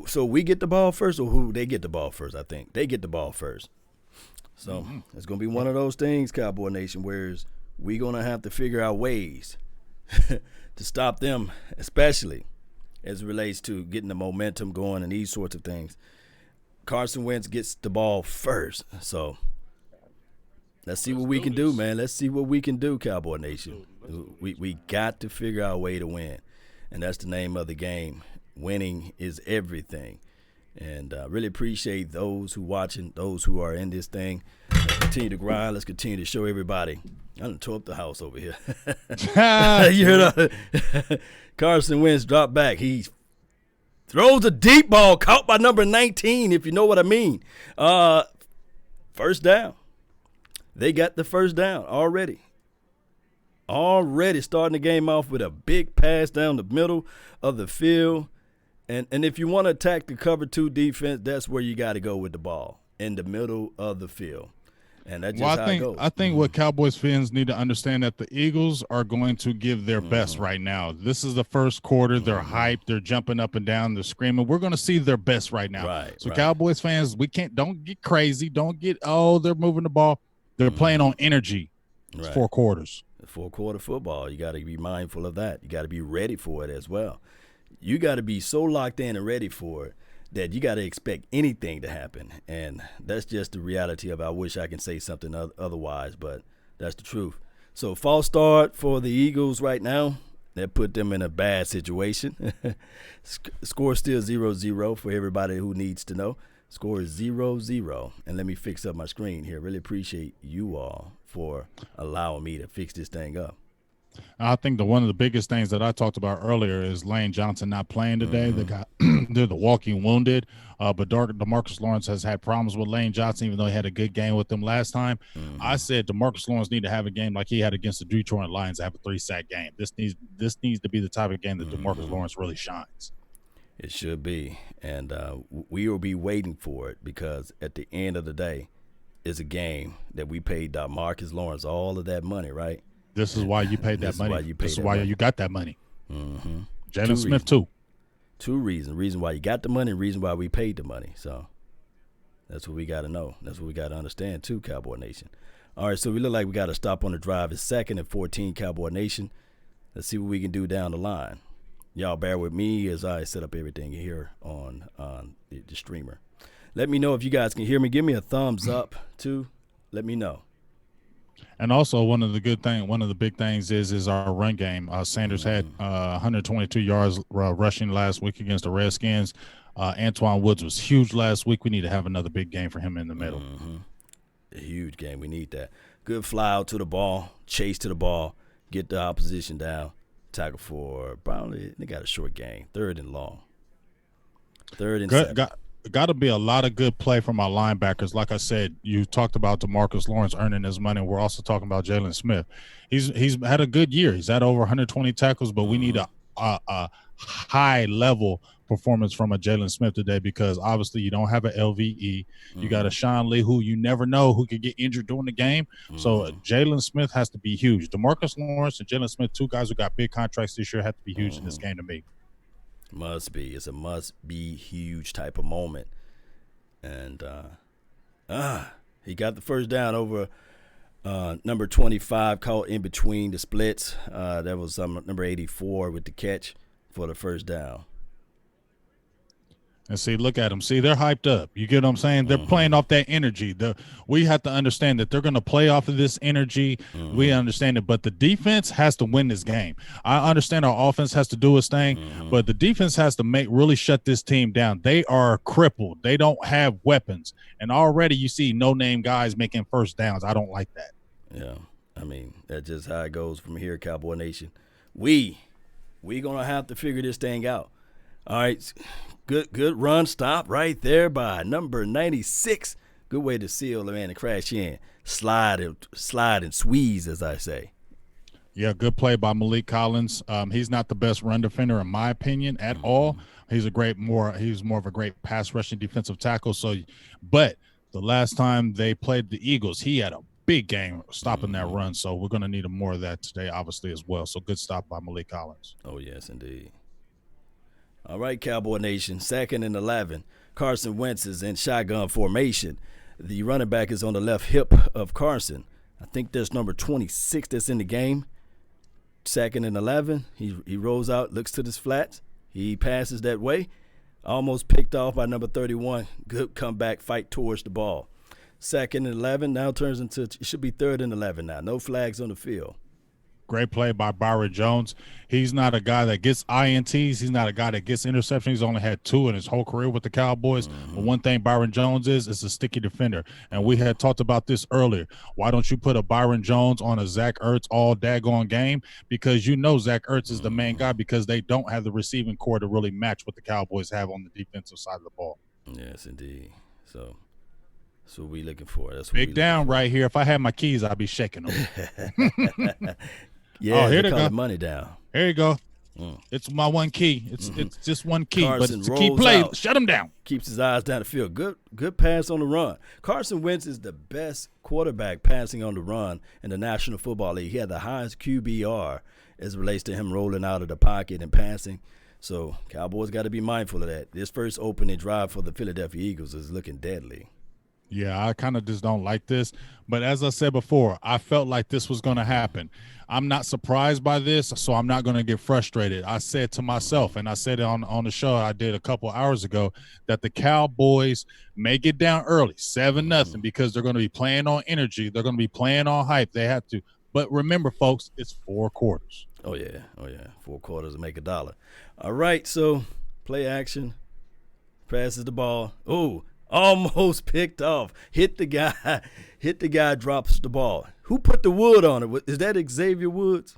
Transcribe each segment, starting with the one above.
So we get the ball first, or who they get the ball first? I think they get the ball first. So it's gonna be one of those things, Cowboy Nation, whereas we're gonna have to figure out ways to stop them, especially as it relates to getting the momentum going and these sorts of things. Carson Wentz gets the ball first, so let's see what we can do, man. Let's see what we can do, Cowboy Nation. We got to figure out a way to win, and that's the name of the game. Winning is everything. And really appreciate those who watching, those who are in this thing. Let's continue to grind. Let's continue to show everybody. I done tore up the house over here. You heard that? Carson Wentz dropped back. He throws a deep ball caught by number 19, if you know what I mean. First down. They got the first down already. Already starting the game off with a big pass down the middle of the field. And if you want to attack the cover 2 defense, that's where you got to go with the ball, in the middle of the field. And that's just how it goes. I think what Cowboys fans need to understand that the Eagles are going to give their best right now. This is the first quarter. They're hyped. They're jumping up and down. They're screaming. We're going to see their best right now. So Cowboys fans, don't get crazy. Don't get, they're moving the ball. They're playing on energy. It's 4 quarters. 4-quarter football. You got to be mindful of that. You got to be ready for it as well. You got to be so locked in and ready for it that you got to expect anything to happen. And that's just the reality of it. I wish I can say something otherwise, but that's the truth. So false start for the Eagles right now. That put them in a bad situation. Score still 0-0 for everybody who needs to know. Score is 0-0. And let me fix up my screen here. Really appreciate you all for allowing me to fix this thing up. I think one of the biggest things that I talked about earlier is Lane Johnson not playing today. They got they're the walking wounded, but DeMarcus Lawrence has had problems with Lane Johnson, even though he had a good game with them last time. I said DeMarcus Lawrence need to have a game like he had against the Detroit Lions, have a 3-sack game. This needs to be the type of game that DeMarcus Lawrence really shines. It should be, and we will be waiting for it, because at the end of the day, it's a game that we paid DeMarcus Lawrence all of that money, right? This is why you paid that money. This is why you got that money. Jalen Smith, too. 2 reasons. Reason why you got the money, reason why we paid the money. So that's what we got to know. That's what we got to understand, too, Cowboy Nation. All right, so we look like we got to stop on the drive. It's 2nd and 14, Cowboy Nation. Let's see what we can do down the line. Y'all bear with me as I set up everything here on the streamer. Let me know if you guys can hear me. Give me a thumbs up, too. Let me know. And also one of the big things is our run game. Sanders had 122 yards rushing last week against the Redskins. Antoine Woods was huge last week. We need to have another big game for him in the middle. A huge game. We need that. Good fly out to the ball, chase to the ball, get the opposition down, tackle for probably they got a short game, 3rd and long. 3rd and 7. Got to be a lot of good play from our linebackers. Like I said, you talked about DeMarcus Lawrence earning his money. We're also talking about Jalen Smith. He's had a good year. He's had over 120 tackles, but we need a high-level performance from a Jalen Smith today, because obviously you don't have an LVE. You got a Sean Lee who you never know who could get injured during the game. So Jalen Smith has to be huge. DeMarcus Lawrence and Jalen Smith, 2 guys who got big contracts this year, have to be huge in this game to me. Must be. It's a must-be huge type of moment. And he got the first down over number 25, caught in between the splits. That was number 84 with the catch for the first down. And see, look at them. See, they're hyped up. You get what I'm saying? They're playing off that energy. We have to understand that they're going to play off of this energy. We understand it, but the defense has to win this game. I understand our offense has to do its thing, but the defense has to really shut this team down. They are crippled. They don't have weapons. And already you see no-name guys making first downs. I don't like that. Yeah, I mean, that's just how it goes from here, Cowboy Nation. We're going to have to figure this thing out. All right, good run stop right there by number 96. Good way to seal the man and crash in. Slide and squeeze, as I say. Yeah, good play by Malik Collins. He's not the best run defender in my opinion at all. He's more of a great pass rushing defensive tackle. So, but the last time they played the Eagles, he had a big game stopping that run. So we're going to need more of that today, obviously, as well. So good stop by Malik Collins. Oh, yes, indeed. All right, Cowboy Nation, 2nd and 11. Carson Wentz is in shotgun formation. The running back is on the left hip of Carson. I think there's number 26 that's in the game. 2nd and 11. He rolls out, looks to the flats. He passes that way. Almost picked off by number 31. Good comeback, fight towards the ball. 2nd and 11 now turns into, it should be 3rd and 11 now. No flags on the field. Great play by Byron Jones. He's not a guy that gets INTs. He's not a guy that gets interceptions. He's only had 2 in his whole career with the Cowboys. But one thing Byron Jones is a sticky defender. And we had talked about this earlier. Why don't you put a Byron Jones on a Zach Ertz all daggone game? Because you know Zach Ertz is the main guy because they don't have the receiving core to really match what the Cowboys have on the defensive side of the ball. Yes, indeed. So that's what we're looking for. That's what Big down right here. If I had my keys, I'd be shaking them. Yeah, here they go. Money down. Here you go. It's my one key. It's just one key, Carson but it's a key play. out. Shut him down. Keeps his eyes down the field. Good pass on the run. Carson Wentz is the best quarterback passing on the run in the National Football League. He had the highest QBR as it relates to him rolling out of the pocket and passing. So Cowboys got to be mindful of that. This first opening drive for the Philadelphia Eagles is looking deadly. Yeah, I kind of just don't like this. But as I said before, I felt like this was going to happen. I'm not surprised by this, so I'm not going to get frustrated. I said to myself, and I said it on the show I did a couple hours ago, that the Cowboys may get down early, 7-0, because they're going to be playing on energy. They're going to be playing on hype. They have to. But remember, folks, it's 4 quarters. Oh, yeah. 4 quarters to make $1. All right, so play action. Passes the ball. Oh, almost picked off. Hit the guy, drops the ball. Who put the wood on it? Is that Xavier Woods?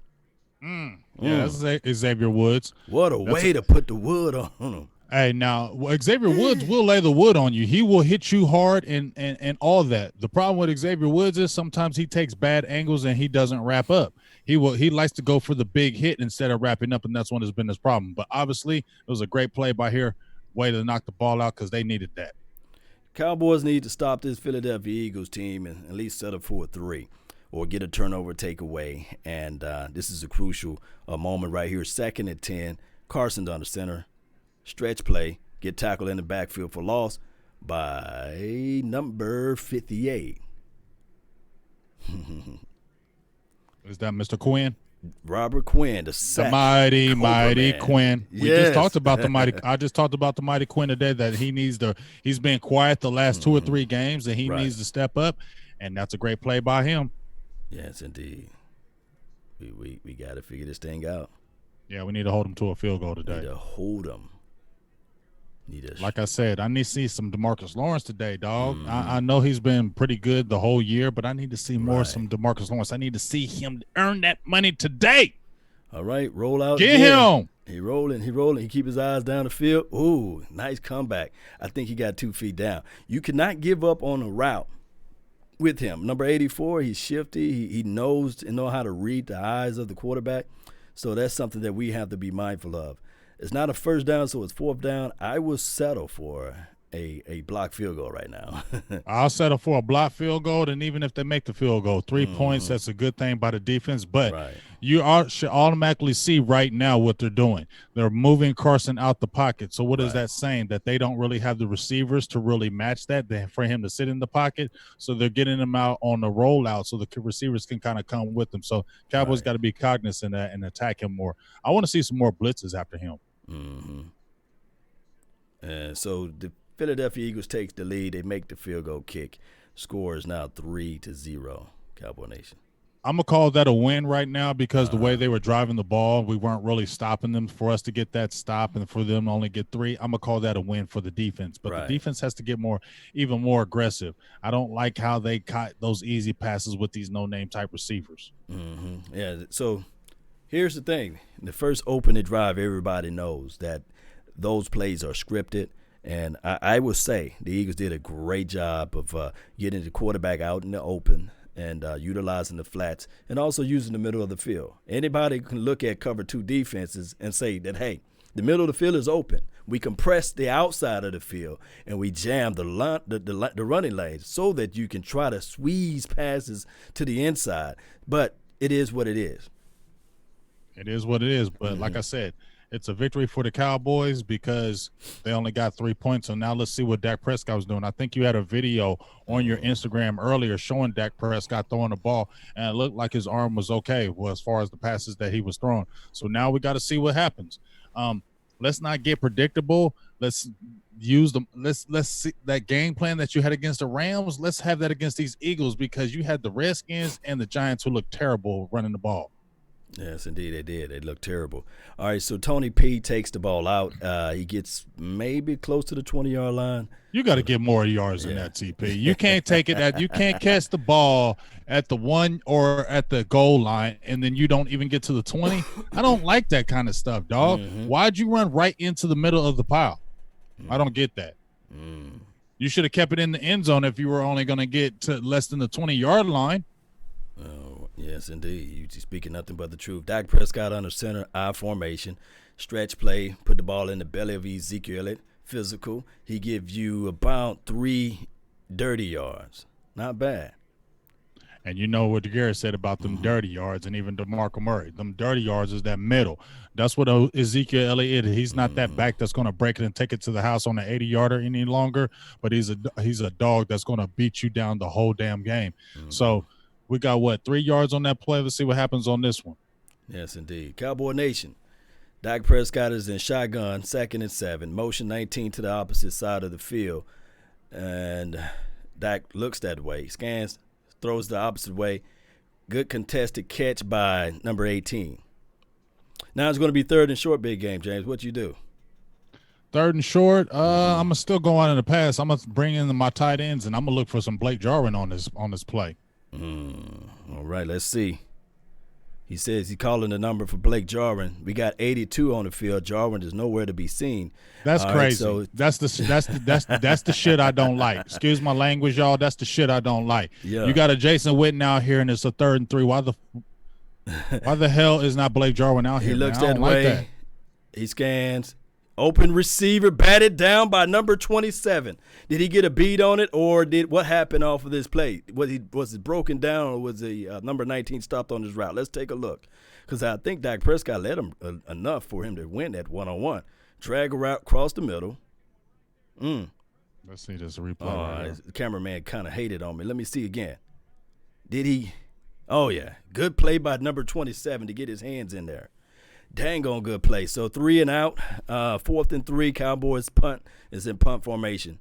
Yeah, that's Xavier Woods. What a way to put the wood on him. Hey, now, Xavier Woods will lay the wood on you. He will hit you hard and all that. The problem with Xavier Woods is sometimes he takes bad angles and he doesn't wrap up. He likes to go for the big hit instead of wrapping up, and that's when it's been his problem. But obviously, it was a great play by here. Way to knock the ball out because they needed that. Cowboys need to stop this Philadelphia Eagles team and at least set up for a 3 or get a turnover takeaway. And this is a crucial moment right here. 2nd and 10. Carson's on the center. Stretch play. Get tackled in the backfield for loss by number 58. Is that Mr. Quinn? Robert Quinn, the mighty Quinn. We just talked about the mighty. Yes. I just talked about the mighty Quinn today. That he's been quiet the last 2 or 3 games, and he needs to step up. And that's a great play by him. Yes, indeed. We got to figure this thing out. Yeah, we need to hold him to a field goal today. Need to hold him. Like I said, I need to see some DeMarcus Lawrence today, dog. I know he's been pretty good the whole year, but I need to see more some DeMarcus Lawrence. I need to see him earn that money today. All right, roll out. Get him. He rolling. He keep his eyes down the field. Ooh, nice comeback. I think he got 2 feet down. You cannot give up on a route with him. Number 84, he's shifty. He knows how to read the eyes of the quarterback. So that's something that we have to be mindful of. It's not a first down, so it's 4th down. I will settle for a blocked field goal right now. I'll settle for a blocked field goal, and even if they make the field goal, 3 points, that's a good thing by the defense. But you should automatically see right now what they're doing. They're moving Carson out the pocket. So what is that saying? That they don't really have the receivers to really match that, for him to sit in the pocket. So they're getting him out on the rollout so the receivers can kind of come with them. So Cowboys got to be cognizant of that and attack him more. I want to see some more blitzes after him. And so the Philadelphia Eagles takes the lead. They make the field goal kick. Score is now 3-0. Cowboy Nation. I'm going to call that a win right now because the way they were driving the ball, we weren't really stopping them for us to get that stop and for them to only get 3. I'm going to call that a win for the defense. But the defense has to get even more aggressive. I don't like how they caught those easy passes with these no-name type receivers. Yeah, so here's the thing. The first opening drive, everybody knows that those plays are scripted. And I would say the Eagles did a great job of getting the quarterback out in the open and utilizing the flats and also using the middle of the field. Anybody can look at cover 2 defenses and say that, hey, the middle of the field is open. We compress the outside of the field and we jam the running lanes so that you can try to squeeze passes to the inside. But it is what it is. It is what it is. But like I said, it's a victory for the Cowboys because they only got 3 points. So now let's see what Dak Prescott was doing. I think you had a video on your Instagram earlier showing Dak Prescott throwing the ball, and it looked like his arm was okay, well, as far as the passes that he was throwing. So now we got to see what happens. Let's not get predictable. Let's use them. Let's see that game plan that you had against the Rams. Let's have that against these Eagles because you had the Redskins and the Giants who looked terrible running the ball. Yes, indeed, they did. They looked terrible. All right, so Tony P takes the ball out. He gets maybe close to the 20-yard line. You got to get more yards than that, TP. You can't take it you can't catch the ball at the 1 or at the goal line, and then you don't even get to the 20. I don't like that kind of stuff, dog. Mm-hmm. Why'd you run right into the middle of the pile? I don't get that. You should have kept it in the end zone if you were only going to get to less than the 20-yard line. Oh, yes, indeed. You're speaking nothing but the truth. Dak Prescott under center, I formation, stretch play, put the ball in the belly of Ezekiel, physical. He gives you about 3 dirty yards. Not bad. And you know what Garrett said about them dirty yards and even DeMarco Murray. Them dirty yards is that middle. That's what Ezekiel Elliott is. He's not that back that's going to break it and take it to the house on an 80-yarder any longer, but he's a dog that's going to beat you down the whole damn game. So we got, 3 yards on that play? Let's see what happens on this one. Yes, indeed. Cowboy Nation. Dak Prescott is in shotgun, 2nd and 7. Motion 19 to the opposite side of the field. And Dak looks that way. Scans, throws the opposite way. Good contested catch by number 18. Now it's going to be 3rd and short, big game, James. What you do? 3rd and short, I'm going to still go on in the pass. I'm going to bring in my tight ends, and I'm going to look for some Blake Jarwin on this play. All right, let's see. He says he's calling the number for Blake Jarwin. We got 82 on the field. Jarwin is nowhere to be seen. That's crazy. Right, so that's the shit I don't like. Excuse my language, y'all. That's the shit I don't like. Yeah. You got a Jason Witten out here, and it's a 3rd and 3. Why the hell is not Blake Jarwin out here? He looks that way. Like that. He scans. Open receiver, batted down by number 27. Did he get a beat on it, or what happened off of this play? Was it broken down, or was the number 19 stopped on his route? Let's take a look, because I think Dak Prescott led him enough for him to win that one-on-one. Drag a route across the middle. Let's see this replay. Right, the cameraman kind of hated on me. Let me see again. Did he? Oh, yeah. Good play by number 27 to get his hands in there. Dang on good play. So 3 and out, 4th and 3. Cowboys punt is in punt formation.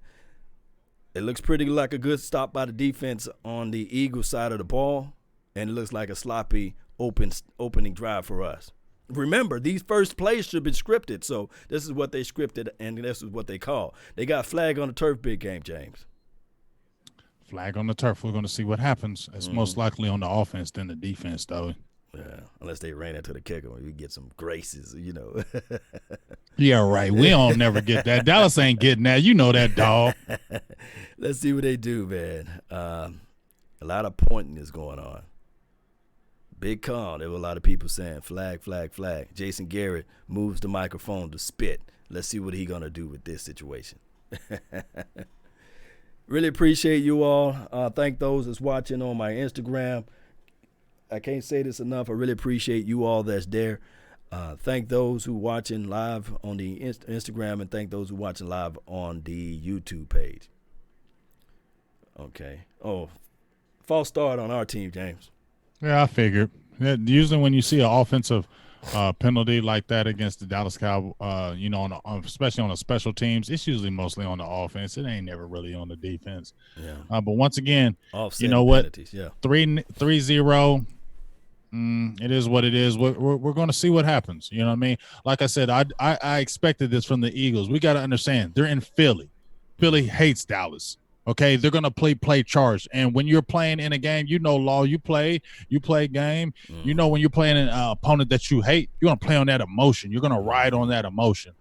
It looks pretty like a good stop by the defense on the Eagles side of the ball, and it looks like a sloppy opening drive for us. Remember, these first plays should have been scripted, so this is what they scripted, and this is what they call. They got flag on the turf, big game, James. Flag on the turf. We're going to see what happens. It's most likely on the offense than the defense, though. Yeah, unless they ran into the kicker, we get some graces, you know. Yeah, right. We don't never get that. Dallas ain't getting that. You know that, dog. Let's see what they do, man. A lot of pointing is going on. Big call. There were a lot of people saying flag, flag, flag. Jason Garrett moves the microphone to spit. Let's see what he's going to do with this situation. Really appreciate you all. Thank those that's watching on my Instagram. I can't say this enough. I really appreciate you all that's there. Thank those who watching live on the Instagram, and thank those who watching live on the YouTube page. Okay. Oh, false start on our team, James. Yeah, I figured. Usually when you see an offensive penalty like that against the Dallas Cowboys, especially on the special teams, it's usually mostly on the offense. It ain't never really on the defense. Yeah. But once again, offset, you know what? Yeah. 3-0. It is what it is. We're going to see what happens. You know what I mean? Like I said, I expected this from the Eagles. We got to understand they're in Philly. Philly hates Dallas. Okay, they're going to play charged. And when you're playing in a game, you know, Law, you play game. You know, when you're playing an opponent that you hate, you're going to play on that emotion. You're going to ride on that emotion.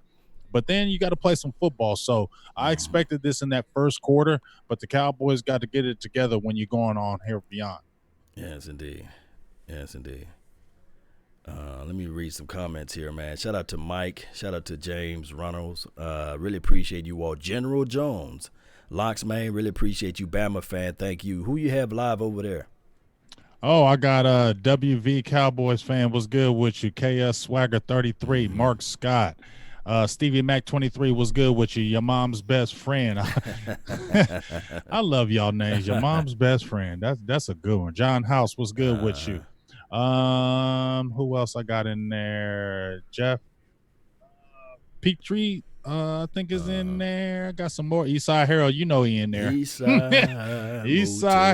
But then you got to play some football. So I expected this in that first quarter, but the Cowboys got to get it together when you're going on here beyond. Yes, indeed. Yes, indeed. Let me read some comments here, man. Shout out to Mike. Shout out to James Reynolds. Really appreciate you all. General Jones. Locks, man, really appreciate you. Bama fan, thank you. Who you have live over there? Oh, I got WV Cowboys fan. Was good with you? KS Swagger 33, Mark Scott, Stevie Mac 23 was good with you. Your mom's best friend. I love y'all names. Your mom's best friend. That's a good one. John House was good with you. Who else I got in there? Jeff Petrie, I think is in there. I got some more. Eastside Harold, you know he in there. Eastside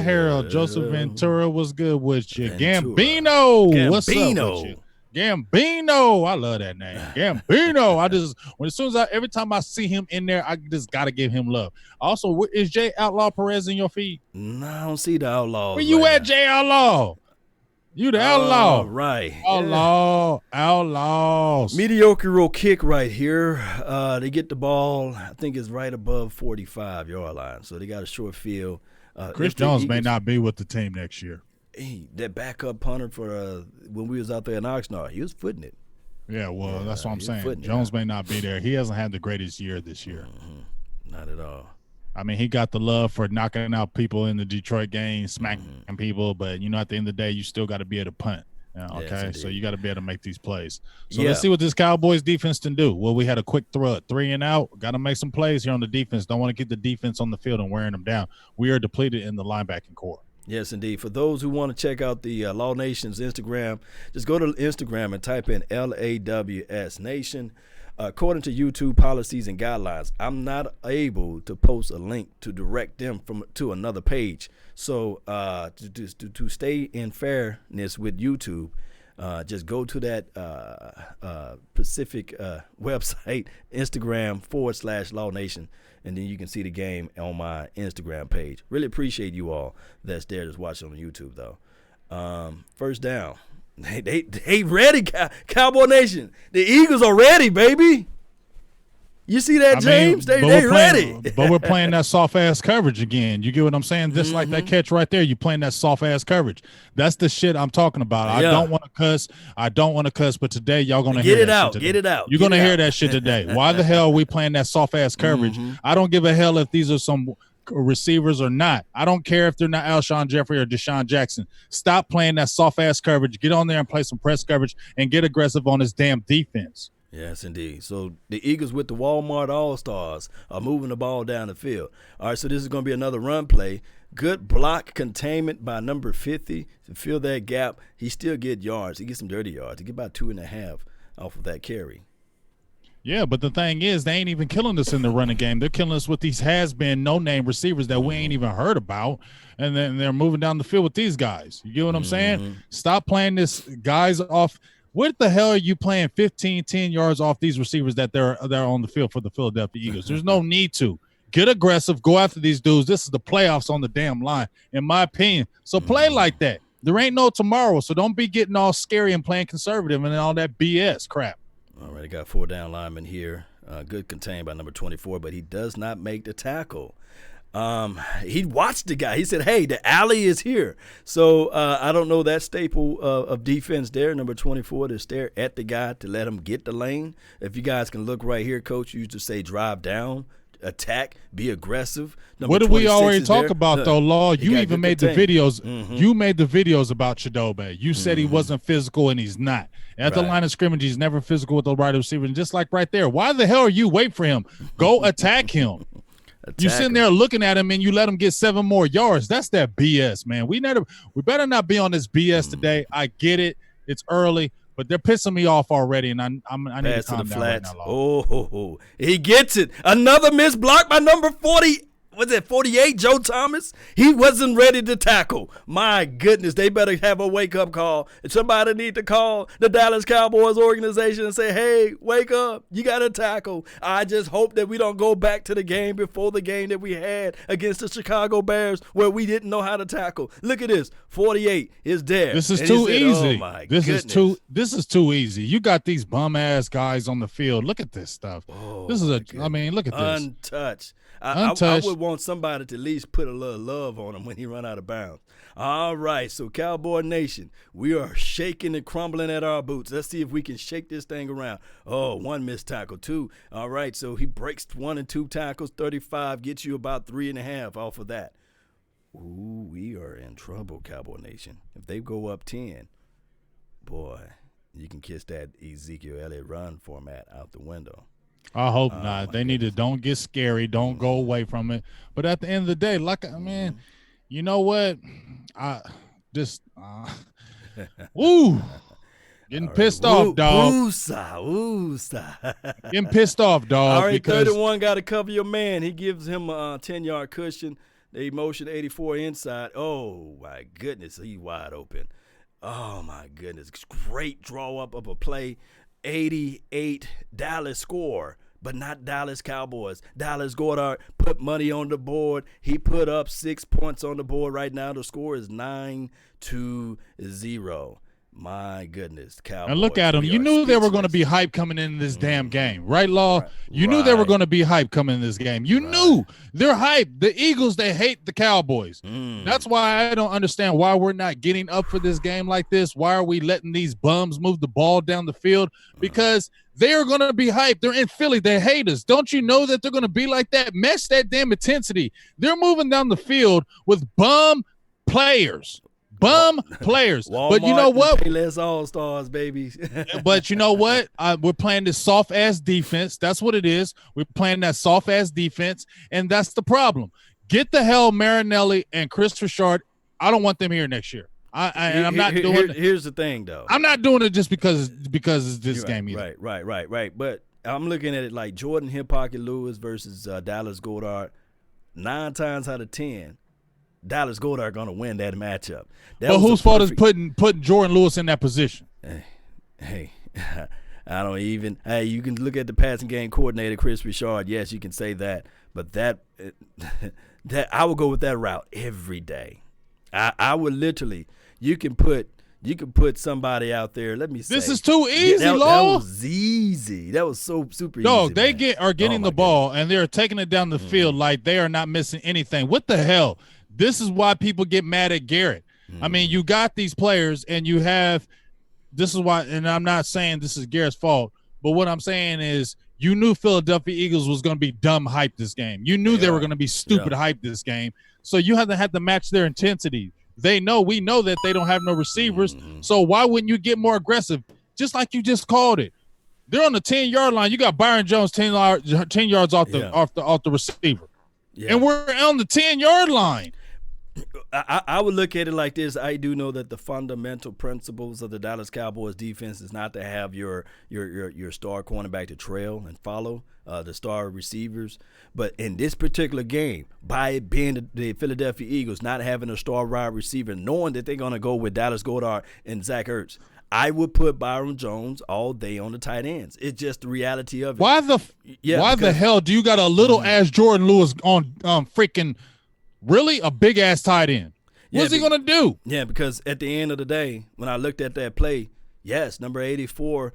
Harold. Joseph Ventura was good with you. Gambino, what's up with you? Gambino, I love that name. Gambino. Every time I see him in there, I just gotta give him love. Also, is Jay Outlaw Perez in your feed? No, I don't see the Outlaw. Where you at, Jay Outlaw? You the outlaw. Right. Outlaws. Mediocre kick right here. They get the ball, I think it's right above 45-yard line. So they got a short field. Chris Jones may not be with the team next year. That backup punter for when we was out there in Oxnard, he was footing it. Yeah, well, that's what I'm saying. Jones may not be there. He hasn't had the greatest year this year. Not at all. I mean, he got the love for knocking out people in the Detroit game, smacking people, but, at the end of the day, you still got to be able to punt. Okay, so you got to be able to make these plays. So let's see what this Cowboys defense can do. Well, we had a quick throw, 3 and out. Got to make some plays here on the defense. Don't want to get the defense on the field and wearing them down. We are depleted in the linebacking core. Yes, indeed. For those who want to check out the Law Nation's Instagram, just go to Instagram and type in LAWS Nation. According to YouTube policies and guidelines, I'm not able to post a link to direct them to another page. So to stay in fairness with YouTube, just go to that specific website, Instagram /Law Nation, and then you can see the game on my Instagram page. Really appreciate you all that's there that's watching on YouTube, though. First down. They ready, Cowboy Nation. The Eagles are ready, baby. You see that, James? They ready. But we're playing that soft-ass coverage again. You get what I'm saying? Just like that catch right there, you playing that soft-ass coverage. That's the shit I'm talking about. I don't want to cuss. But today y'all going to hear that shit today. Get it out. You're going to hear that shit today. Why the hell are we playing that soft-ass coverage? I don't give a hell if these are some receivers or not. I don't care if they're not Alshon Jeffrey or Deshaun Jackson. Stop playing that soft-ass coverage. Get on there and play some press coverage and get aggressive on this damn defense. Yes, indeed. So the Eagles with the Walmart All-Stars are moving the ball down the field. All right, so this is going to be another run play. Good block containment by number 50 to fill that gap. He still get yards. He gets some dirty yards. He get about 2.5 off of that carry. Yeah, but the thing is, they ain't even killing us in the running game. They're killing us with these has-been, no-name receivers that we ain't even heard about, and then they're moving down the field with these guys. You get what I'm saying? Stop playing this guys off. What the hell are you playing 10 yards off these receivers that they're on the field for the Philadelphia Eagles? There's no need to. Get aggressive. Go after these dudes. This is the playoffs on the damn line, in my opinion. So play like that. There ain't no tomorrow, so don't be getting all scary and playing conservative and all that BS crap. All right, got 4 down linemen here. Good contained by number 24, but he does not make the tackle. He watched the guy. He said, hey, the alley is here. So I don't know that staple of defense there, number 24, to stare at the guy to let him get the lane. If you guys can look right here, Coach used to say drive down, attack, be aggressive. What did we already talk about, though, Law? You even made the videos. You made the videos about Chidobe. You said he wasn't physical, and he's not. At the line of scrimmage, he's never physical with the right receiver. And just like right there, why the hell are you waiting for him? Go attack him. You sitting there looking at him, and you let him get 7 more yards. That's that BS, man. We better not be on this BS today. I get it. It's early. But they're pissing me off already, and I need to calm down right now. Oh, he gets it. Another missed block by number 40. Was it 48, Joe Thomas? He wasn't ready to tackle. My goodness, they better have a wake-up call. And somebody need to call the Dallas Cowboys organization and say, hey, wake up. You got to tackle. I just hope that we don't go back to the game before the game that we had against the Chicago Bears where we didn't know how to tackle. Look at this. 48 is there. This is too easy. Oh, my goodness. This is too easy. You got these bum-ass guys on the field. Look at this stuff. Oh, look at this. Untouched. I would want somebody to at least put a little love on him when he run out of bounds. All right, so Cowboy Nation, we are shaking and crumbling at our boots. Let's see if we can shake this thing around. Oh, 1 missed tackle, 2. All right, so he breaks 1 and 2 tackles, 35, gets you about 3.5 off of that. Ooh, we are in trouble, Cowboy Nation. If they go up 10, boy, you can kiss that Ezekiel Elliott run format out the window. I hope not. They need to don't get scary. Don't go away from it. But at the end of the day, man, you know what? Woo. Getting pissed off, dog. Woosa. Getting pissed off, dog. All right, because 31 got to cover your man. He gives him a 10-yard cushion. They motion 84 inside. Oh, my goodness. He's wide open. Oh, my goodness. Great draw up of a play. 88 Dallas score, but not Dallas Cowboys. Dallas Goedert put money on the board. He put up 6 points on the board right now. The score is 9-0. My goodness, Cowboys. And look at them. You knew they were going to be hype coming in this damn game, right, Law? Right. You knew they were going to be hype coming in this game. You knew they're hype. The Eagles, they hate the Cowboys. That's why I don't understand why we're not getting up for this game like this. Why are we letting these bums move the ball down the field? Because they are going to be hyped. They're in Philly. They hate us. Don't you know that they're going to be like that? Match that damn intensity. They're moving down the field with bum players. Players. Walmart, but you know what? Payless All-Stars, baby. But you know what? We're playing this soft-ass defense. That's what it is. We're playing that soft-ass defense, and that's the problem. Get the hell Marinelli and Chris Richard. I don't want them here next year. I'm not doing it. Here's the thing, though. I'm not doing it just because it's this game either. Right. But I'm looking at it like Jordan Hip Pocket Lewis versus Dallas Goedert. 9 times out of 10, Dallas Goedert going to win that matchup. But whose fault is putting Jordan Lewis in that position? Hey, I don't even. Hey, you can look at the passing game coordinator, Chris Richard. Yes, you can say that. But that I would go with that route every day. I would literally. You can put somebody out there. Let me say. This is too easy, Law. That was easy. That was so super easy. Dog, they are getting the ball, and they're taking it down the field like they are not missing anything. What the hell? This is why people get mad at Garrett. I mean, you got these players, and you have – this is why – and I'm not saying this is Garrett's fault, but what I'm saying is you knew Philadelphia Eagles was going to be dumb hype this game. You knew they were going to be stupid hype this game. So you had to match their intensity. We know that they don't have no receivers, so why wouldn't you get more aggressive? Just like you just called it. They're on the 10-yard line. You got Byron Jones 10 yards off the receiver. Yeah. And we're on the 10-yard line. I would look at it like this. I do know that the fundamental principles of the Dallas Cowboys defense is not to have your star cornerback to trail and follow the star receivers. But in this particular game, by it being the Philadelphia Eagles not having a star wide receiver, knowing that they're going to go with Dallas Goedert and Zach Ertz, I would put Byron Jones all day on the tight ends. It's just the reality of it. Why the hell do you got a little ass Jordan Lewis on freaking – really? A big-ass tight end. What's he going to do? Yeah, because at the end of the day, when I looked at that play, yes, number 84,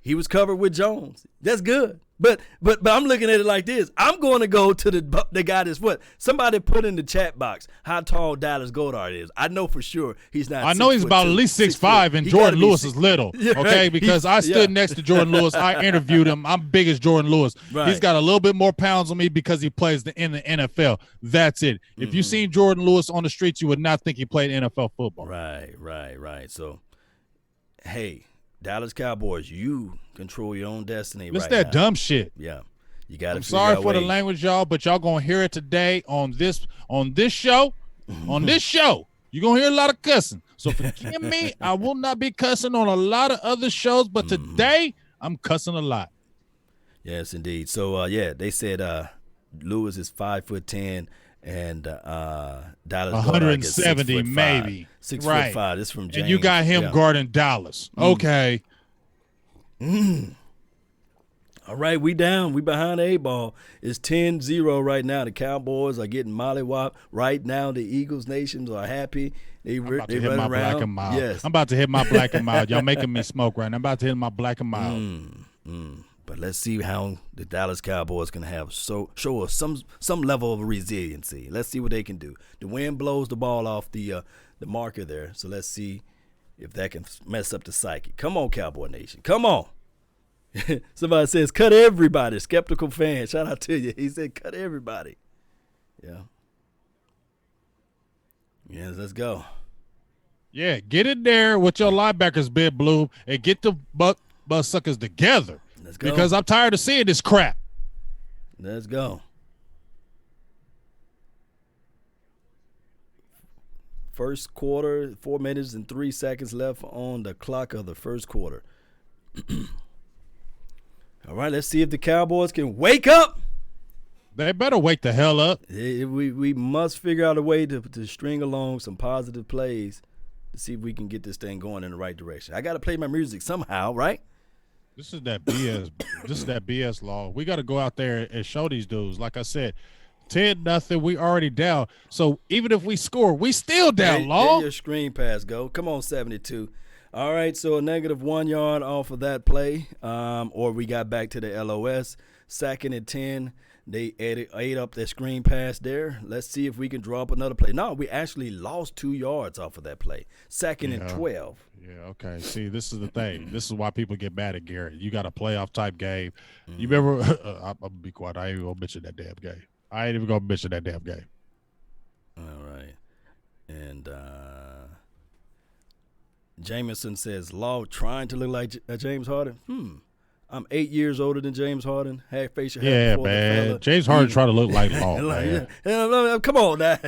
he was covered with Jones. That's good. But I'm looking at it like this. I'm going to go to the guy that's what? Somebody put in the chat box how tall Dallas Goedert is. I know for sure he's not. I know he's about at least 6'5", and Jordan Lewis is little, okay? Because I stood next to Jordan Lewis. I interviewed him. I'm big as Jordan Lewis. Right. He's got a little bit more pounds on me because he plays in the NFL. That's it. If you seen Jordan Lewis on the streets, you would not think he played NFL football. Right. So, hey, Dallas Cowboys, you control your own destiny. It's that dumb shit. Yeah, you got to. I'm sorry for the language, y'all, but y'all gonna hear it today on this show. On this show, you're gonna hear a lot of cussing. So forgive me, I will not be cussing on a lot of other shows, but today I'm cussing a lot. Yes, indeed. So they said Lewis is 5'10", and Dallas 170 maybe 6'5". This is from James. And you got him guarding Dallas. Okay. All right, we down. We behind the 8-ball. It's 10-0 right now. The Cowboys are getting mollywopped. Right now, the Eagles nations are happy. They run around. Black and mild. Yes. I'm about to hit my black and mild. Y'all making me smoke right now. I'm about to hit my black and mild. But let's see how the Dallas Cowboys can show us some level of resiliency. Let's see what they can do. The wind blows the ball off the marker there, so let's see if that can mess up the psyche. Come on, Cowboy Nation. Come on. Somebody says, cut everybody. Skeptical fan. Shout out to you. He said, cut everybody. Yeah. Yes, let's go. Yeah, get in there with your linebackers, Ben Bloom, and get the butt suckers together. Let's go. Because I'm tired of seeing this crap. Let's go. First quarter, 4 minutes and 3 seconds left on the clock of the first quarter. All right, let's see if the Cowboys can wake up. They better wake the hell up. We must figure out a way to string along some positive plays to see if we can get this thing going in the right direction. I got to play my music somehow, right? This is that BS. This is that BS law. We got to go out there and show these dudes. Like I said, 10-0. We already down. So even if we score, we still down. Law. There your screen pass go. Come on, 72. All right, so a negative 1 yard off of that play, or we got back to the LOS. 2nd and 10. They ate up that screen pass there. Let's see if we can draw up another play. No, we actually lost 2 yards off of that play. 2nd and 12. Yeah, okay. See, this is the thing. This is why people get mad at Garrett. You got a playoff type game. You remember? I'm gonna be quiet. I ain't even gonna mention that damn game. All right. And Jameson says, Law trying to look like James Harden. I'm 8 years older than James Harden. Half facial hair. Yeah, man. James Harden trying to look like Law, man. Come on now.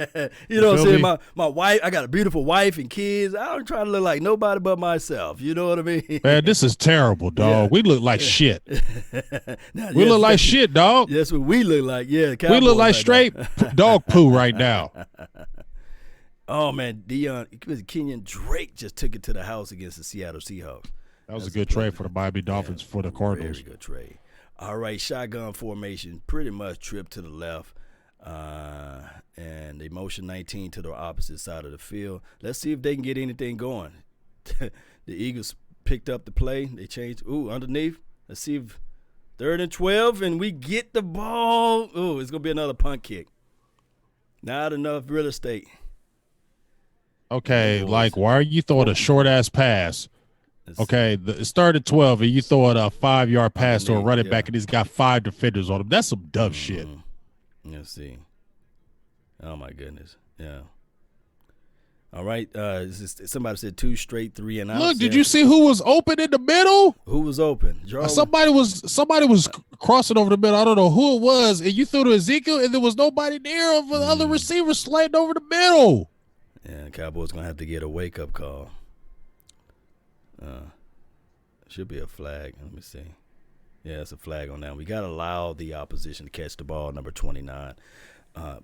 You know what I'm saying? My wife, I got a beautiful wife and kids. I don't try to look like nobody but myself. You know what I mean? Man, this is terrible, dog. Yeah. We look like shit. We look like shit, dog. That's what we look like. Yeah, we look like straight dog poo right now. Oh, man, Kenyon Drake just took it to the house against the Seattle Seahawks. That was a good trade for the Miami Dolphins for the Cardinals. Very good trade. All right, shotgun formation, pretty much trip to the left, and they motion 19 to the opposite side of the field. Let's see if they can get anything going. The Eagles picked up the play. They changed. Underneath. Let's see if 3rd and 12, and we get the ball. It's going to be another punt kick. Not enough real estate. Okay, like, why are you throwing a short-ass pass? Okay, it started 12, and you throw it a 5-yard pass to a running back, and he's got 5 defenders on him. That's some dumb shit. Let's see. Oh, my goodness. Yeah. All right. Somebody said 2 straight 3 and out. Look, did you see who was open in the middle? Who was open? Somebody was crossing over the middle. I don't know who it was, and you threw to Ezekiel, and there was nobody there of the other receivers sliding over the middle. Yeah, the Cowboys going to have to get a wake-up call. Should be a flag. Let me see. Yeah, it's a flag on that. We got to allow the opposition to catch the ball, number 29.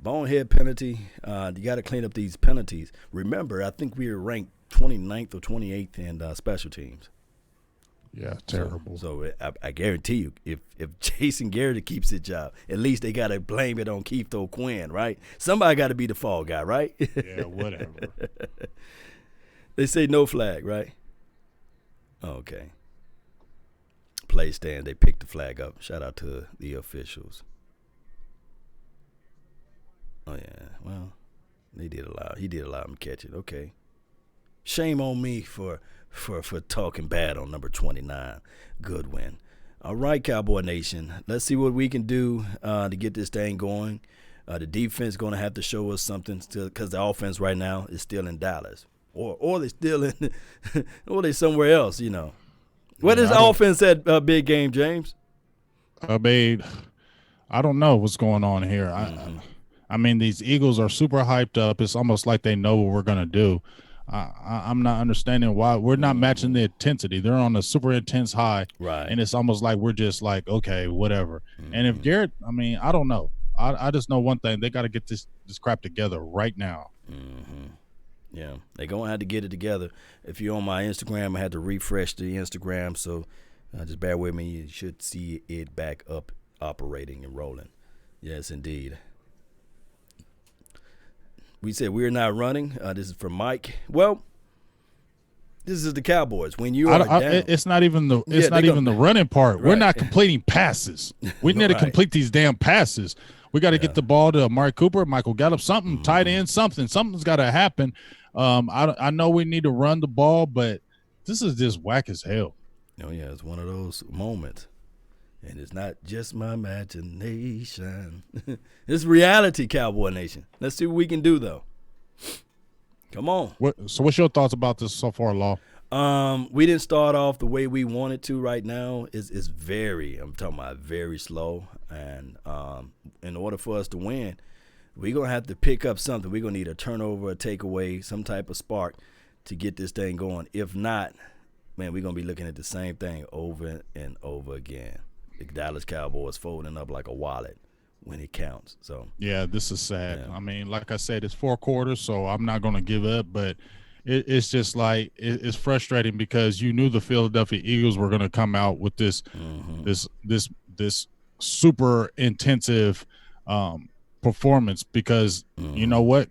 Bonehead penalty. You got to clean up these penalties. Remember, I think we were ranked 29th or 28th in special teams. Yeah, terrible. So I guarantee you, if Jason Garrett keeps his job, at least they got to blame it on Keith O'Quinn, right? Somebody got to be the fall guy, right? Yeah, whatever. They say no flag, right? Okay. Play stand. They picked the flag up. Shout out to the officials. Oh yeah. Well, he did allow him to catch it. Okay. Shame on me for talking bad on number 29. Good win. All right, Cowboy Nation. Let's see what we can do to get this thing going. The defense going to have to show us something because the offense right now is still in Dallas. Or they still in, or they somewhere else, you know. What is offense at big game, James? I mean, I don't know what's going on here. I mean, these Eagles are super hyped up. It's almost like they know what we're gonna do. I'm not understanding why we're not matching the intensity. They're on a super intense high, right? And it's almost like we're just like, okay, whatever. And if Garrett, I mean, I don't know. I just know one thing: they got to get this crap together right now. Yeah, they're going to have to get it together. If you're on my Instagram, I had to refresh the Instagram, so just bear with me. You should see it back up, operating and rolling. Yes, indeed. We said we're not running. This is from Mike. Well, this is the Cowboys. When you are down, it's not even the running part. Right. We're not completing passes. We need to complete these damn passes. We got to get the ball to Amari Cooper, Michael Gallup, something, tight end, something. Something's got to happen. I know we need to run the ball, but this is just whack as hell. Oh, yeah, it's one of those moments. And it's not just my imagination. It's reality, Cowboy Nation. Let's see what we can do, though. Come on. So what's your thoughts about this so far, Law? We didn't start off the way we wanted to right now. It's I'm talking about very slow. And in order for us to win, we're going to have to pick up something. We're going to need a turnover, a takeaway, some type of spark to get this thing going. If not, man, we're going to be looking at the same thing over and over again. The Dallas Cowboys folding up like a wallet when it counts. So yeah, this is sad. Yeah. I mean, like I said, it's 4 quarters, so I'm not going to give up, but it's just like it's frustrating because you knew the Philadelphia Eagles were going to come out with this super intensive performance because you know what?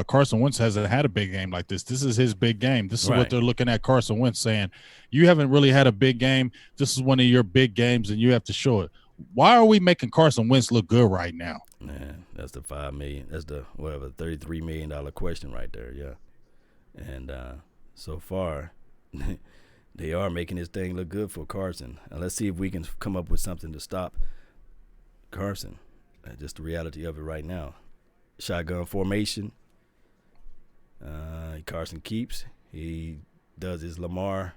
Carson Wentz hasn't had a big game like this. This is his big game. This is what they're looking at Carson Wentz saying, you haven't really had a big game. This is one of your big games, and you have to show it. Why are we making Carson Wentz look good right now? Man, that's the $5 million. That's the $33 million question right there. Yeah, and so far, they are making this thing look good for Carson. And let's see if we can come up with something to stop Carson. Just the reality of it right now. Shotgun formation. Carson keeps. He does his Lamar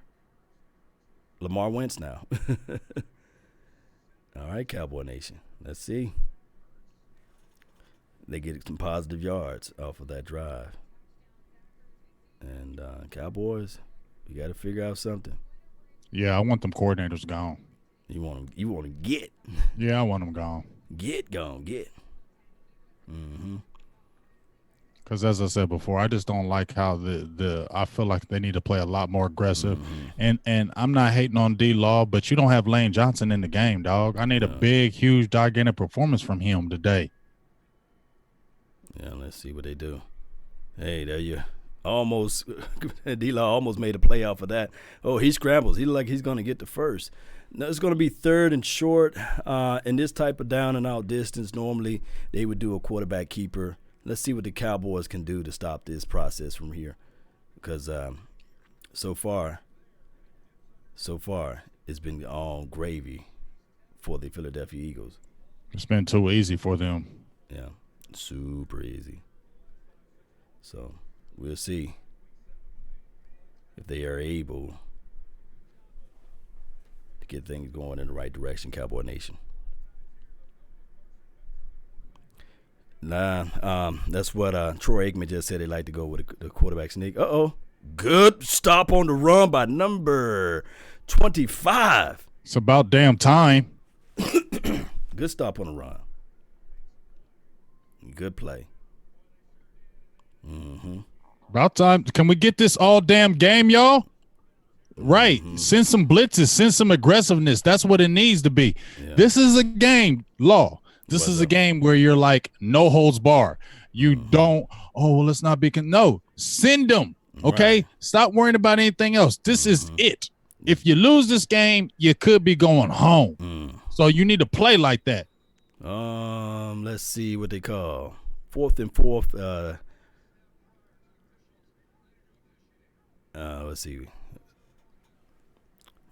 Wentz now. All right, Cowboy Nation. Let's see. They get some positive yards off of that drive. And Cowboys, you got to figure out something. Yeah, I want them coordinators gone. You want to get. Yeah, I want them gone. Get. Mm-hmm. Because as I said before, I just don't like how I feel like they need to play a lot more aggressive. And I'm not hating on D-Law, but you don't have Lane Johnson in the game, dog. I need a big, huge, gigantic performance from him today. Yeah, let's see what they do. Hey, there you almost D-Law almost made a play off of that. Oh, he scrambles. He look like he's going to get the first. No, it's going to be 3rd and short. In this type of down and out distance, normally they would do a quarterback keeper. Let's see what the Cowboys can do to stop this process from here. Because so far, it's been all gravy for the Philadelphia Eagles. It's been too easy for them. Yeah, super easy. So we'll see if they are able to get things going in the right direction, Cowboy Nation. That's what Troy Aikman just said. They like to go with the quarterback sneak. Good stop on the run by number 25. It's about damn time. Good stop on the run. Good play. About time. Can we get this all damn game, y'all? Right. Send some blitzes. Send some aggressiveness. That's what it needs to be. Yeah. This is a game, Law. This is a game where you're like no holds bar. You don't, let's not be. No, send them. Okay. Right. Stop worrying about anything else. This is it. If you lose this game, you could be going home. So you need to play like that. Let's see what they call 4th and 4. Let's see.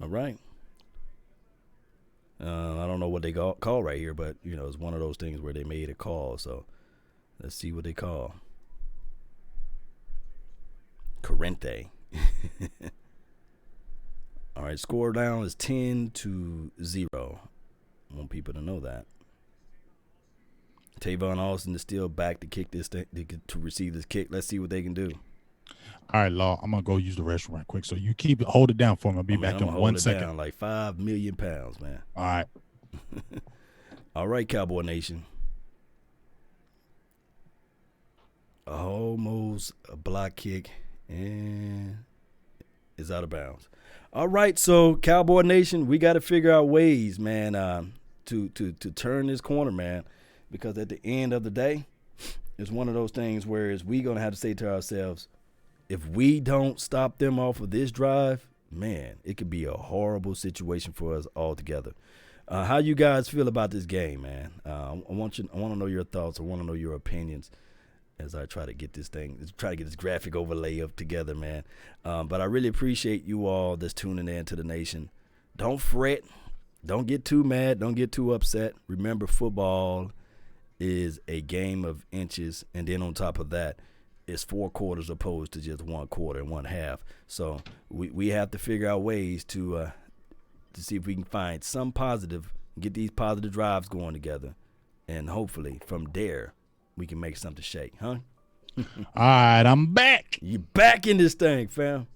All right. I don't know what they call right here, but, it's one of those things where they made a call. So let's see what they call. Corrente. All right, score down is 10-0. I want people to know that. Tavon Austin is still back to kick this thing, to receive this kick. Let's see what they can do. All right, Law, I'm going to go use the restroom right quick. So you hold it down for me. I'll be back in 1 second. Down like 5 million pounds, man. All right. All right, Cowboy Nation. Almost a block kick and is out of bounds. All right, so Cowboy Nation, we got to figure out ways, man, to turn this corner, man, because at the end of the day, it's one of those things where we going to have to say to ourselves, if we don't stop them off of this drive, man, it could be a horrible situation for us altogether. How you guys feel about this game, man? I want to know your thoughts. I want to know your opinions as I try to get this graphic overlay up together, man. But I really appreciate you all that's tuning in to the nation. Don't fret. Don't get too mad. Don't get too upset. Remember, football is a game of inches, and then on top of that, it's 4 quarters opposed to just 1 quarter and 1/2. So we have to figure out ways to see if we can find some positive, get these positive drives going together, and hopefully from there we can make something shake, huh? All right, I'm back. You back in this thing, fam.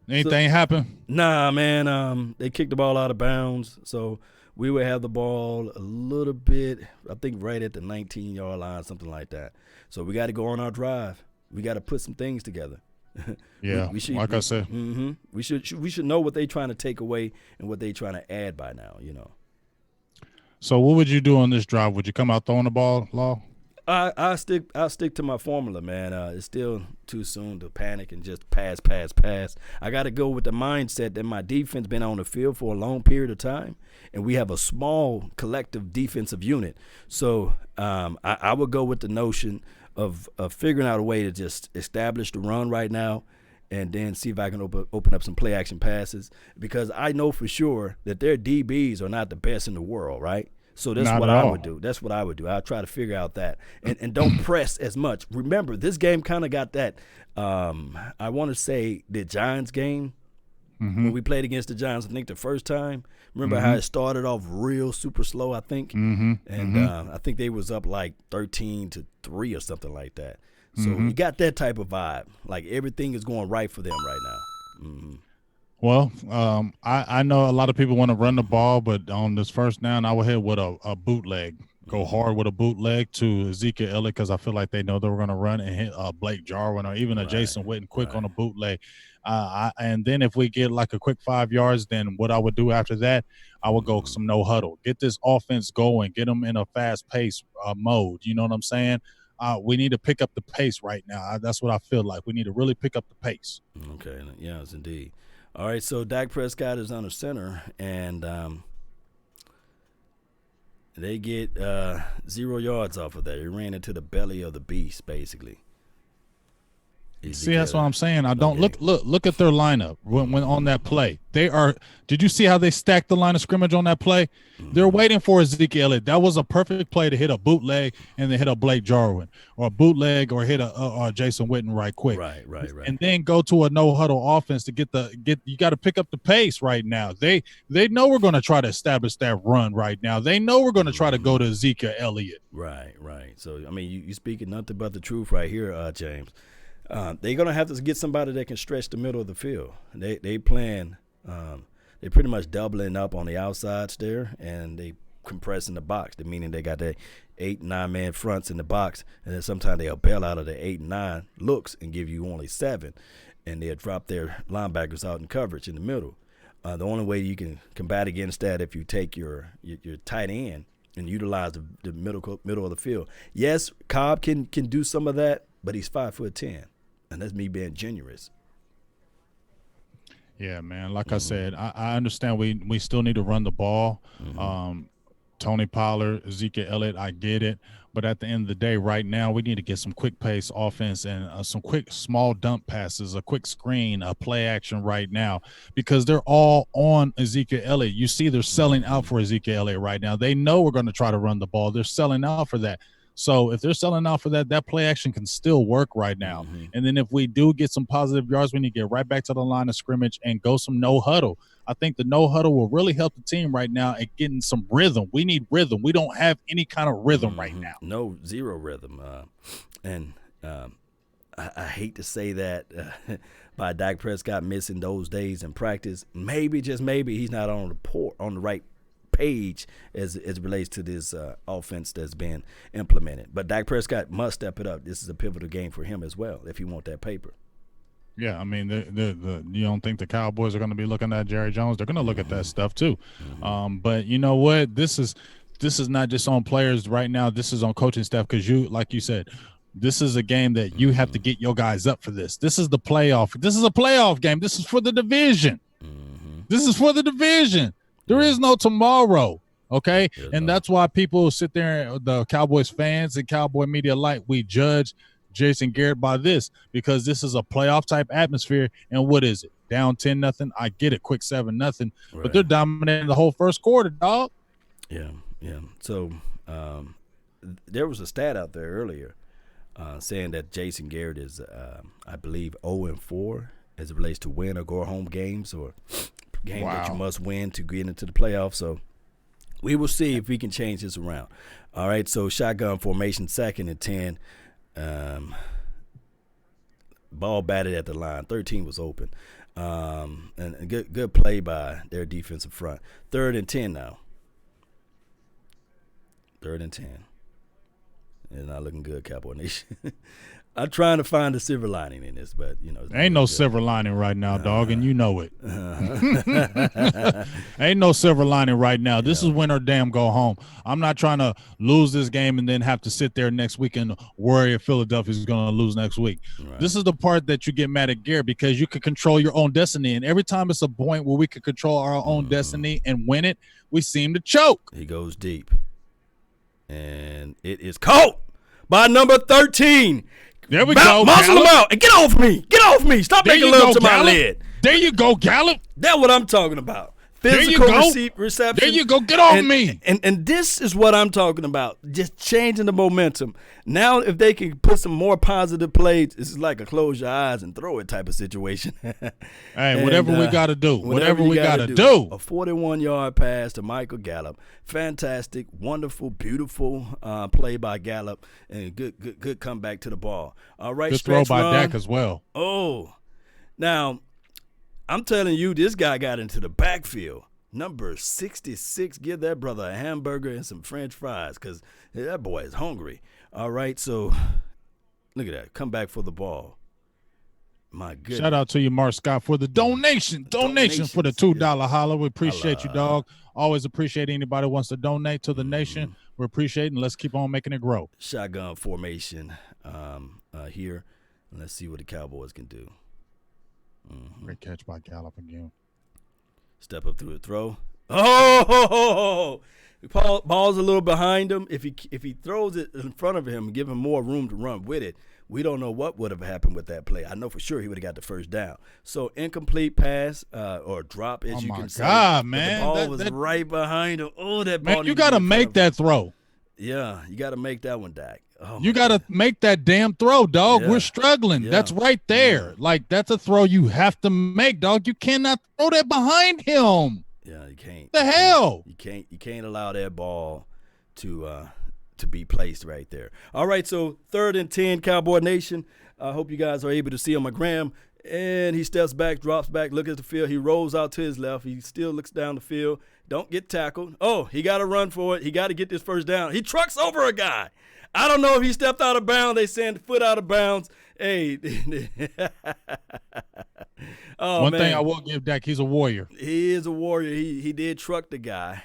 Anything happen? Nah, man. They kicked the ball out of bounds, so we would have the ball a little bit, I think right at the 19-yard line, something like that. So we got to go on our drive. We got to put some things together. Yeah, we should, like I said. Mm-hmm. We should know what they're trying to take away and what they're trying to add by now, you know. So what would you do on this drive? Would you come out throwing the ball, Law? I'll stick to my formula, man. It's still too soon to panic and just pass. I got to go with the mindset that my defense been on the field for a long period of time, and we have a small collective defensive unit. So I would go with the notion of figuring out a way to just establish the run right now, and then see if I can open up some play action passes, because I know for sure that their DBs are not the best in the world, right? So that's what I would do. That's what I would do. I'll try to figure out that. And don't press as much. Remember, this game kind of got that, I want to say the Giants game, when we played against the Giants, I think the first time. Remember how it started off real super slow, I think? I think they was up like 13-3 or something like that. So you got that type of vibe. Like everything is going right for them right now. Well, I know a lot of people want to run the ball, but on this first down, I would hit with a bootleg. Go hard with a bootleg to Ezekiel Elliott, because I feel like they know they were going to run and hit Blake Jarwin or even a Jason Witten quick on a bootleg. And then if we get like a quick 5 yards, then what I would do after that, I would go some no huddle. Get this offense going. Get them in a fast pace mode. You know what I'm saying? We need to pick up the pace right now. That's what I feel like. We need to really pick up the pace. Okay. Yes, indeed. All right, so Dak Prescott is under center, and they get 0 yards off of that. He ran into the belly of the beast, basically. See, that's what I'm saying. I don't look at their lineup when on that play. They are. Did you see how they stacked the line of scrimmage on that play? They're waiting for Ezekiel Elliott. That was a perfect play to hit a bootleg and then hit a Blake Jarwin, or a bootleg or hit a Jason Witten right quick. Right. And then go to a no huddle offense to get. You got to pick up the pace right now. They know we're going to try to establish that run right now. They know we're going to try to go to Ezekiel Elliott. Right. So I mean, you speaking nothing but the truth right here, James. They're gonna have to get somebody that can stretch the middle of the field. They plan. They're pretty much doubling up on the outsides there, and they compressing the box. Meaning they got their 8 and 9 man fronts in the box, and then sometimes they'll bail out of the 8 and 9 looks and give you only 7, and they'll drop their linebackers out in coverage in the middle. The only way you can combat against that if you take your tight end and utilize the middle of the field. Yes, Cobb can do some of that, but he's 5'10". And that's me being generous. Yeah, man. Like I said, I understand we still need to run the ball. Tony Pollard, Ezekiel Elliott, I get it. But at the end of the day, right now, we need to get some quick pace offense and some quick small dump passes, a quick screen, a play action right now, because they're all on Ezekiel Elliott. You see they're selling out for Ezekiel Elliott right now. They know we're going to try to run the ball. They're selling out for that. So if they're selling out for that play action can still work right now. And then if we do get some positive yards, we need to get right back to the line of scrimmage and go some no huddle. I think the no huddle will really help the team right now at getting some rhythm. We need rhythm. We don't have any kind of rhythm right now. Zero rhythm. I hate to say that by Dak Prescott missing those days in practice. Maybe, just maybe, he's not on the right page as it relates to this offense that's been implemented. But Dak Prescott must step it up. This is a pivotal game for him as well if he want that paper. Yeah, I mean, you don't think the Cowboys are going to be looking at Jerry Jones? They're going to look at that stuff too. But you know what? This is not just on players right now. This is on coaching staff, because like you said, this is a game that you have to get your guys up for this. This is the playoff. This is a playoff game. This is for the division. This is for the division. There is no tomorrow, okay? And that's why people sit there, the Cowboys fans and Cowboy media alike, we judge Jason Garrett by this, because this is a playoff-type atmosphere. And what is it? Down 10-0? I get it, quick 7-0. But they're dominating the whole first quarter, dog. Yeah. So there was a stat out there earlier. saying that Jason Garrett is, I believe, 0-4 as it relates to win or go home games or games that you must win to get into the playoffs. So we will see if we can change this around. All right, so shotgun formation, 2nd and 10. Ball batted at the line. 13 was open. And good play by their defensive front. 3rd and 10 now. 3rd and 10. It's not looking good, Cowboy Nation. I'm trying to find the silver lining in this, but, ain't no silver lining right now, dog, and you know it. Ain't no silver lining right now. This is win or damn go home. I'm not trying to lose this game and then have to sit there next week and worry if Philadelphia's going to lose next week. Right. This is the part that you get mad at Garrett, because you can control your own destiny, and every time it's a point where we can control our own destiny and win it, we seem to choke. He goes deep, and it is caught by number 13. There we go. Muscle him out and get off me. Get off me. Stop making love to my lid. There you go, Gallup. That's what I'm talking about. Physical reception. There you go. Get off me. And this is what I'm talking about. Just changing the momentum. Now, if they can put some more positive plays, it's like a close your eyes and throw it type of situation. Hey, whatever we got to do. Whatever we got to do. A 41-yard pass to Michael Gallup. Fantastic, wonderful, beautiful play by Gallup, and good comeback to the ball. All right, good throw by Dak as well. Oh, now I'm telling you, this guy got into the backfield. Number 66, give that brother a hamburger and some French fries, because that boy is hungry. All right, so look at that. Come back for the ball. My goodness. Shout out to you, Mark Scott, for the donation. Donation for the $2 holler. We appreciate you, dog. Always appreciate anybody who wants to donate to the nation. We appreciate it, and let's keep on making it grow. Shotgun formation here. Let's see what the Cowboys can do. Great catch by Gallup again. Step up through the throw. Oh! Ball's a little behind him. If he throws it in front of him and give him more room to run with it, we don't know what would have happened with that play. I know for sure he would have got the first down. So incomplete pass or drop, as you can say. Oh, my God, man. The ball was right behind him. Oh, that ball. Man, you got to make that throw. Yeah, you got to make that one, Dak. Oh, you got to make that damn throw, dog. Yeah. We're struggling. Yeah. That's right there. Yeah. Like, that's a throw you have to make, dog. You cannot throw that behind him. Yeah, you can't. The hell? You can't allow that ball to be placed right there. All right, so 3rd and 10, Cowboy Nation. I hope you guys are able to see on my gram. And he steps back, drops back, look at the field. He rolls out to his left. He still looks down the field. Don't get tackled. Oh, he got to run for it. He got to get this first down. He trucks over a guy. I don't know if he stepped out of bounds. They send foot out of bounds. Hey. One thing I will give Dak, he's a warrior. He is a warrior. He did truck the guy.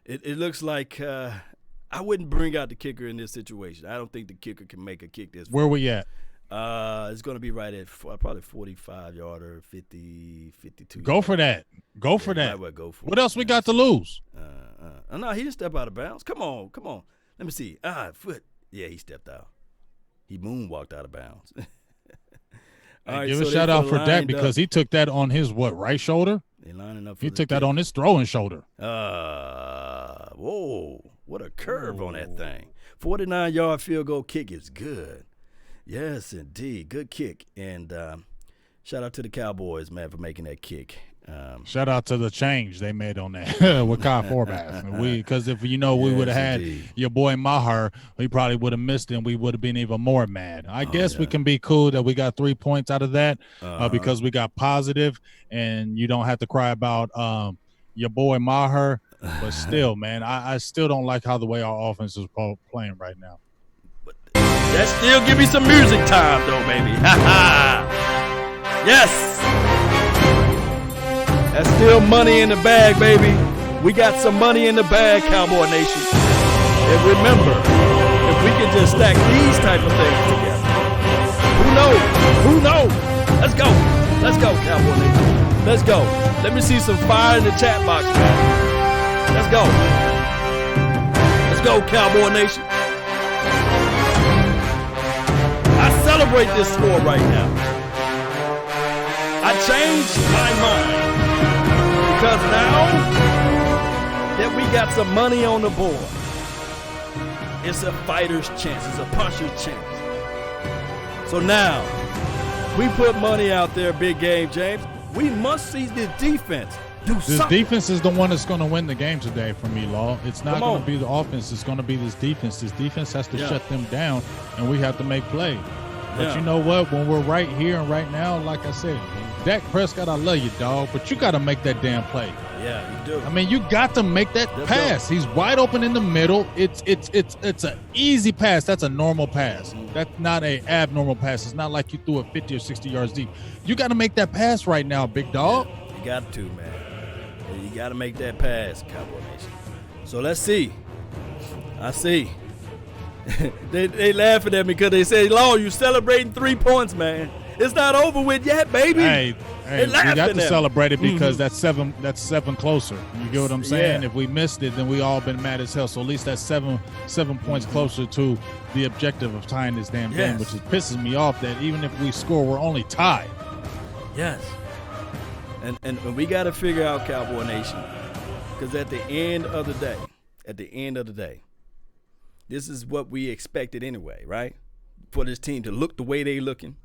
It looks like I wouldn't bring out the kicker in this situation. I don't think the kicker can make a kick this. Where we at? It's going to be right at probably 45-yarder, 50, 52. Go for that. Go for that. Go for what else we got to lose? No, he didn't step out of bounds. Come on. Let me see. Foot. Yeah, he stepped out. He moonwalked out of bounds. All right, give a shout out for Dak because he took that on his right shoulder. They lining up. He took that on his throwing shoulder. Whoa! What a curve on that thing. 49-yard field goal kick is good. Yes, indeed, good kick. And shout out to the Cowboys, man, for making that kick. Shout out to the change they made on that with Kyle Forbath. Because if we would have had your boy Maher, we probably would have missed it and we would have been even more mad. I guess we can be cool that we got 3 points out of that because we got positive and you don't have to cry about your boy Maher. But still, man, I still don't like how the way our offense is playing right now. But that still give me some music time, though, baby. Yes. That's still money in the bag, baby. We got some money in the bag, Cowboy Nation. And remember, if we can just stack these type of things together, who knows? Let's go, Cowboy Nation. Let's go. Let me see some fire in the chat box, man. Let's go, Cowboy Nation. I celebrate this score right now. I changed my mind. Because now that we got some money on the board, It's a fighter's chance. It's a puncher's chance. So now, we put money out there, big game, James. We must see this defense do this something. Defense is the one that's going to win the game today for me, Law. It's not going to be the offense. It's going to be this defense. This defense has to shut them down, and we have to make plays. But you know what? When we're right here and right now, like I said, Dak Prescott, I love you, dog, but you got to make that damn play. Yeah, you do. I mean, you got to make that pass. He's wide open in the middle. It's an easy pass. That's a normal pass. That's not an abnormal pass. It's not like you threw it 50 or 60 yards deep. You got to make that pass right now, big dog. You got to, man. You got to make that pass, Cowboy Nation. So let's see. I see. they laughing at me because they say, Law, you celebrating 3 points, man. It's not over with yet, baby. Hey, we got to celebrate it because that's seven closer. You get what I'm saying? Yeah. If we missed it, then we all been mad as hell. So at least that's seven points closer to the objective of tying this damn game, which pisses me off that even if we score, we're only tied. Yes. And we got to figure out, Cowboy Nation, because at the end of the day, this is what we expected anyway, right? For this team to look the way they looking.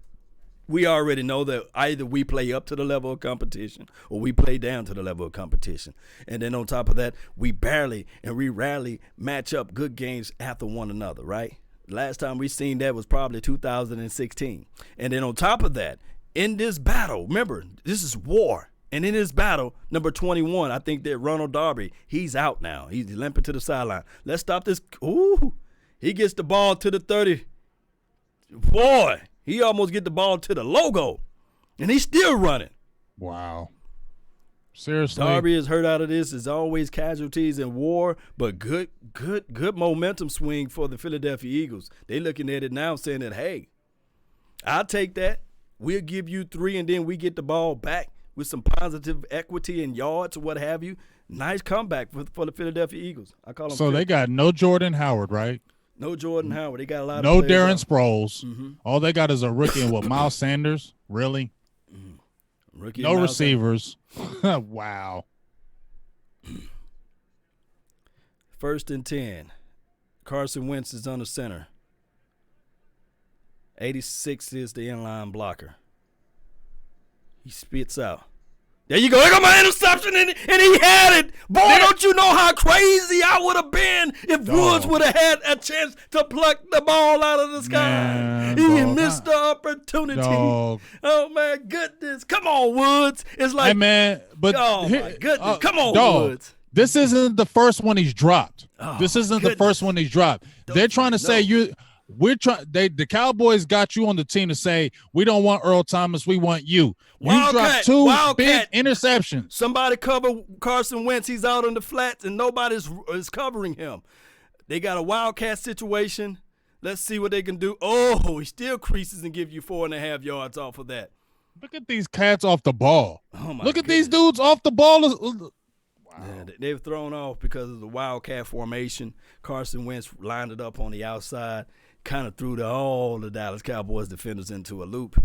We already know that either we play up to the level of competition or we play down to the level of competition. And then on top of that, we rarely match up good games after one another, right? Last time we seen that was probably 2016. And then on top of that, in this battle, remember, this is war. And in this battle, number 21, I think that Ronald Darby, he's out now. He's limping to the sideline. Let's stop this. Ooh, he gets the ball to the 30. Boy, he almost get the ball to the logo. And he's still running. Wow. Seriously. Darby is hurt out of this. There's always casualties in war, but good momentum swing for the Philadelphia Eagles. They looking at it now saying that, hey, I'll take that. We'll give you 3, and then we get the ball back with some positive equity and yards or what have you. Nice comeback for the Philadelphia Eagles. I call them. So they got no Jordan Howard, right? No Jordan Howard. They got a lot no of Darren Sproles. Mm-hmm. All they got is a rookie and Miles Sanders? Really? Rookie no receivers. Wow. 1st and 10. Carson Wentz is on the center. 86 is the inline blocker. He spits out. There you go. There go my interception, and he had it. Boy, don't you know how crazy I would have been if Woods would have had a chance to pluck the ball out of the sky. Man, he missed the opportunity. Dog. Oh, my goodness. Come on, Woods. It's like, hey, man, but oh, my goodness. Come on, dog, Woods. This isn't the first one he's dropped. Oh, this isn't the first one he's dropped. They're trying to say the Cowboys got you on the team to say, we don't want Earl Thomas, we want you. You dropped 2 big interceptions. Somebody cover Carson Wentz. He's out on the flats, and nobody's is covering him. They got a Wildcat situation. Let's see what they can do. Oh, he still creases and gives you 4.5 yards off of that. Look at these cats off the ball. Oh my Look at goodness. these dudes off the ball. Wow. Yeah, they were thrown off because of the Wildcat formation. Carson Wentz lined it up on the outside, kind of threw all the Dallas Cowboys defenders into a loop.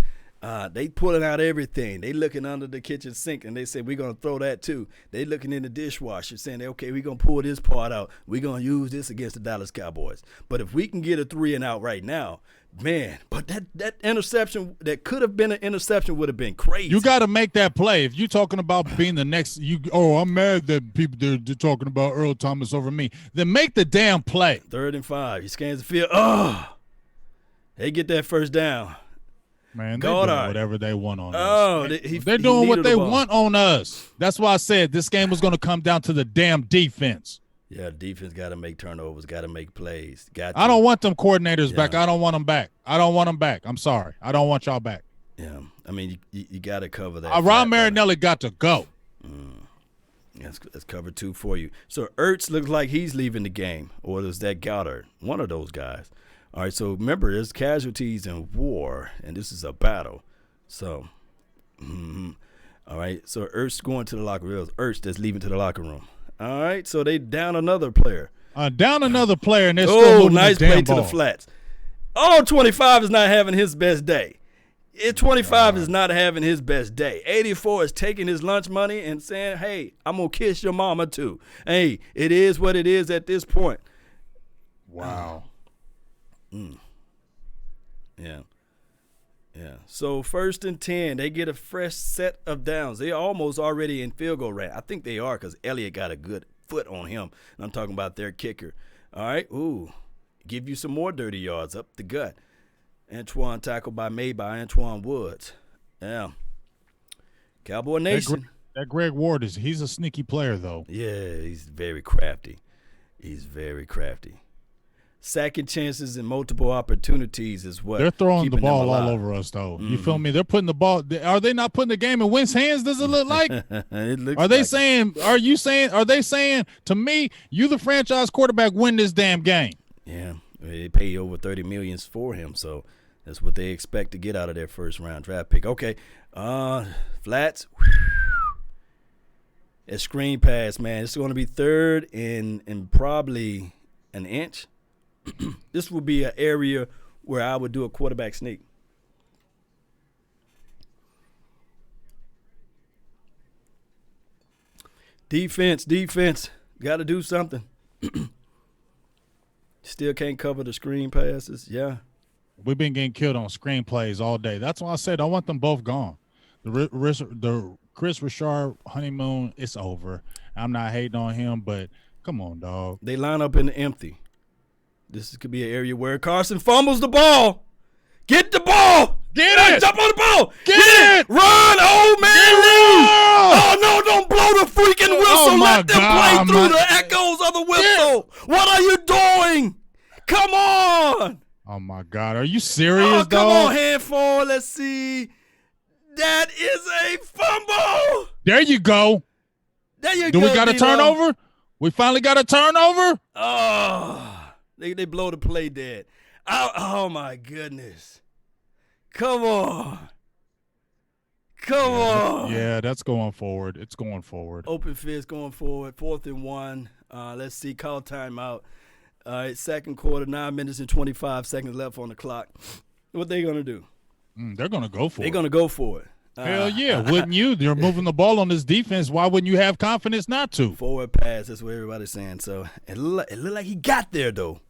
They pulling out everything. They looking under the kitchen sink, and they said, we're going to throw that too. They looking in the dishwasher saying, okay, we're going to pull this part out. We're going to use this against the Dallas Cowboys. But if we can get a 3 and out right now, man, but that interception that could have been an interception would have been crazy. You got to make that play. If you're talking about being the next, I'm mad that people they're talking about Earl Thomas over me. Then make the damn play. 3rd and 5. He scans the field. Oh, they get that first down. Man, they're doing whatever they want on us. They're doing what they want on us. That's why I said this game was going to come down to the damn defense. Yeah, defense got to make turnovers, got to make plays. I don't want them coordinators back. I don't want them back. I'm sorry. I don't want y'all back. Yeah, I mean, you got to cover that. Ron Marinelli got to go. That's cover 2 for you. So Ertz looks like he's leaving the game, or is that Goddard? One of those guys. All right, so remember, there's casualties in war, and this is a battle. So, all right, so Ertz going to the locker room. Ertz that's leaving to the locker room. All right, so they down another player. And they're still moving nice the damn play ball. to the flats. 25 is not having his best day. 25 is not having his best day. 84 is taking his lunch money and saying, hey, I'm going to kiss your mama too. Hey, it is what it is at this point. Wow. Yeah. Yeah. So 1st and 10, they get a fresh set of downs. They're almost already in field goal range. I think they are because Elliott got a good foot on him. And I'm talking about their kicker. All right. Ooh. Give you some more dirty yards up the gut. Antoine tackled by Antoine Woods. Yeah. Cowboy Nation. That Greg Ward he's a sneaky player though. Yeah, he's very crafty. Second chances and multiple opportunities is what they're throwing the ball alive. all over us though. You feel me? They're putting the ball. Are they not putting the game in Wentz hands? Does it look like? It looks are they like saying? Are they saying to me, you the franchise quarterback, win this damn game? Yeah, they paid over $30 million for him, so that's what they expect to get out of their first round draft pick. Okay, flats. A screen pass, man. It's going to be 3rd and probably an inch. This would be an area where I would do a quarterback sneak. Defense. Got to do something. Still can't cover the screen passes. Yeah. We've been getting killed on screen plays all day. That's why I said I want them both gone. The Chris Richard honeymoon, it's over. I'm not hating on him, but come on, dog. They line up in the empty. This could be an area where Carson fumbles the ball. Get the ball. Get it. Jump on the ball. Get it. Run, old man. Oh, no, don't blow the freaking whistle. Let them play through the echoes of the whistle. Yeah. What are you doing? Come on. Oh, my God. Are you serious, dog? Come on, hand forward. Let's see. That is a fumble. There you go. Do we got a turnover? We finally got a turnover? Oh. They blow the play dead. Oh, my goodness. Come on. Yeah, that's going forward. It's going forward. Open fist going forward. 4th and 1. Let's see. Call timeout. All right, second quarter, 9 minutes and 25 seconds left on the clock. What they going to do? They're going to go for it. They're going to go for it. Hell yeah. Wouldn't you? They're moving the ball on this defense. Why wouldn't you have confidence not to? Forward pass. That's what everybody's saying. So it looked like he got there, though.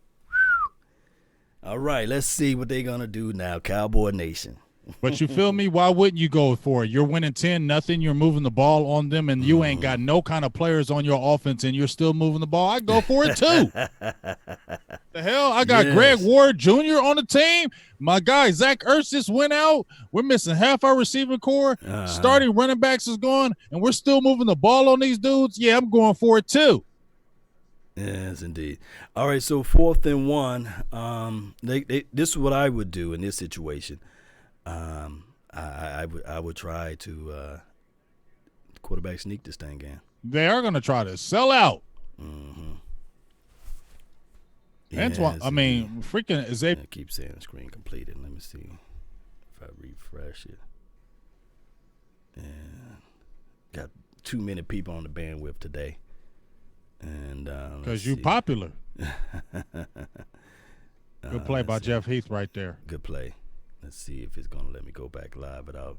All right, let's see what they're going to do now, Cowboy Nation. But you feel me? Why wouldn't you go for it? You're winning 10-0. You're moving the ball on them, and you ain't got no kind of players on your offense, and you're still moving the ball. I go for it, too. The hell? I got Greg Ward Jr. on the team. My guy, Zach Ertz, just went out. We're missing half our receiving core. Starting running backs is gone, and we're still moving the ball on these dudes. Yeah, I'm going for it, too. Yes, indeed. All right, so 4th and 1. This is what I would do in this situation. I would try to quarterback sneak this thing in. They are going to try to sell out. Mm-hmm. Antoine, I mean, freaking is they keep saying screen completed. Let me see if I refresh it. And got too many people on the bandwidth today. And because you popular. Good play by Jeff Heath right there. Good play. Let's see if it's going to let me go back live without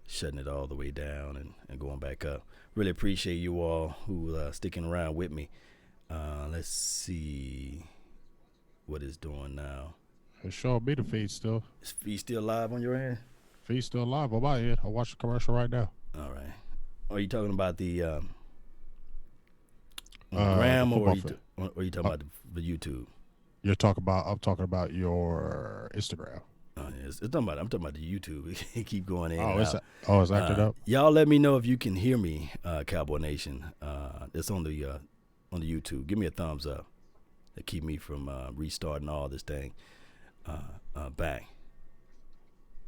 shutting it all the way down and going back up. Really appreciate you all who sticking around with me. Let's see what it's doing now. It sure be the feed still. Is feed still live on your end? Feed still live. Oh, my head. I'll watch the commercial right now. All right. Are you talking about the Gram or are you talking about the YouTube? I'm talking about your Instagram. I'm talking about the YouTube. It keep going in. It's acted up. Y'all let me know if you can hear me, Cowboy Nation. That's on the YouTube. Give me a thumbs up. To keep me from restarting all this thing back.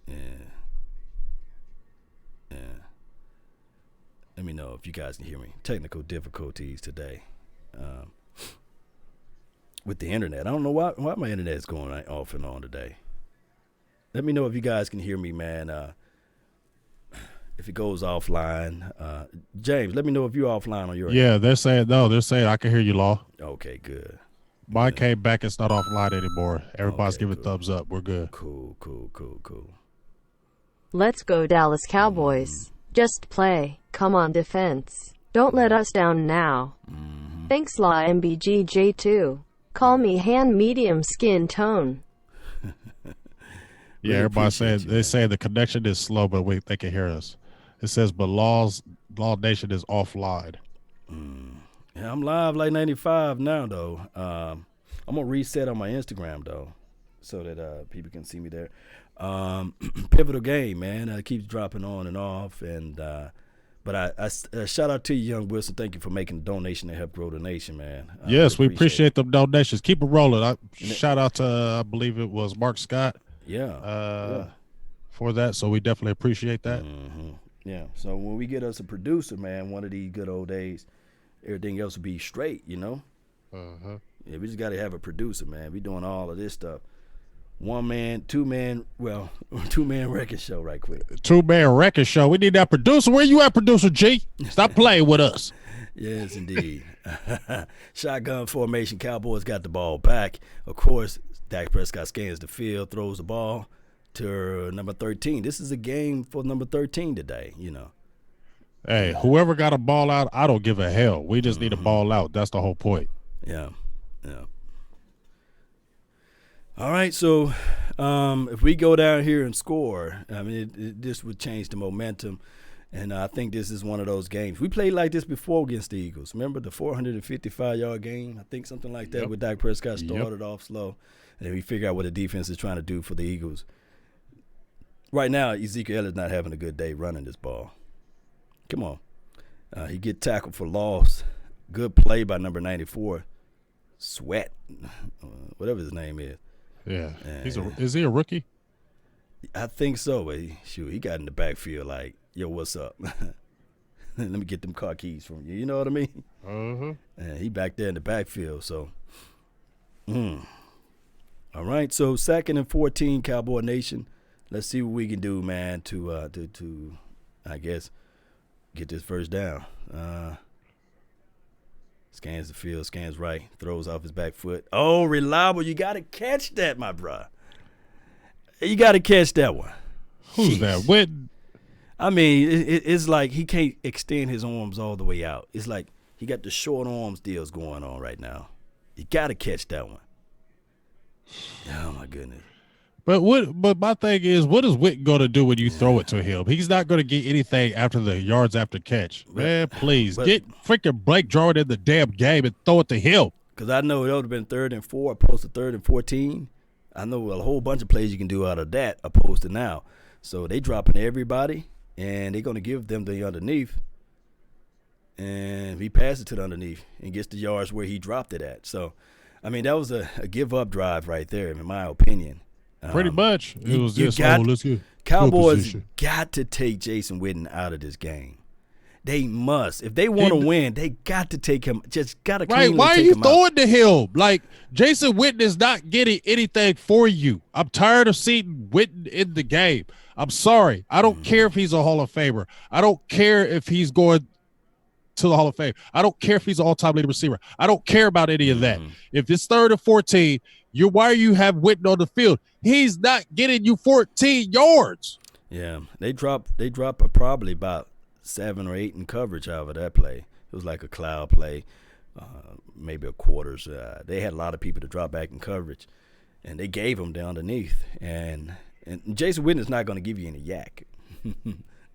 Yeah. Let me know if you guys can hear me. Technical difficulties today with the internet. I don't know why my internet is going off and on today. Let me know if you guys can hear me, man. If it goes offline. James, let me know if you're offline on your end. Yeah, they're saying I can hear you, Law. Okay, good. Mine came back. It's not offline anymore. Everybody's giving thumbs up. We're good. Cool. Let's go, Dallas Cowboys. Just play. Come on, defense. Don't let us down now. Thanks, La MBGJ2. Call me hand medium skin tone. Yeah, everybody said they say the connection is slow, but they can hear us. It says, but Law Nation is offline. Yeah, I'm live like 95 now though. I'm gonna reset on my Instagram though, so that people can see me there. Pivotal game, man. It keeps dropping on and off, and but I shout out to you, Young Wilson. Thank you for making a donation to help grow the nation, man. Yes, we appreciate the donations. Keep it rolling. Shout out to I believe it was Mark Scott. Yeah. For that, so we definitely appreciate that. Mm-hmm. Yeah. So when we get us a producer, man, one of these good old days, everything else will be straight, you know. Yeah, we just got to have a producer, man. We doing all of this stuff. Two-man record show right quick. Two-man record show. We need that producer. Where you at, producer G? Stop playing with us. Yes, indeed. Shotgun formation. Cowboys got the ball back. Of course, Dak Prescott scans the field, throws the ball to number 13. This is a game for number 13 today, you know. Hey, whoever got a ball out, I don't give a hell. We just need a ball out. That's the whole point. Yeah. All right, so if we go down here and score, I mean, this would change the momentum, and I think this is one of those games. We played like this before against the Eagles. Remember the 455-yard game? I think something like that, where Dak Prescott started off slow, and then we figure out what the defense is trying to do for the Eagles. Right now, Ezekiel is not having a good day running this ball. Come on. He get tackled for loss. Good play by number 94, Sweat, whatever his name is. Yeah. Is he a rookie? I think so. But he got in the backfield like, yo, what's up? Let me get them car keys from you. You know what I mean? And he back there in the backfield. So, all right. So 2nd and 14, Cowboy Nation. Let's see what we can do, man, to I guess get this first down. Scans the field, scans right, throws off his back foot. Oh, reliable. You got to catch that, my bro. You got to catch that one. Who's that? What? I mean, it's like he can't extend his arms all the way out. It's like he got the short arms deals going on right now. You got to catch that one. Oh, my goodness. But my thing is, what is Witt going to do when you throw it to him? He's not going to get anything after the yards after catch. Man, please. Get freaking Blake Jordan in the damn game and throw it to him. Because I know it would have been 3rd and 4 opposed to 3rd and 14. I know a whole bunch of plays you can do out of that opposed to now. So they dropping everybody, and they're going to give them the underneath. And he passes to the underneath and gets the yards where he dropped it at. So, I mean, that was a give-up drive right there, in my opinion. Pretty much. It was just, let's get Cowboys got to take Jason Witten out of this game. They must. If they want to win, they got to take him. Just got to cleanly take him out. Why are you throwing to him? Like, Jason Witten is not getting anything for you. I'm tired of seeing Witten in the game. I'm sorry. I don't care if he's a Hall of Famer. I don't care if he's going to the Hall of Fame. I don't care if he's an all-time leading receiver. I don't care about any of that. If it's 3rd and 14, why you have Witten on the field? He's not getting you 14 yards. Yeah, they dropped probably about 7 or 8 in coverage out of that play. It was like a cloud play, maybe a quarters. They had a lot of people to drop back in coverage, and they gave him the underneath. And Jason Witten is not going to give you any yak.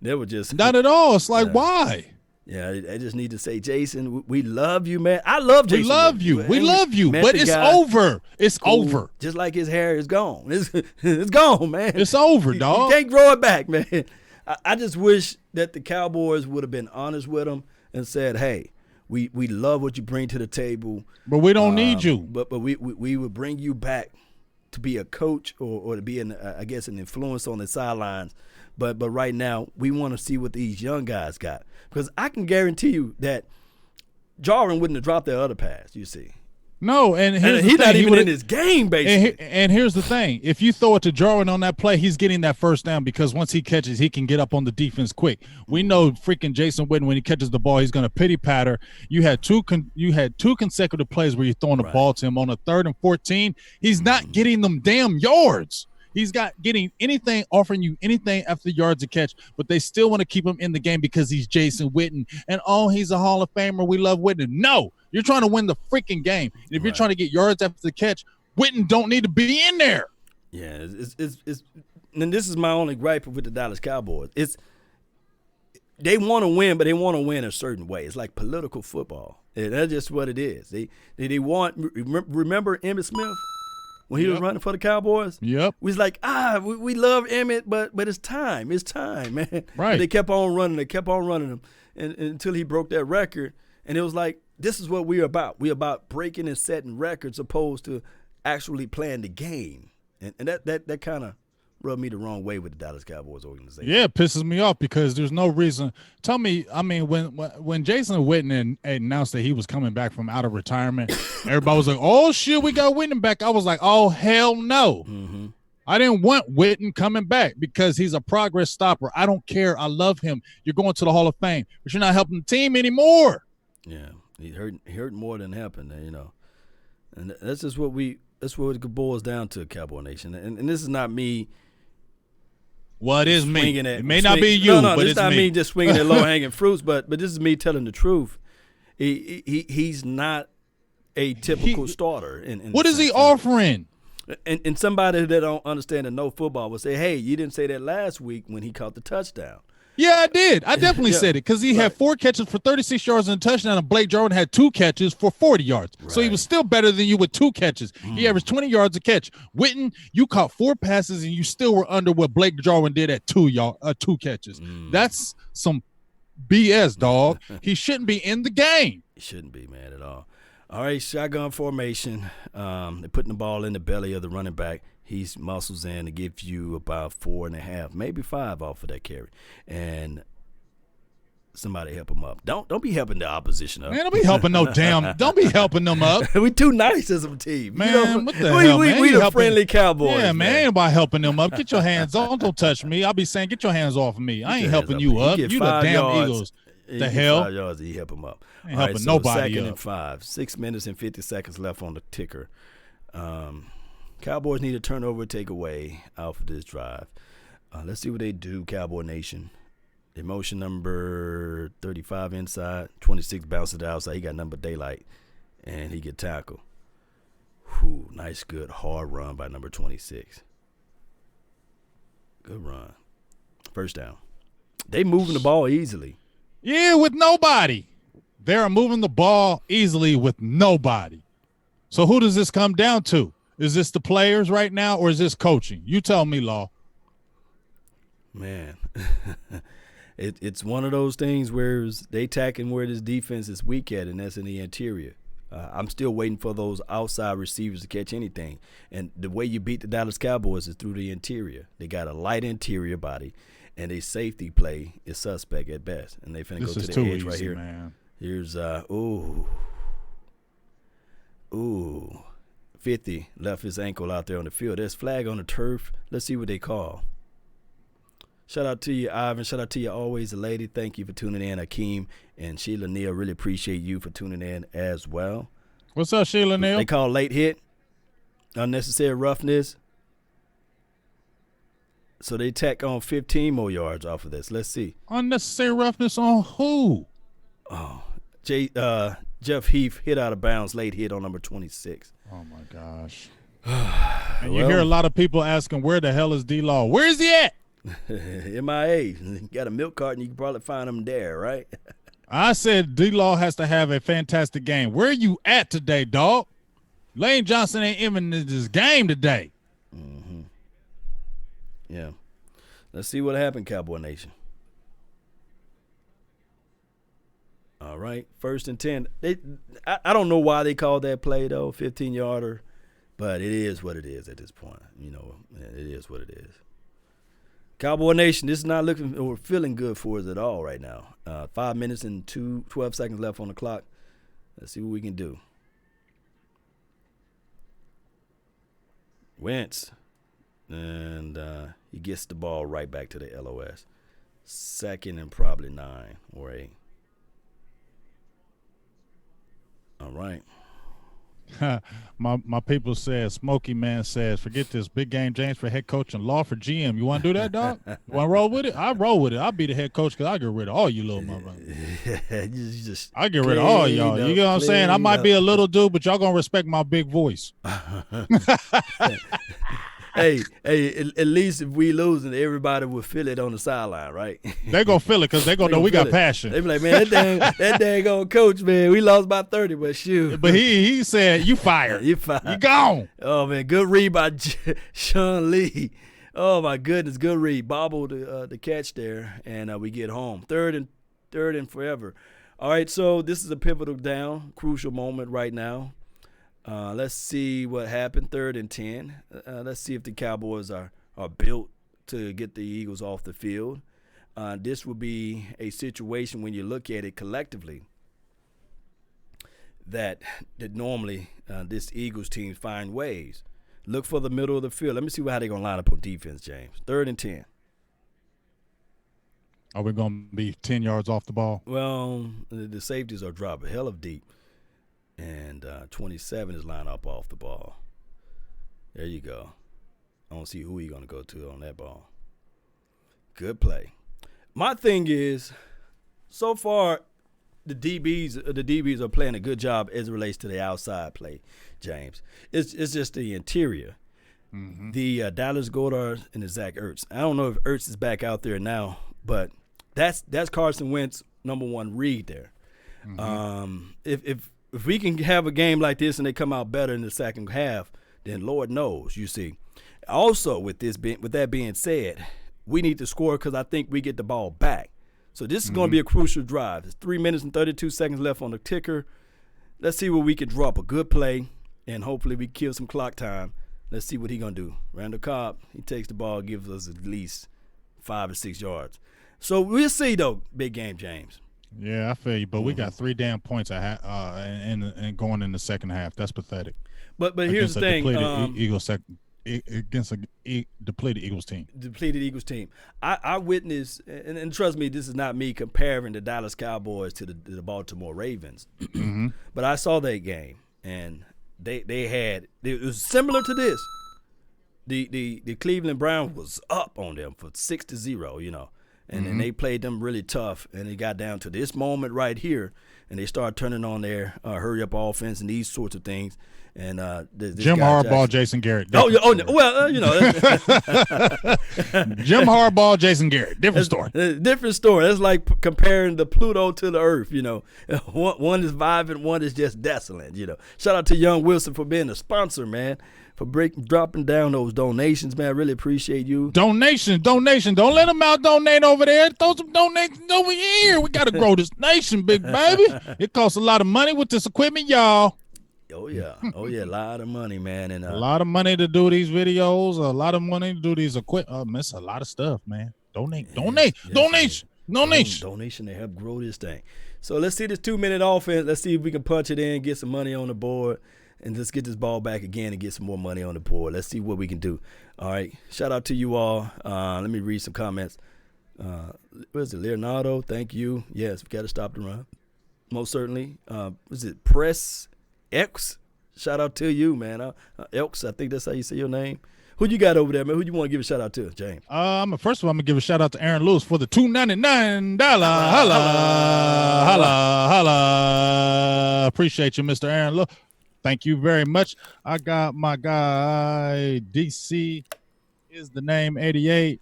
They were just not at all. It's like why? Yeah, I just need to say, Jason, we love you, man. I love Jason. We love you, but it's over. It's over. Just like his hair is gone. It's gone, man. It's over, dog. You can't grow it back, man. I just wish that the Cowboys would have been honest with him and said, hey, we love what you bring to the table. But we don't need you. But we would bring you back to be a coach or to be, an influence on the sidelines. But right now, we want to see what these young guys got. Because I can guarantee you that Jarwin wouldn't have dropped that other pass, you see. No, and he's not even in his game, basically. And here's the thing. If you throw it to Jarwin on that play, he's getting that first down because once he catches, he can get up on the defense quick. We know freaking Jason Witten, when he catches the ball, he's going to pity-patter. You had two consecutive plays where you're throwing the ball to him on a 3rd and 14. He's not getting them damn yards. He's got offering you anything after yards a catch, but they still want to keep him in the game because he's Jason Witten. And, he's a Hall of Famer. We love Witten. No, you're trying to win the freaking game. And if you're trying to get yards after the catch, Witten don't need to be in there. Yeah, it's and this is my only gripe with the Dallas Cowboys. They want to win, but they want to win a certain way. It's like political football. And that's just what it is. They want. Remember Emmitt Smith when he was running for the Cowboys? Yep. We was like, we love Emmitt, but it's time, man. Right. And they kept on running. They kept on running him, and until he broke that record. And it was like, this is what we're about. We're about breaking and setting records, opposed to actually playing the game. And that kind of rubbed me the wrong way with the Dallas Cowboys organization. Yeah, it pisses me off because there's no reason. Tell me, I mean, when Jason Witten announced that he was coming back from out of retirement, everybody was like, oh, shit, we got Witten back. I was like, oh, hell no. Mm-hmm. I didn't want Witten coming back because he's a progress stopper. I don't care. I love him. You're going to the Hall of Fame, but you're not helping the team anymore. Yeah, he hurt more than helping, And that's just what it boils down to, Cowboy Nation. And this is not me. Well, it is me. It may not be you, but it's it's not me. me just swinging at low-hanging fruits, but this is me telling the truth. He's not a typical starter. What is he offering? And somebody that don't understand and know football will say, hey, you didn't say that last week when he caught the touchdown. Yeah, I did. I definitely said it because he had 4 catches for 36 yards and a touchdown, and Blake Jarwin had 2 catches for 40 yards. Right. So he was still better than you with 2 catches. He averaged 20 yards a catch. Witten, you caught 4 passes, and you still were under what Blake Jarwin did at 2 catches. That's some BS, dog. He shouldn't be in the game. He shouldn't be, man, at all. All right, shotgun formation. They're putting the ball in the belly of the running back. He's muscles in to give you about 4.5, maybe 5 off of that carry, and somebody help him up. Don't be helping the opposition up. Man, don't be helping Don't be helping them up. We too nice as a team, man. What the hell, man? We the friendly Cowboys. Yeah, man. Ain't nobody helping them up. Get your hands on. Don't touch me. I'll be saying, get your hands off of me. I ain't helping you up. You the damn yards. Eagles. The hell? 5 yards, he help him up. Ain't helping nobody 2nd up. and 5. 6 minutes and 50 seconds left on the ticker. Cowboys need a turnover takeaway out of this drive. Let's see what they do, Cowboy Nation. They motion number 35 inside, 26 bounces it outside. He got number daylight, and he get tackled. Whew, nice, good, hard run by number 26. Good run. First down. They moving the ball easily. Yeah, with nobody. They're moving the ball easily with nobody. So who does this come down to? Is this the players right now, or is this coaching? You tell me, Law. Man, it's one of those things where they attacking where this defense is weak at, and that's in the interior. I'm still waiting for those outside receivers to catch anything. And the way you beat the Dallas Cowboys is through the interior. They got a light interior body, and a safety play is suspect at best. And they finna go to the edge right here. Man. Here's 50 left his ankle out there on the field. There's flag on the turf. Let's see what they call. Shout out to you, Ivan. Shout out to you, always a lady. Thank you for tuning in, Akeem and Sheila Neal. Really appreciate you for tuning in as well. What's up, Sheila Neal? They call late hit, unnecessary roughness. So they tack on 15 more yards off of this. Let's see. Unnecessary roughness on who? Oh, Jeff Heath hit out of bounds, late hit on number 26. Oh, my gosh. And you hear a lot of people asking, where the hell is D-Law? Where is he at? MIA. You got a milk carton, you can probably find him there, right? I said D-Law has to have a fantastic game. Where are you at today, dog? Lane Johnson ain't even in this game today. Mm-hmm. Yeah. Let's see what happened, Cowboy Nation. All right, 1st and 10. I don't know why they called that play, though, 15-yarder, but it is what it is at this point. It is what it is. Cowboy Nation, this is not looking or feeling good for us at all right now. 5 minutes and 12 seconds left on the clock. Let's see what we can do. Wentz, and he gets the ball right back to the LOS. 2nd and probably 9 or 8. All right. my people said, Smokey Man says, forget this. Big Game James for head coach and Law for GM. You want to do that, dog? You want to roll with it? I roll with it. I'll be the head coach because I get rid of all you little motherfuckers. I get rid of all y'all. You know what I'm saying? I might be a little dude, but y'all going to respect my big voice. Hey, at least if we losing, everybody will feel it on the sideline, right? They gonna feel it because they gonna know we got passion. They be like, man, that dang old coach, man, we lost by 30, but shoot. But he said, you fired. You gone. Oh, man, good read by Sean Lee. Oh, my goodness, good read. Bobbled the catch there, and we get home. Third and forever. All right, so this is a pivotal down, crucial moment right now. Let's see what happened. 3rd and 10. Let's see if the Cowboys are built to get the Eagles off the field. This will be a situation when you look at it collectively that normally this Eagles team find ways. Look for the middle of the field. Let me see how they're going to line up on defense, James. 3rd and 10. Are we going to be 10 yards off the ball? Well, the safeties are dropping hell of deep. And 27 is lined up off the ball. There you go. I don't see who you're going to go to on that ball. Good play. My thing is, so far, the DBs are playing a good job as it relates to the outside play, James. It's just the interior. Mm-hmm. The Dallas Goedert and the Zach Ertz. I don't know if Ertz is back out there now, but that's Carson Wentz number one read there. Mm-hmm. If we can have a game like this and they come out better in the second half, then Lord knows, you see. Also, with that being said, we need to score because I think we get the ball back. So this is going to be a crucial drive. There's 3 minutes and 32 seconds left on the ticker. Let's see where we can drop a good play, and hopefully we kill some clock time. Let's see what he's going to do. Randall Cobb, he takes the ball, gives us at least 5 or 6 yards. So we'll see, though, Big Game James. Yeah, I feel you, but we got 3 damn points and going in the second half. That's pathetic. But here's the thing. Against a depleted Eagles team. Depleted Eagles team. I witnessed, and trust me, this is not me comparing the Dallas Cowboys to the Baltimore Ravens. Mm-hmm. But I saw that game, and it was similar to this. The Cleveland Browns was up on them for 6-0, you know. And then they played them really tough, and they got down to this moment right here, and they started turning on their hurry-up offense and these sorts of things. And Jim Harbaugh, Jason Garrett. You know. Jim Harbaugh, Jason Garrett. Different story. Different story. That's like comparing the Pluto to the Earth, you know. One is vibrant, one is just desolate, you know. Shout out to Young Wilson for being a sponsor, man. For dropping down those donations, man. I really appreciate you. Donation. Don't let them out donate over there. Throw some donations over here. We got to grow this nation, big baby. It costs a lot of money with this equipment, y'all. Oh, yeah. A lot of money, man. And a lot of money to do these videos, a lot of money to do these equipment. It's a lot of stuff, man. Donation. Donation to help grow this thing. So let's see this 2-minute offense. Let's see if we can punch it in, get some money on the board, and let's get this ball back again and get some more money on the board. Let's see what we can do. All right. Shout out to you all. Let me read some comments. What is it? Leonardo, thank you. Yes, we got to stop the run. Most certainly. Was it Press X? Shout out to you, man. Elks, I think that's how you say your name. Who you got over there, man? Who you want to give a shout out to, James? First of all, I'm gonna give a shout out to Aaron Lewis for the $2.99. Holla. Appreciate you, Mr. Aaron Lewis. Thank you very much. I got my guy DC is the name 88.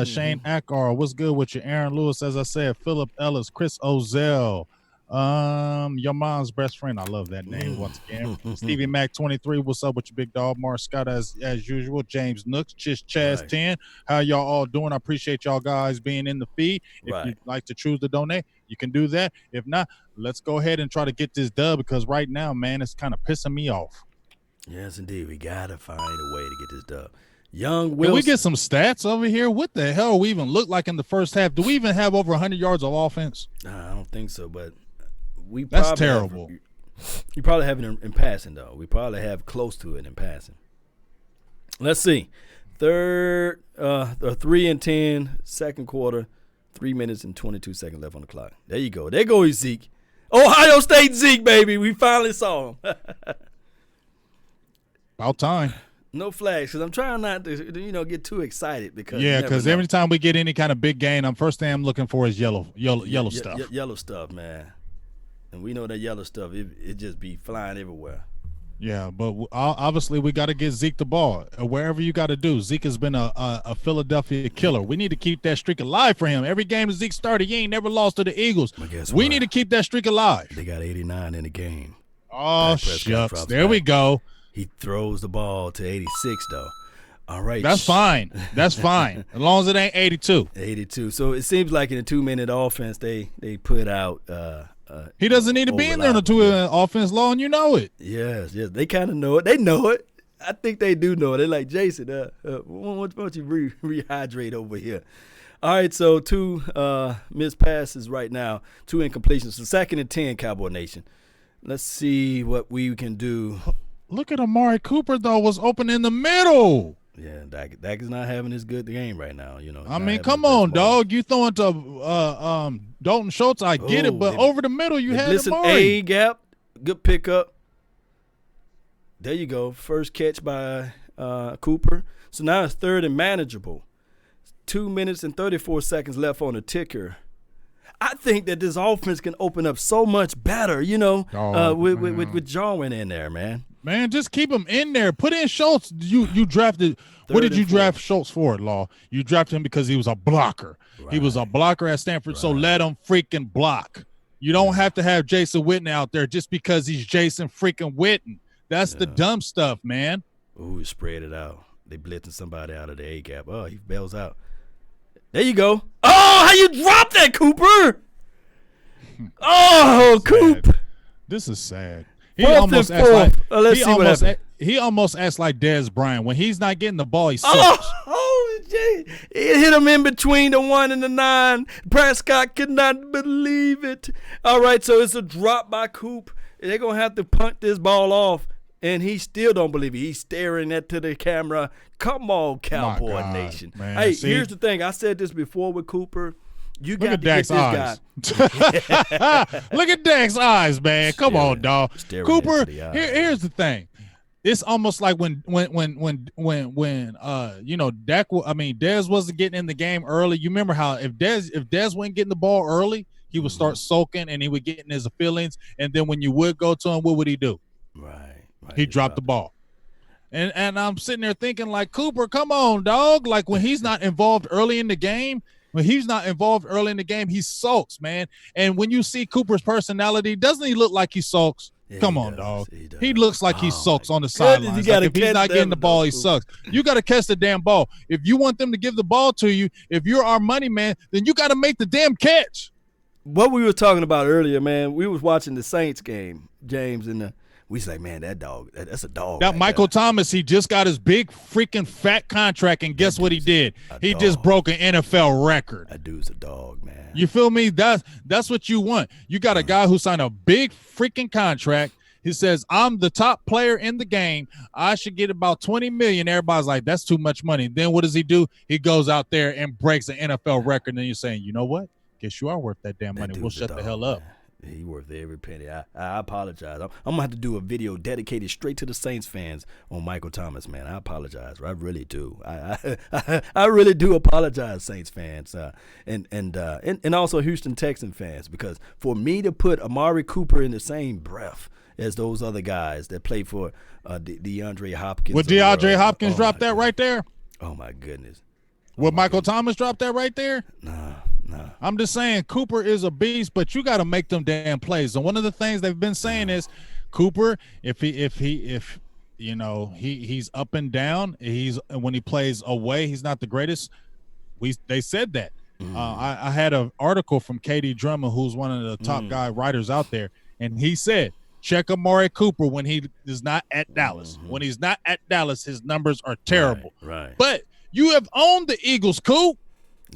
Shane Ackar. What's good with you? Aaron Lewis, as I said, Philip Ellis, Chris Ozell. Your mom's best friend. I love that name once again. Stevie Mac 23. What's up with your big dog? Mark Scott as usual. James Nooks, Chish Chaz 10. How y'all all doing? I appreciate y'all guys being in the feed. If you'd like to choose to donate, you can do that. If not, let's go ahead and try to get this dub because right now, man, it's kind of pissing me off. Yes, indeed. We gotta find a way to get this dub. Young Wilson. Can we get some stats over here? What the hell we even look like in the first half? Do we even have over 100 yards of offense? I don't think so, but that's terrible. You probably have it in passing, though. We probably have close to it in passing. Let's see. 3rd and 10, second quarter, 3 minutes and 22 seconds left on the clock. There you go. There goes Zeke. Ohio State Zeke, baby. We finally saw him. About time. No flags, because I'm trying not to, get too excited because every time we get any kind of big game, first thing I'm looking for is yellow stuff. Yellow stuff, man. And we know that yellow stuff, it just be flying everywhere. Yeah, but obviously we got to get Zeke the ball. Wherever you got to do. Zeke has been a Philadelphia killer. We need to keep that streak alive for him. Every game that Zeke started, he ain't never lost to the Eagles. We need to keep that streak alive. They got 89 in the game. Oh, shucks. There we go. He throws the ball to 86, though. All right. That's fine. That's fine. As long as it ain't 82. 82. So it seems like in a 2-minute offense, they put out he doesn't need to be in there in a 2-minute offense, Law, and you know it. Yes. They kind of know it. They know it. I think they do know it. They're like, Jason, why don't you rehydrate over here? All right, so 2 missed passes right now, 2 incompletions. So 2nd and 10, Cowboy Nation. Let's see what we can do. Look at Amari Cooper, though, was open in the middle. Yeah, Dak is not having his good game right now. I mean, come on, dog. You throwing to Dalton Schultz, I get it, but over the middle you had Amari. A gap, good pickup. There you go. First catch by Cooper. So now it's 3rd and manageable. 2 minutes and 34 seconds left on the ticker. I think that this offense can open up so much better, with Jarwin in there, man. Man, just keep him in there. Put in Schultz. You drafted. What did you draft Schultz for, Law? You drafted him because he was a blocker. Right. He was a blocker at Stanford, so let him freaking block. You don't have to have Jason Witten out there just because he's Jason freaking Witten. That's the dumb stuff, man. Ooh, he spread it out. They blitzing somebody out of the A gap. Oh, he bails out. There you go. Oh, how you dropped that, Cooper? Oh, Coop. This is sad. He almost acts like he almost acts like Dez Bryant. When he's not getting the ball, he sucks. Oh, it hit him in between the 1 and the 9. Prescott could not believe it. All right, so it's a drop by Coop. They're going to have to punt this ball off, and he still don't believe it. He's staring to the camera. Come on, Cowboy Nation. Man, hey, here's the thing. I said this before with Cooper. You got Look at to Dak's get this eyes. Look at Dak's eyes, man. Come on, dog. Cooper, here's the thing. It's almost like when Dak, Dez wasn't getting in the game early. You remember how if Dez wasn't getting the ball early, he would start sulking and he would get in his feelings. And then when you would go to him, what would he do? Right. He dropped the ball. And I'm sitting there thinking, like, Cooper, come on, dog. Like, when he's not involved early in the game, he sulks, man. And when you see Cooper's personality, doesn't he look like he sulks? Yeah, come on, dog. He looks like he sulks on the sidelines. Like, if he's not getting the ball, he sucks. You got to catch the damn ball. If you want them to give the ball to you, if you're our money man, then you got to make the damn catch. What we were talking about earlier, man, we was watching the Saints game, James, and we was like, man, that dog, that's a dog. That Michael Thomas, he just got his big freaking fat contract, and guess what he did? He just broke an NFL record. That dude's a dog, man. You feel me? That's what you want. You got a guy who signed a big freaking contract. He says, I'm the top player in the game. I should get about $20 million. Everybody's like, that's too much money. Then what does he do? He goes out there and breaks an NFL record, and then you're saying, you know what? Guess you are worth that damn money. We'll shut the hell up. Man. He worth every penny. I apologize. I'm going to have to do a video dedicated straight to the Saints fans on Michael Thomas, man. I apologize. I really do. I really do apologize, Saints fans, and also Houston Texan fans, because for me to put Amari Cooper in the same breath as those other guys that play for DeAndre Hopkins. Would DeAndre Hopkins drop that right there? Oh, my goodness. Would Michael Thomas drop that right there? Nah. I'm just saying Cooper is a beast, but you got to make them damn plays. And one of the things they've been saying is Cooper, if he's up and down, when he plays away, he's not the greatest. They said that. I had an article from Katie Drummond, who's one of the top writers out there, and he said, check Amari Cooper when he is not at Dallas. When he's not at Dallas, his numbers are terrible. Right. But you have owned the Eagles, Coop.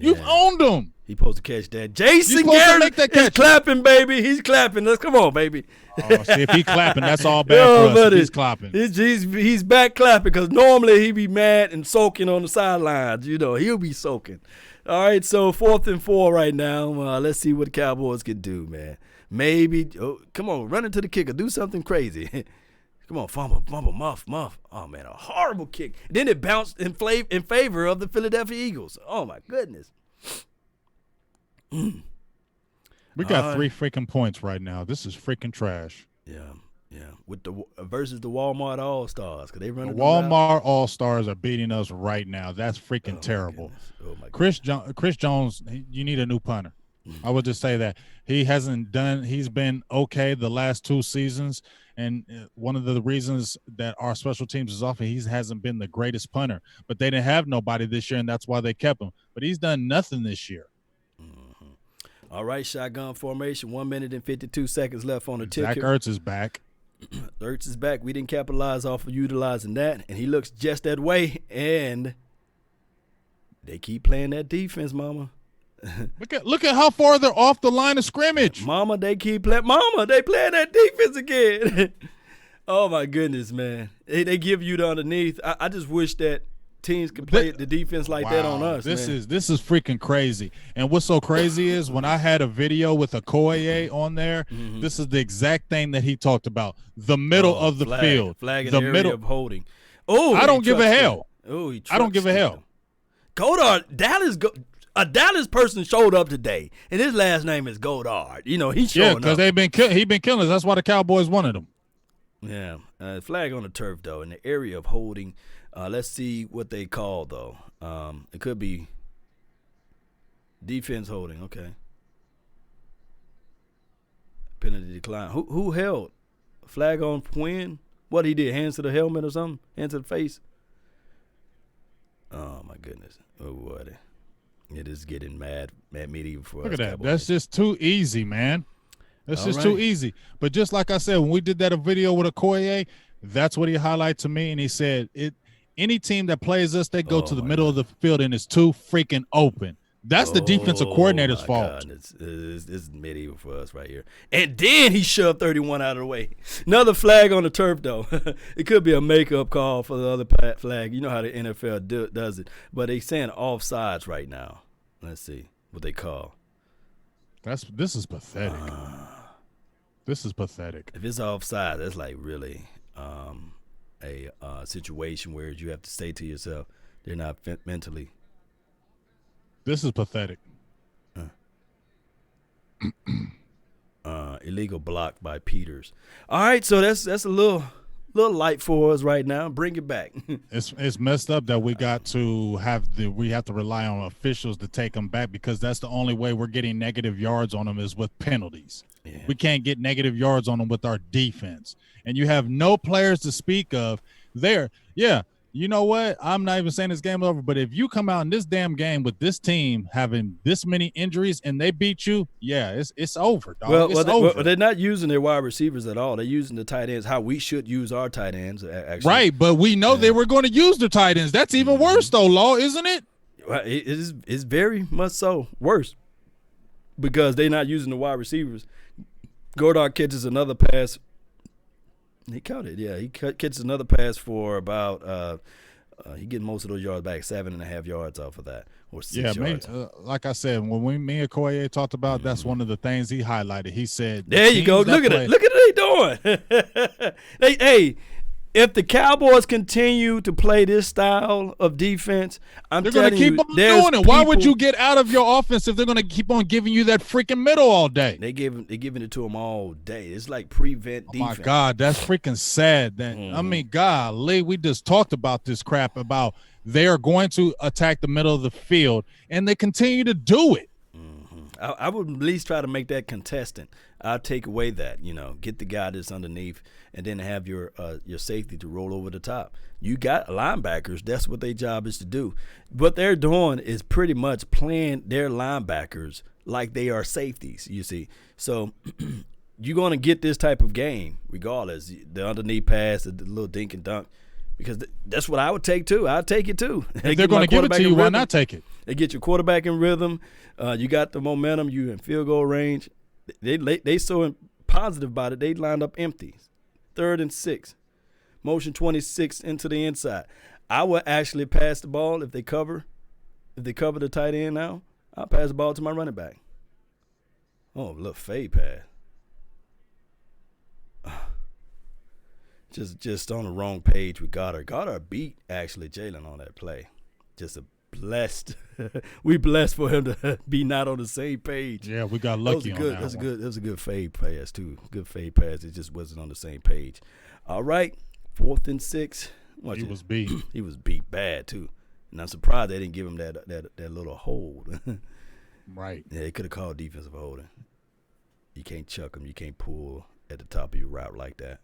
You've owned them. He's supposed to catch that. Jason Garrett is clapping, baby. He's clapping. Let's come on, baby. Oh, see, if he's clapping, that's all bad for us. If he's clapping. He's back clapping, because normally he'd be mad and soaking on the sidelines. He'll be soaking. All right, so 4th and 4 right now. Let's see what the Cowboys can do, man. Maybe, come on, run into the kicker. Do something crazy. Come on, fumble, muff. Oh, man, a horrible kick. Then it bounced in favor of the Philadelphia Eagles. Oh, my goodness. We got 3 freaking points right now. This is freaking trash. Yeah. With the versus the Walmart All-Stars, because they run the Walmart All-Stars are beating us right now. That's freaking terrible. Oh my goodness. Chris Jones, you need a new punter. I would just say that he's been okay the last 2 seasons, and one of the reasons that our special teams is off, he hasn't been the greatest punter, but they didn't have nobody this year, and that's why they kept him. But he's done nothing this year. All right, shotgun formation, 1 minute and 52 seconds left on the ticket. Zach Ertz is back. Ertz is back. We didn't capitalize off of utilizing that, and he looks just that way, and they keep playing that defense, mama. Look at how far they're off the line of scrimmage. Mama, they keep playing. Mama, they playing that defense again. Oh, my goodness, man. They give you the underneath. I just wish that teams could play the defense like that on us. This is freaking crazy. And what's so crazy is when I had a video with a Okoye on there, this is the exact thing that he talked about. The middle of the field. Flag in the area of holding. Oh, I don't give a hell. Oh, I don't give a hell. Goddard, a Dallas person showed up today, and his last name is Goddard. You know, he's showing up. Yeah, because he been killing us. That's why the Cowboys wanted him. Yeah. Flag on the turf, though, in the area of holding. Let's see what they call, though. It could be defense holding. Okay. Penalty decline. Who held? Flag on Quinn? What he did? Hands to the helmet or something? Hands to the face? Oh, my goodness. Oh, boy. It is getting mad medieval for us. Look at that. That's just too easy, man. That's just too easy. But just like I said, when we did that video with Okoye, that's what he highlighted to me, and he said any team that plays us, they go to the middle of the field and it's too freaking open. That's the defensive coordinator's fault. It's medieval for us right here. And then he shoved 31 out of the way. Another flag on the turf, though. It could be a makeup call for the other flag. You know how the NFL does it. But they're saying offsides right now. Let's see what they call. This is pathetic. This is pathetic. If it's offside, that's like really a situation where you have to say to yourself, they're not mentally. This is pathetic. Illegal block by Peters. All right, so that's a little light for us right now. Bring it back. It's messed up that we have to rely on officials to take them back, because that's the only way we're getting negative yards on them is with penalties. Yeah. We can't get negative yards on them with our defense, and you have no players to speak of there. Yeah. You know what? I'm not even saying this game is over, but if you come out in this damn game with this team having this many injuries and they beat you, yeah, it's over, dog. Well, they're not using their wide receivers at all. They're using the tight ends how we should use our tight ends, actually. Right, but we know they were going to use the tight ends. That's even worse, though, Law, isn't it? Well, it's very much so worse because they're not using the wide receivers. Goddard catches another pass. He caught it, yeah. He catches another pass for about he getting most of those yards back, 7.5 yards off of that, or 6 yards. Like I said, when me and Okoye talked about, that's one of the things he highlighted. He said, "There you go. Look at it. Look at what they doing." Hey, if the Cowboys continue to play this style of defense, they're going to keep on doing it. Why would you get out of your offense if they're going to keep on giving you that freaking middle all day? They're giving it to them all day. It's like prevent defense. Oh my God, that's freaking sad. I mean, golly, we just talked about this crap about they are going to attack the middle of the field, and they continue to do it. I would at least try to make that contestant. I'll take away that, get the guy that's underneath, and then have your safety to roll over the top. You got linebackers. That's what their job is to do. What they're doing is pretty much playing their linebackers like they are safeties, you see. So you're going to get this type of game regardless. The underneath pass, the little dink and dunk, because that's what I would take too. I'd take it too. If they're going to give it to you, why not take it? They get your quarterback in rhythm. You got the momentum. You in field goal range. They so positive about it. They lined up empty. 3rd and 6. Motion 26 into the inside. I would actually pass the ball if they cover. If they cover the tight end now, I'll pass the ball to my running back. Oh, look, fade pass. Just on the wrong page with Goddard. Goddard beat actually Jalen on that play. Just a blessed. We blessed for him to be not on the same page. Yeah, we got lucky on that. That was a good fade pass too. Good fade pass. It just wasn't on the same page. All right, 4th and 6. He was beat. He was beat bad too, and I'm surprised they didn't give him that little hold. Right. Yeah, they could have called defensive holding. You can't chuck him. You can't pull at the top of your route like that.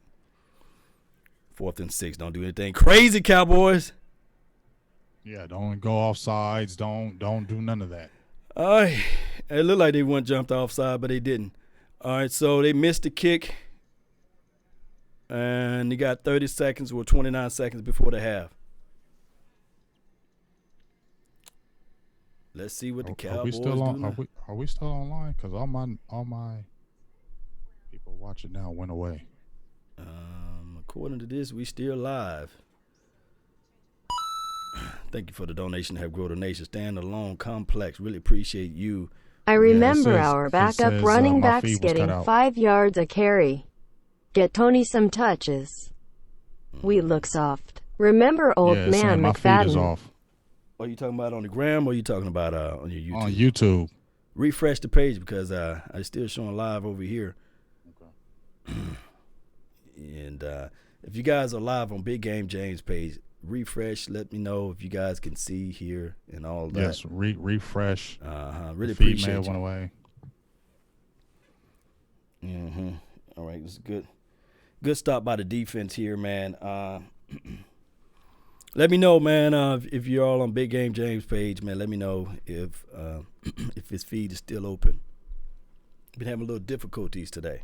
4th and 6. Don't do anything crazy, Cowboys. Yeah, don't go off sides. Don't do none of that. All right. It looked like they went jumped offside, but they didn't. All right, so they missed the kick, and they got 30 seconds or 29 seconds before the half. Let's see what the Cowboys do now. Are we still online? Because all my people watching now went away. According to this, we still live. Thank you for the donation. Have grown the nation. Stand alone. Complex. Really appreciate you. I remember our backup running backs getting 5 yards a carry. Get Tony some touches. We look soft. Remember old man my McFadden? Feed is off. Are you talking about on the gram or are you talking about on your YouTube? On YouTube. Refresh the page because I'm still showing live over here. Okay. And if you guys are live on Big Game James page, refresh. Let me know if you guys can see here and all that. Yes, refresh. Really appreciate it. Went away. All right, this is good stop by the defense here, man. Let me know, man, if you're all on Big Game James page, man. Let me know if his feed is still open. Been having a little difficulties today.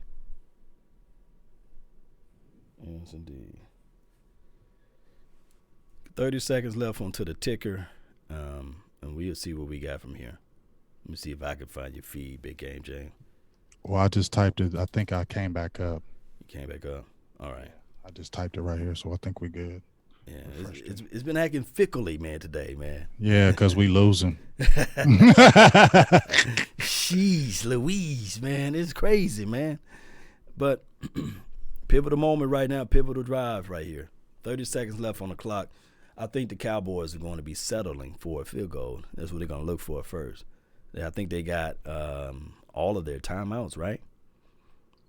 Yes, indeed. 30 seconds left onto the ticker, and we'll see what we got from here. Let me see if I can find your feed, Big Game James. Well, I just typed it. I think I came back up. You came back up. All right. I just typed it right here, so I think we're good. Yeah, it's been acting fickly, man, today, man. Yeah, because we losing. Jeez Louise, man. It's crazy, man. But pivotal moment right now, pivotal drive right here. 30 seconds left on the clock. I think the Cowboys are going to be settling for a field goal. That's what they're going to look for first. I think they got all of their timeouts, right?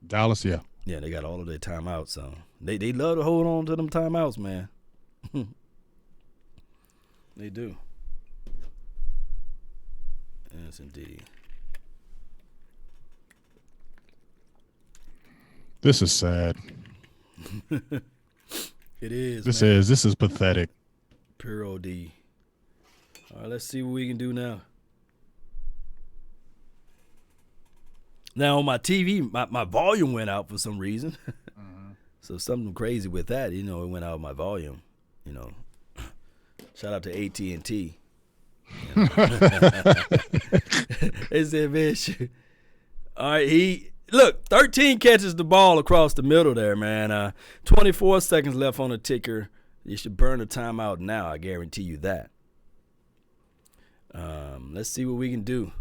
Dallas, yeah. Yeah, they got all of their timeouts. So they love to hold on to them timeouts, man. They do. Yes, indeed. This is sad. It is. This is pathetic. Pure OD. All right, let's see what we can do now. Now on my TV, my volume went out for some reason. So something crazy with that, it went out my volume. Shout out to AT&T. They said, man, shoot. All right, look, 13 catches the ball across the middle there, man. 24 seconds left on the ticker. You should burn the timeout now. I guarantee you that. Let's see what we can do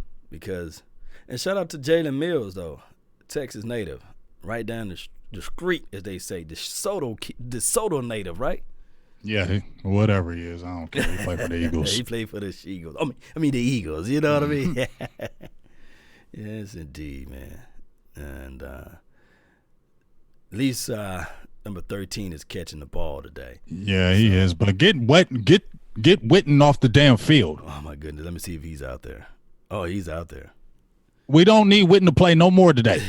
and shout out to Jalen Mills, though, Texas native, right down the street, as they say, the Soto native, right? Yeah, whatever he is, I don't care. He played for the Eagles. He played for the Eagles. I mean the Eagles. You know what I mean? Yes, indeed, man. And at least number 13 is catching the ball today. Yeah, he is. But get Witten off the damn field. Oh my goodness, let me see if he's out there. Oh, he's out there. We don't need Witten to play no more today.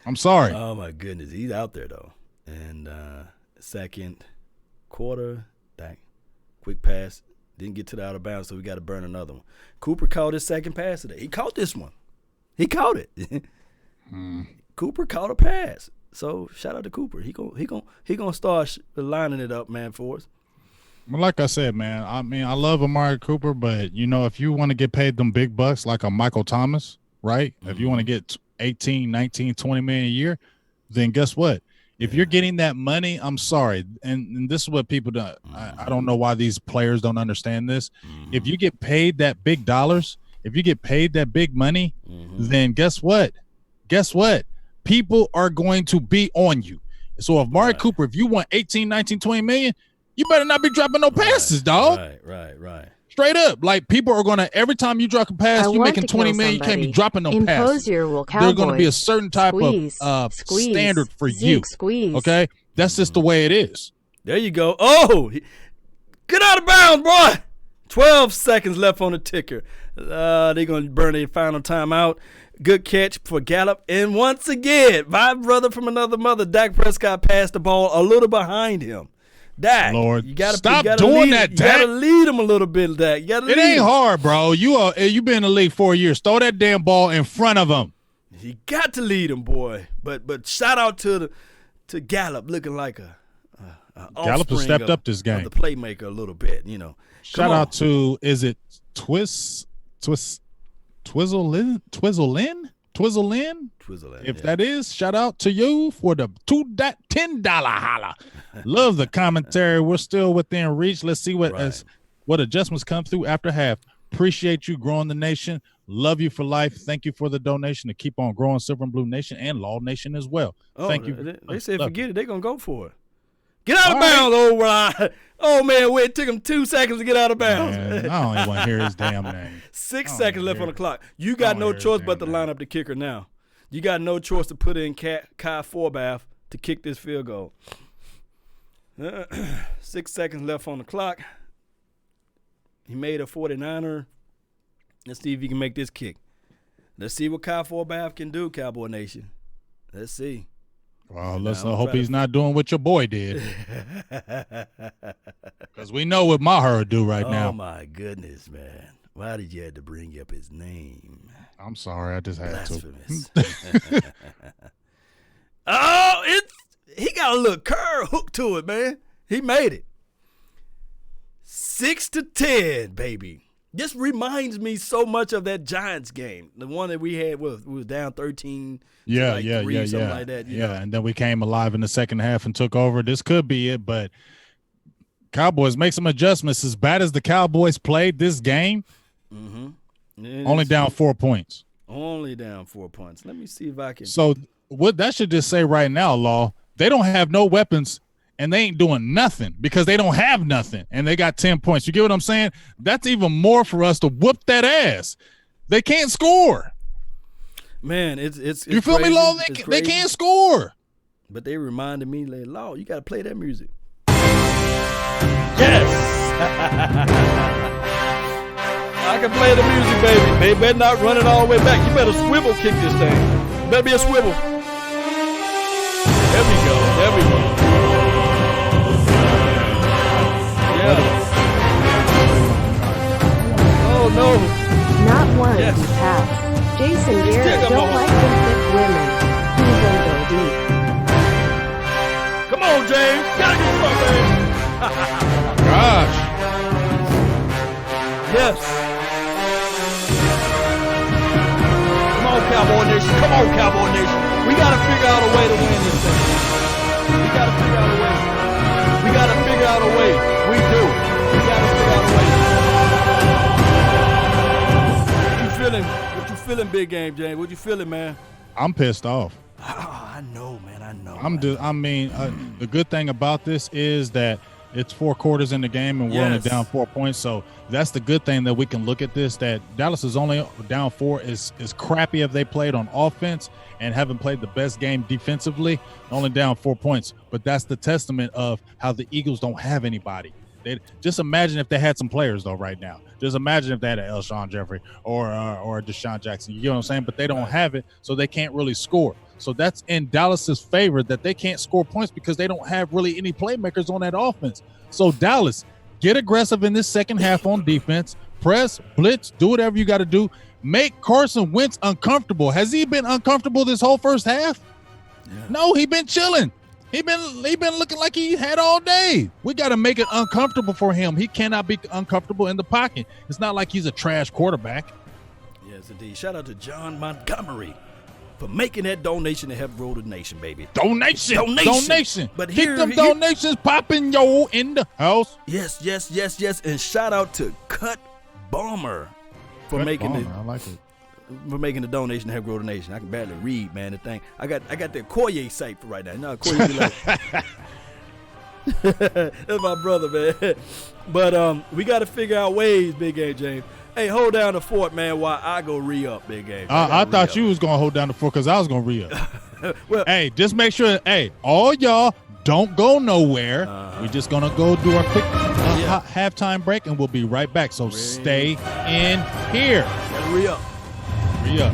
I'm sorry. Oh my goodness, he's out there though. And second quarter, quick pass, didn't get to the out of bounds, so we got to burn another one. Cooper caught his second pass today. He caught this one. He caught it. Cooper caught a pass. So shout out to Cooper. He gonna start lining it up, man, for us. Well, like I said, man, I love Amari Cooper, but if you want to get paid them big bucks like a Michael Thomas, right? Mm-hmm. If you want to get 18, 19, 20 million a year, then guess what? If you're getting that money, I'm sorry. And this is what people do. I don't know why these players don't understand this. Mm-hmm. If you get paid that big dollars, if you get paid that big money, then guess what? people are going to be on you. So if Mari Cooper, if you want 18, 19, 20 million, you better not be dropping no passes, dog. Right. Straight up. Like, people are going to, every time you drop a pass, you're making 20 million, you can't be dropping no passes. There's going to be a certain type of standard for you. Okay? That's just the way it is. There you go. Oh, get out of bounds, boy. 12 seconds left on the ticker. They're going to burn their final timeout. Good catch for Gallup. And once again, my brother from another mother, Dak Prescott, passed the ball a little behind him. Dak, Lord, you gotta stop doing that, Dak. You got to lead him a little bit, Dak. It ain't hard, bro. You been in the league 4 years. Throw that damn ball in front of him. You got to lead him, boy. But shout out to Gallup, looking like a Gallup has stepped up this game. The playmaker a little bit, you know. Shout out to, is it Twizzlin? If that is, shout out to you for the $10 holla. Love the commentary. We're still within reach. Let's see what adjustments come through after half. Appreciate you growing the nation. Love you for life. Thank you for the donation to keep on growing Silver and Blue Nation and Law Nation as well. Thank you. They said forget it. They're going to go for it. Get out of bounds, old Ryan. Oh, man, it took him 2 seconds to get out of bounds. Man, I don't even want to hear his damn name. 6 seconds left on the clock. You got no choice but to line up the kicker now. You got no choice to put in Kai Forbath to kick this field goal. 6 seconds left on the clock. He made a 49er. Let's see if he can make this kick. Let's see what Kai Forbath can do, Cowboy Nation. Let's see. Well, let's hope he's not doing what your boy did. Because we know what Maher do right now. Oh, my goodness, man. Why did you have to bring up his name? I'm sorry. I just had to. He got a little curve hook to it, man. He made it. 6-10, baby. This reminds me so much of that Giants game, the one that we had. We was down 13. Something like that. You know? And then we came alive in the second half and took over. This could be it, but Cowboys make some adjustments. As bad as the Cowboys played this game, only down 4 points. Only down 4 points. Let me see if I can. So what that should just say right now, Law, they don't have no weapons. And they ain't doing nothing because they don't have nothing, and they got 10 points. You get what I'm saying? That's even more for us to whoop that ass. They can't score. Man, it's you feel crazy. Me, Law? They can't score. But they reminded me, like, Law, you got to play that music. Yes. I can play the music, baby. They better not run it all the way back. You better swivel kick this thing. Better be a swivel. There we go. There we go. Yeah. Oh, no. Not one. Yes. Half. Jason Garrett don't like them thick women. He's gonna go deep. Come on, James. Gotta get some, man. Gosh. Yes. Come on, Cowboy Nation. Come on, Cowboy Nation. We gotta figure out a way to win this thing. We gotta figure out a way. We got to figure out a way. We do. We got to figure out a way. What you feeling? What you feeling, big game, James? What you feeling, man? I'm pissed off. Oh, I know, man. I know. The good thing about this is that it's 4 quarters in the game and we're only down 4 points. So that's the good thing that we can look at this, that Dallas is only down 4 is crappy if they played on offense and haven't played the best game defensively, only down 4 points. But that's the testament of how the Eagles don't have anybody. Just imagine if they had some players, though, right now. Just imagine if they had an Alshon Jeffrey or a Deshaun Jackson. You know what I'm saying? But they don't have it, so they can't really score. So that's in Dallas's favor that they can't score points because they don't have really any playmakers on that offense. So Dallas, get aggressive in this second half on defense. Press, blitz, do whatever you got to do. Make Carson Wentz uncomfortable. Has he been uncomfortable this whole first half? Yeah. No, he been chilling. He been looking like he had all day. We got to make it uncomfortable for him. He cannot be uncomfortable in the pocket. It's not like he's a trash quarterback. Yes, indeed. Shout out to John Montgomery for making that donation to help grow the nation, baby. Donation. But keep them donations popping, yo, in the house. Yes. And shout out to Cut Bomber for making it. I like it. for making the donation to Help Grow the Nation. I can barely read, man. The thing I got the Koye site for right now. No, Koye be like, that's my brother, man. But we got to figure out ways, Big Game James. Hey, hold down the fort, man, while I go re-up, Big Game. I thought you was going to hold down the fort because I was going to re-up. Well, hey, just make sure, all y'all don't go nowhere. We're just going to go do a quick halftime break, and we'll be right back. So stay in here. Gotta re-up. Re-up.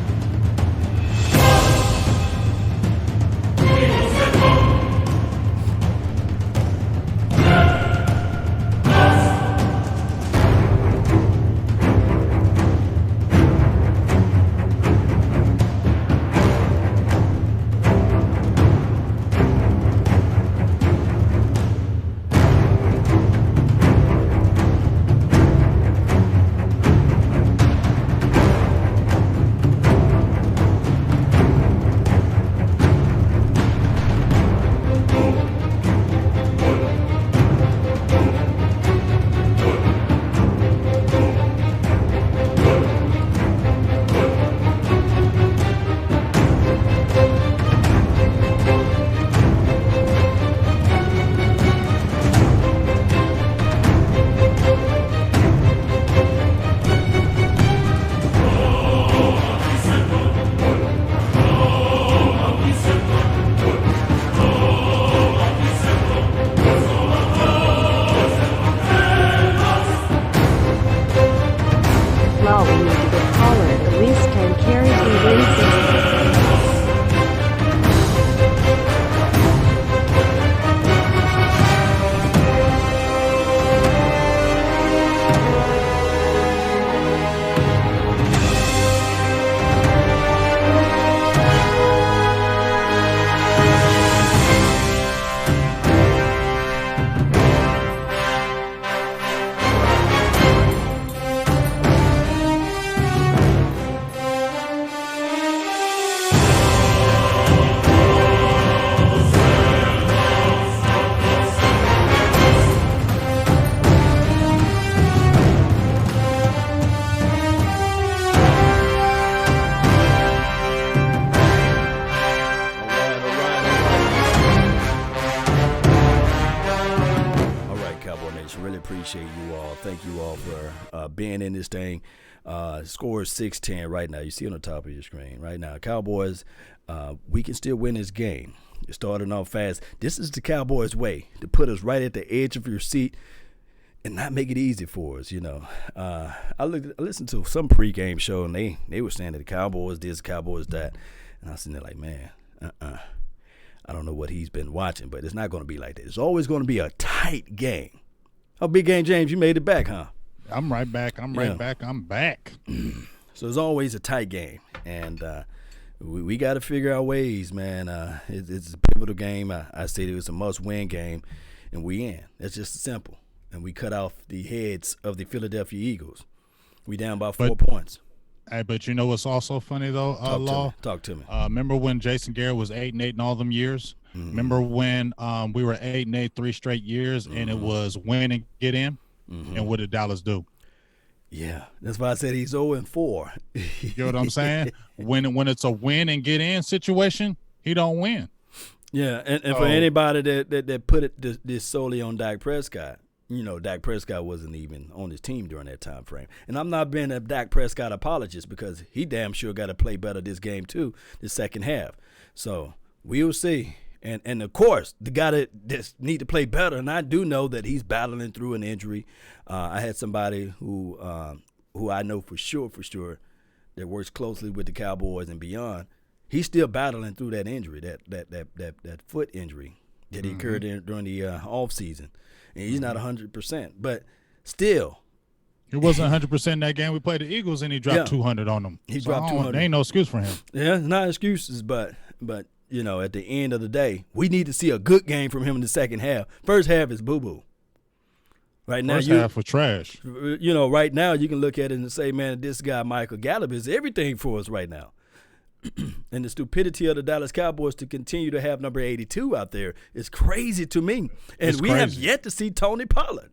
Being in this thing. Score is 6-10 right now. You see on the top of your screen right now. Cowboys, we can still win this game. You're starting off fast. This is the Cowboys' way to put us right at the edge of your seat and not make it easy for us, you know. I listened to some pregame show, and they were saying that the Cowboys this, Cowboys that. And I was sitting there like, man, I don't know what he's been watching, but it's not going to be like that. It's always going to be a tight game. Oh, Big Game James, you made it back, huh? I'm right back. I'm back. So it's always a tight game, and we got to figure out ways, man. It's a pivotal game. I said it was a must-win game, and we in. That's just simple. And we cut off the heads of the Philadelphia Eagles. We down by 4 points. Hey, but you know what's also funny, though, Law? Talk to me. Remember when Jason Garrett was 8-8 in all them years? Mm-hmm. Remember when we were 8-8 3 straight years, and it was win and get in? Mm-hmm. And what did Dallas do? Yeah, that's why I said he's 0-4. You know what I'm saying? When it's a win and get in situation, he don't win. Yeah, and for anybody that put this solely on Dak Prescott, you know, Dak Prescott wasn't even on his team during that time frame. And I'm not being a Dak Prescott apologist because he damn sure got to play better this game too, the second half. So we'll see. And of course, the guy that just need to play better, and I do know that he's battling through an injury. I had somebody who I know for sure that works closely with the Cowboys and beyond. He's still battling through that injury, that foot injury that he occurred during the off season, and he's not 100%. But still, he wasn't 100% in that game. We played the Eagles, and he dropped 200 on them. He dropped 200. There ain't no excuse for him. Yeah, not excuses, but. You know, at the end of the day, we need to see a good game from him in the second half. First half is boo-boo. Right now, first half was trash. You know, right now you can look at it and say, man, this guy Michael Gallup is everything for us right now. And the stupidity of the Dallas Cowboys to continue to have number 82 out there is crazy to me. And we have yet to see Tony Pollard.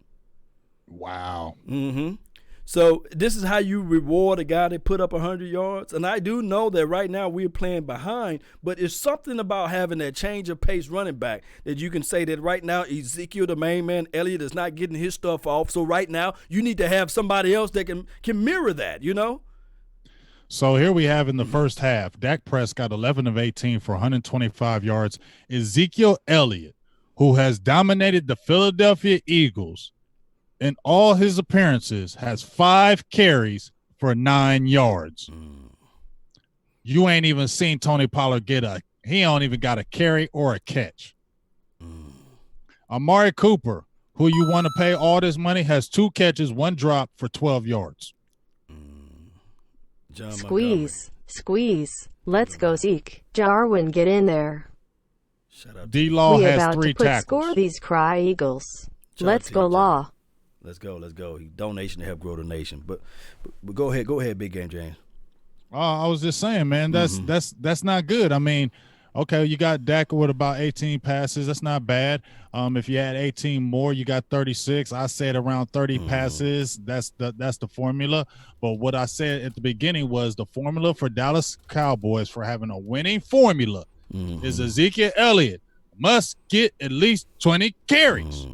Wow. Mm-hmm. So this is how you reward a guy that put up 100 yards. And I do know that right now we're playing behind, but it's something about having that change of pace running back that you can say that right now Ezekiel, the main man, Elliott is not getting his stuff off. So right now you need to have somebody else that can mirror that, you know? So here we have in the first half, Dak Prescott 11 of 18 for 125 yards. Ezekiel Elliott, who has dominated the Philadelphia Eagles in all his appearances, has 5 carries for 9 yards. You ain't even seen Tony Pollard he don't even got a carry or a catch. Amari Cooper, who you want to pay all this money, has 2 catches, 1 drop for 12 yards. Squeeze. Let's go, Zeke. Jarwin, get in there. D-Law has 3 tackles. Score these cry Eagles. Let's go, Law. Let's go. Donation to help grow the nation. But go ahead, Big Game James. I was just saying, man, that's not good. I mean, okay, you got Dak with about 18 passes. That's not bad. If you had 18 more, you got 36. I said around 30 passes. That's the formula. But what I said at the beginning was the formula for Dallas Cowboys for having a winning formula is Ezekiel Elliott must get at least 20 carries.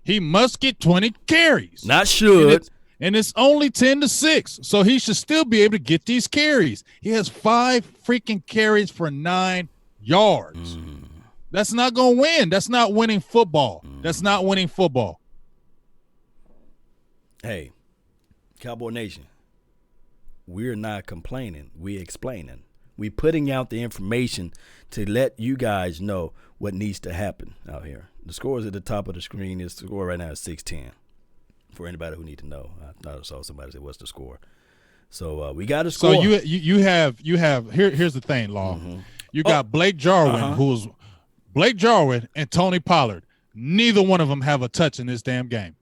He must get 20 carries. Not should. And it's only 10-6, so he should still be able to get these carries. He has 5 freaking carries for 9 yards. That's not going to win. That's not winning football. That's not winning football. Hey, Cowboy Nation, we're not complaining. We're explaining. We're putting out the information to let you guys know what needs to happen out here. The score is at the top of the screen. The score right now is 6-10. For anybody who need to know, I thought I saw somebody say, "What's the score?" So we got a score. So you have here's the thing, Law. You got Blake Jarwin, who's Blake Jarwin and Tony Pollard. Neither one of them have a touch in this damn game.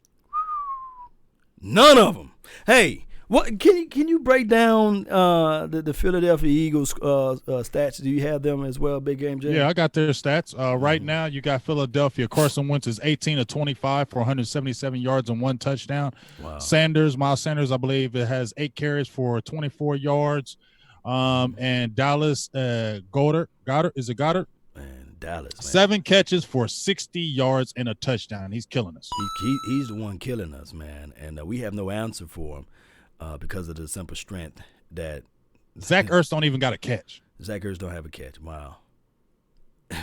None of them. Hey, what can you break down the Philadelphia Eagles stats? Do you have them as well, Big Game Jay? Yeah, I got their stats. Right now, you got Philadelphia. Carson Wentz is 18 of 25 for 177 yards and 1 touchdown. Wow. Miles Sanders, I believe, it has 8 carries for 24 yards. And Dallas Goddard, is it Goddard? Man, Dallas, man. 7 catches for 60 yards and a touchdown. He's killing us. He's the one killing us, man, and we have no answer for him. Because of the simple strength that Zach Ertz don't even got a catch. Zach Ertz don't have a catch. Wow.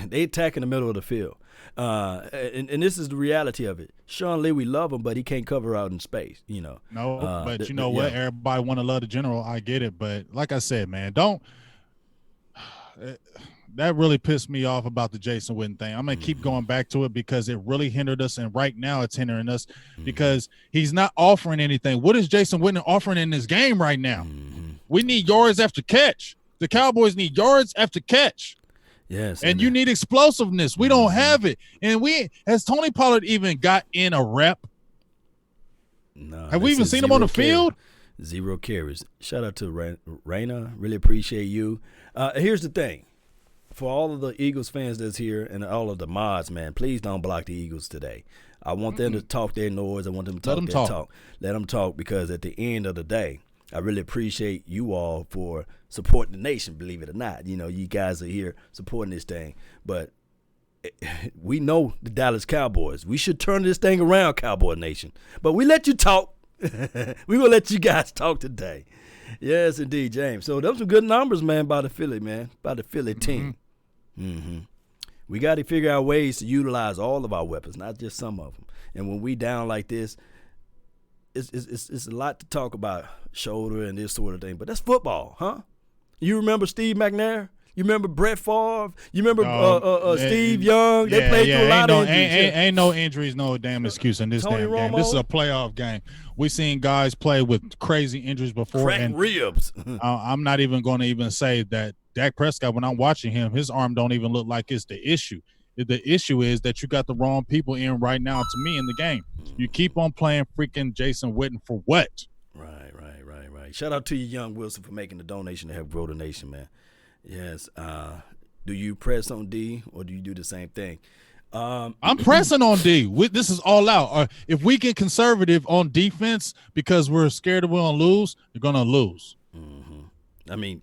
They attack in the middle of the field. And this is the reality of it. Sean Lee, we love him, but he can't cover out in space, you know. No, but you know what? Yeah. Everybody want to love the general. I get it. But like I said, man, that really pissed me off about the Jason Witten thing. I'm going to keep going back to it because it really hindered us, and right now it's hindering us because he's not offering anything. What is Jason Witten offering in this game right now? We need yards after catch. The Cowboys need yards after catch. Yes. And you need explosiveness. We don't have it. And has Tony Pollard even got in a rep? No. Have we even seen him on the field? 0 carries. Shout out to Raina. Really appreciate you. Here's the thing. For all of the Eagles fans that's here and all of the mods, man, please don't block the Eagles today. I want them to talk their noise. I want them to talk their talk. Let them talk because at the end of the day, I really appreciate you all for supporting the nation, believe it or not. You know, you guys are here supporting this thing. But we know the Dallas Cowboys. We should turn this thing around, Cowboy Nation. But we let you talk. We're going to let you guys talk today. Yes, indeed, James. So those are good numbers, man, by the Philly team. We got to figure out ways to utilize all of our weapons, not just some of them. And when we down like this, it's a lot to talk about, shoulder and this sort of thing. But that's football, huh? You remember Steve McNair? You remember Brett Favre? You remember Steve Young? They played through a lot of injuries. Ain't no injuries, no damn excuse in this damn game. This is a playoff game. We seen guys play with crazy injuries before. Cracked ribs. I'm not even going to even say that Dak Prescott, when I'm watching him, his arm don't even look like it's the issue. The issue is that you got the wrong people in right now, to me, in the game. You keep on playing freaking Jason Witten for what? Right. Shout out to you, Young Wilson, for making the donation to help grow the nation, man. Yes. Do you press on D or do you do the same thing? I'm pressing on D. This is all out. If we get conservative on defense because we're scared we're going to lose, you're going to lose. I mean,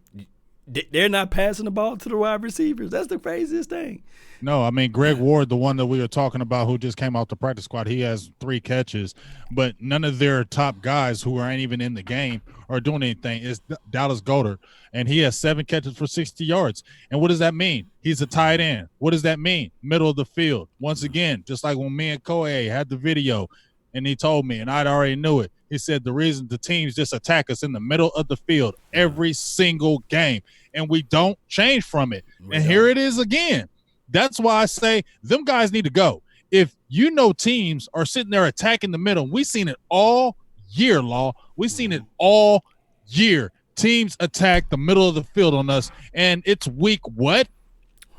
they're not passing the ball to the wide receivers. That's the craziest thing. No, I mean, Greg Ward, the one that we were talking about who just came off the practice squad, he has 3 catches, but none of their top guys who aren't even in the game are doing anything. It's Dallas Goedert, and he has 7 catches for 60 yards. And what does that mean? He's a tight end. What does that mean? Middle of the field. Once again, just like when me and Koei had the video, and he told me, and I'd already knew it. He said the reason the teams just attack us in the middle of the field every single game, and we don't change from it. Here it is again. That's why I say them guys need to go. If you know teams are sitting there attacking the middle, we've seen it all year, Law. We've seen it all year. Teams attack the middle of the field on us, and it's week what?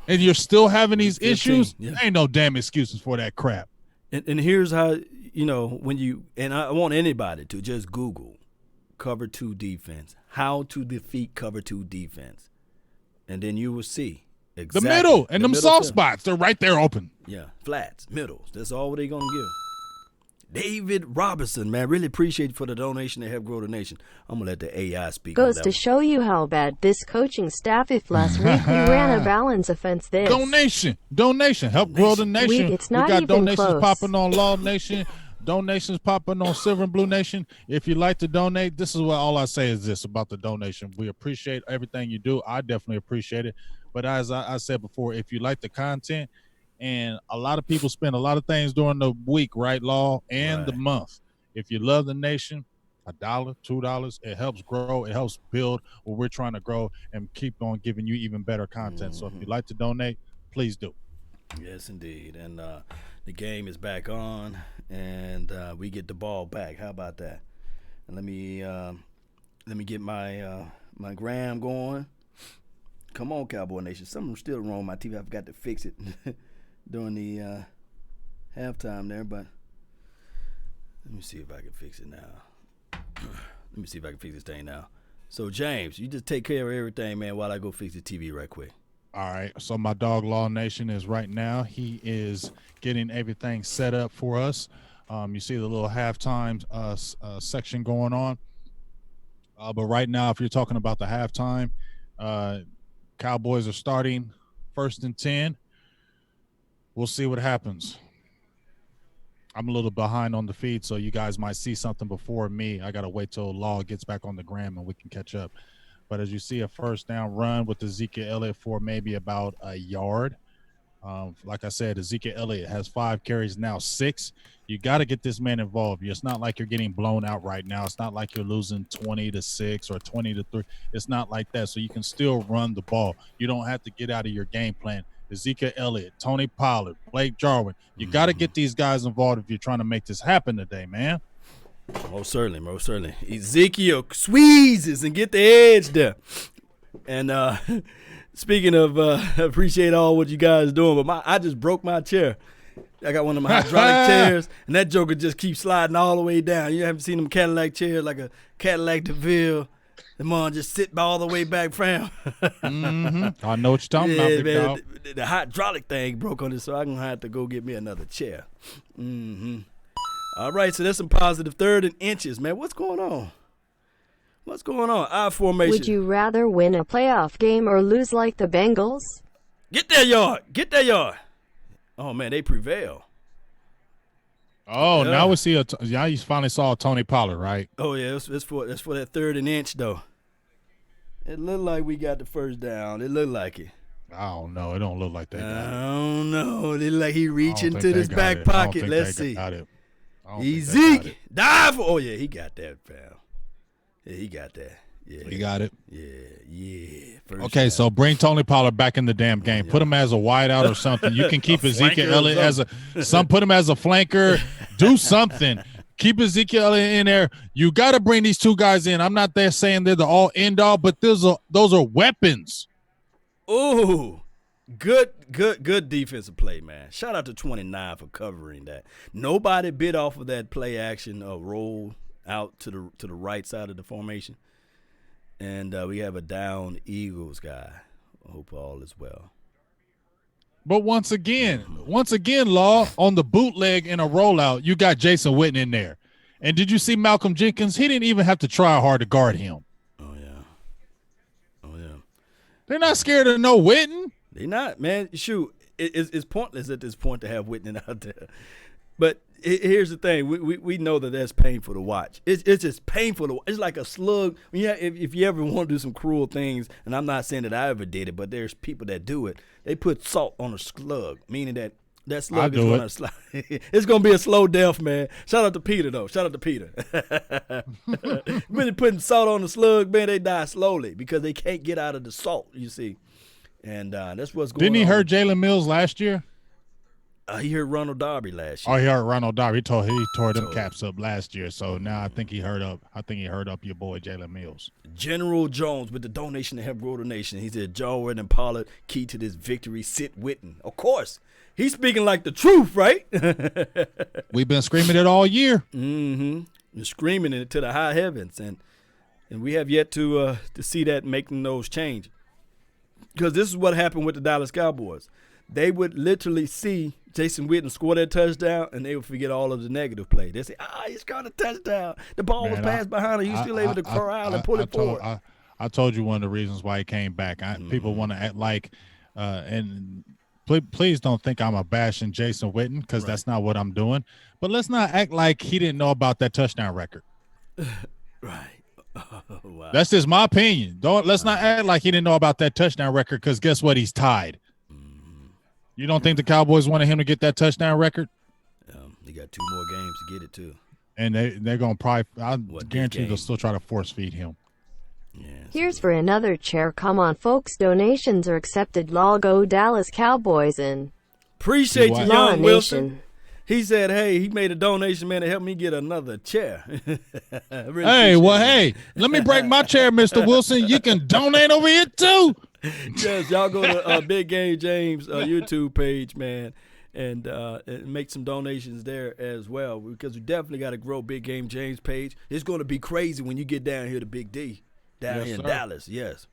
And you're still having these 15, issues? yeah. Ain't no damn excuses for that crap. And here's how, when you – and I want anybody to just Google cover 2 defense, how to defeat cover 2 defense, and then you will see. Exactly. The middle and them soft spots, they're right there open. Yeah, flats, middles. That's all they're going to give. David Robinson, man, really appreciate you for the donation to help grow the nation. I'm going to let the AI speak. Goes to show you how bad this coaching staff, if last week we ran a balance offense this. Donation. Help grow the nation. It's not we got even donations close. Popping on Law Nation. Donations popping on Silver and Blue Nation. If you'd like to donate, this is what all I say is this about the donation. We appreciate everything you do. I definitely appreciate it. But as I said before, if you like the content, and a lot of people spend a lot of things during the week, right, Law, and the month. If you love the nation, $1, $2, it helps grow. It helps build what we're trying to grow and keep on giving you even better content. So if you'd like to donate, please do. Yes, indeed. And the game is back on, and we get the ball back. How about that? And let me get my my gram going. Come on, Cowboy Nation. Something's still wrong with my TV. I forgot to fix it during the halftime there, but let me see if I can fix it now. Let me see if I can fix this thing now. So, James, you just take care of everything, man, while I go fix the TV right quick. All right. So my dog Law Nation is right now. He is getting everything set up for us. You see the little halftime section going on. But right now, if you're talking about the halftime, Cowboys are starting 1st and 10. We'll see what happens. I'm a little behind on the feed, so you guys might see something before me. I got to wait till Law gets back on the gram and we can catch up. But as you see, a 1st down run with Ezekiel Elliott for maybe about a yard. Like I said, Ezekiel Elliott has 5 carries, now 6. You got to get this man involved. It's not like you're getting blown out right now. It's not like you're losing 20-6 or 20-3. It's not like that. So you can still run the ball. You don't have to get out of your game plan. Ezekiel Elliott, Tony Pollard, Blake Jarwin. You got to get these guys involved if you're trying to make this happen today, man. Most certainly. Ezekiel squeezes and get the edge there. And speaking of, appreciate all what you guys doing, but I just broke my chair. I got one of my hydraulic chairs, and that joker just keeps sliding all the way down. You haven't seen them Cadillac chairs like a Cadillac DeVille. The man just sit all the way back, fam. I know what you're talking about, big dog. The hydraulic thing broke on it, so I'm going to have to go get me another chair. All right, so there's some positive 3rd and inches, man. What's going on? I formation. Would you rather win a playoff game or lose like the Bengals? Get that yard. Oh, man, they prevail. Oh, yeah. Now we see now you finally saw Tony Pollard, right? Oh, yeah, it's for that 3rd and inch, though. It looked like we got the 1st down. It looked like it. I don't know. It don't look like that. I don't know. It looked like he reaching to his back pocket. Let's see. Zeke dive. Oh, yeah, he got that, fam. Yeah, he got that. Yeah, he got it. Yeah. Okay, so bring Tony Pollard back in the damn game. Put him as a wideout or something. You can keep Ezekiel Elliott as put him as a flanker. Do something. Keep Ezekiel Elliott in there. You got to bring these 2 guys in. I'm not there saying they're the all end all, but those are weapons. Ooh, good defensive play, man. Shout out to 29 for covering that. Nobody bit off of that play action roll out to the right side of the formation. And we have a down Eagles guy. I hope all is well. But once again, Law, on the bootleg in a rollout, you got Jason Witten in there. And did you see Malcolm Jenkins? He didn't even have to try hard to guard him. Oh, yeah. They're not scared of no Witten. They're not, man. Shoot, it's pointless at this point to have Witten out there. But here's the thing. We know that that's painful to watch. It's just painful to watch. It's like a slug. Yeah, if you ever want to do some cruel things, and I'm not saying that I ever did it, but there's people that do it. They put salt on a slug, meaning that slug is going to slide. It's going to be a slow death, man. Shout out to Peter, though. Shout out to Peter. When they're putting salt on the slug, man, they die slowly because they can't get out of the salt, you see. And that's what's going on. Didn't he hurt Jalen Mills last year? He hurt Ronald Darby last year. Oh, he hurt Ronald Darby. He tore them caps up last year. So now I think he hurt up your boy Jalen Mills. General Jones with the donation to help grow the nation. He said, Jordan and Pollard, key to this victory, sit Witten. Of course. He's speaking like the truth, right? We've been screaming it all year. Mm-hmm. You're screaming it to the high heavens. And we have yet to see that making those changes. Because this is what happened with the Dallas Cowboys. They would literally see Jason Witten score that touchdown, and they would forget all of the negative play. They say, he scored a touchdown. The ball was passed behind him. He was still able to corral and pull it forward. I told you one of the reasons why he came back. People want to act like and please don't think I'm bashing Jason Witten because that's not what I'm doing. But let's not act like he didn't know about that touchdown record. Right. Oh, wow. That's just my opinion. Let's not act like he didn't know about that touchdown record because guess what? He's tied. You don't think the Cowboys wanted him to get that touchdown record? They got 2 more games to get it too. And they're going to probably – I guarantee they'll still try to force feed him. Yeah, here's for another chair. Come on, folks. Donations are accepted. Law go Dallas Cowboys in. Appreciate you, young Wilson. He said, hey, he made a donation, man, to help me get another chair. Hey, let me break my chair, Mr. Wilson. You can donate over here too. Yes, y'all go to Big Game James YouTube page, man, and make some donations there as well because we definitely got to grow Big Game James page. It's going to be crazy when you get down here to Big D, here in Dallas, yes.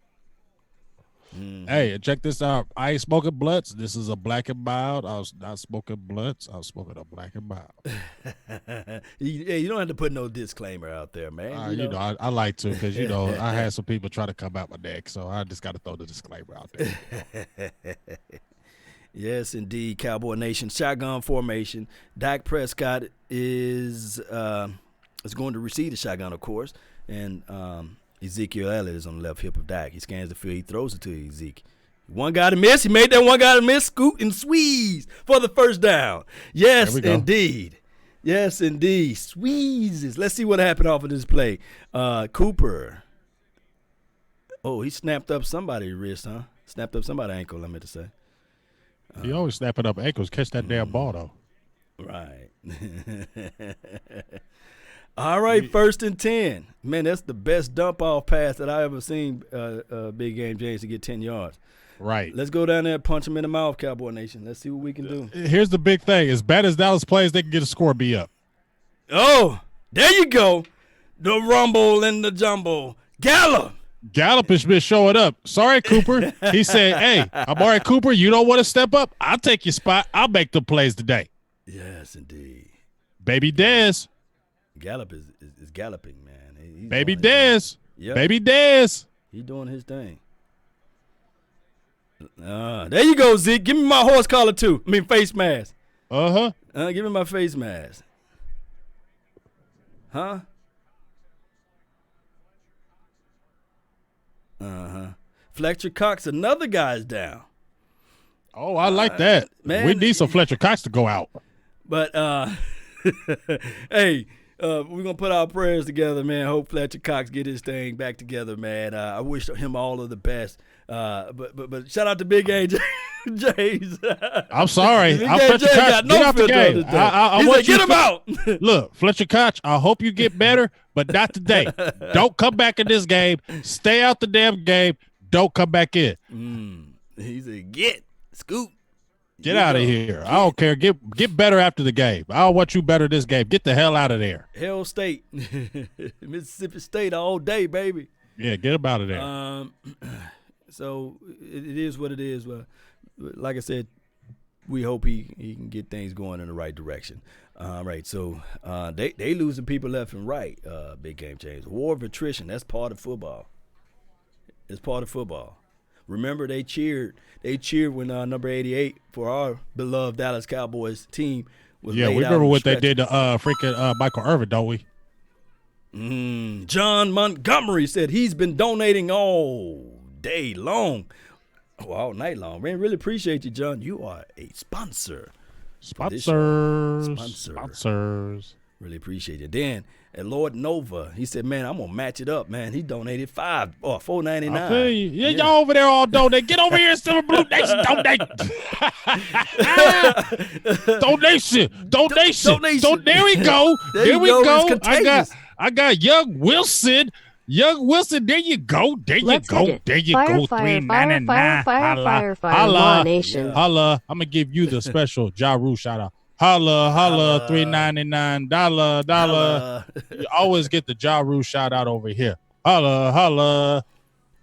Mm-hmm. Hey, check this out. I ain't smoking blunts. This is a black and mild. I was not smoking blunts. I was smoking a black and mild. You don't have to put no disclaimer out there, man. I like to because, I had some people try to come out my neck, so I just got to throw the disclaimer out there. Yes, indeed, Cowboy Nation. Shotgun formation. Dak Prescott is going to receive the shotgun, of course, and Ezekiel Elliott is on the left hip of Dak. He scans the field. He throws it to Ezekiel. One guy to miss. He made that one guy to miss. Scoot and squeeze for the first down. Yes, indeed. Yes, indeed. Squeezes. Let's see what happened off of this play. Cooper. Oh, he snapped up somebody's wrist, huh? Snapped up somebody's ankle, I meant to say. He always snapping up ankles. Catch that damn ball, though. Right. All right, 1st and 10. Man, that's the best dump-off pass that I ever seen Big Game James to get 10 yards. Right. Let's go down there and punch him in the mouth, Cowboy Nation. Let's see what we can do. Here's the big thing. As bad as Dallas plays, they can get a score be up. Oh, there you go. The rumble and the jumble. Gallup has been showing up. Sorry, Cooper. He said, hey, Amari Cooper, you don't want to step up? I'll take your spot. I'll make the plays today. Yes, indeed. Baby Dez. Gallup is galloping, man. He's Baby Dez. Yep. Baby Dez. He's doing his thing. There you go, Zeke. Give me my horse collar, too. Face mask. Uh-huh. Give me my face mask. Huh? Uh-huh. Fletcher Cox, another guy's down. Oh, I like that. Man, we need some Fletcher Cox to go out. But, hey, we're going to put our prayers together, man. Hope Fletcher Cox get his thing back together, man. I wish him all of the best. But shout out to Big A. James. I'm sorry. Big I'm A. Fletcher James Cox. got no Get out the game. I want get him out. Look, Fletcher Cox, I hope you get better, but not today. Don't come back in this game. Stay out the damn game. Don't come back in. He said, scoop. Get out of here. I don't care. Get better after the game. I don't want you better this game. Get the hell out of there. Hell State. Mississippi State all day, baby. Yeah, get him out of there. So it is what it is. Like I said, we hope he can get things going in the right direction. All right, so they losing people left and right. Big Game James. War of attrition. That's part of football. It's part of football. Remember, they cheered when number 88 for our beloved Dallas Cowboys team was laid out. Yeah, we remember what they did to freaking Michael Irvin, don't we? John Montgomery said he's been donating all day long. Oh, all night long. Man, really appreciate you, John. You are a sponsor. Sponsors. Really appreciate it. Then at Lord Nova, he said, "Man, I'm gonna match it up, man." He donated $4.99. I feel you. Yeah, y'all over there all donate. Get over here, Silver Blue Nation. Donate. Donation. There we go. There we go. I got Young Wilson. There you go. Let's go. There you go. Holla, Nation. Holla. I'm gonna give you the special Ja Rule shout out. Holla, $3.99. You always get the Ja Rule shout out over here. Holla,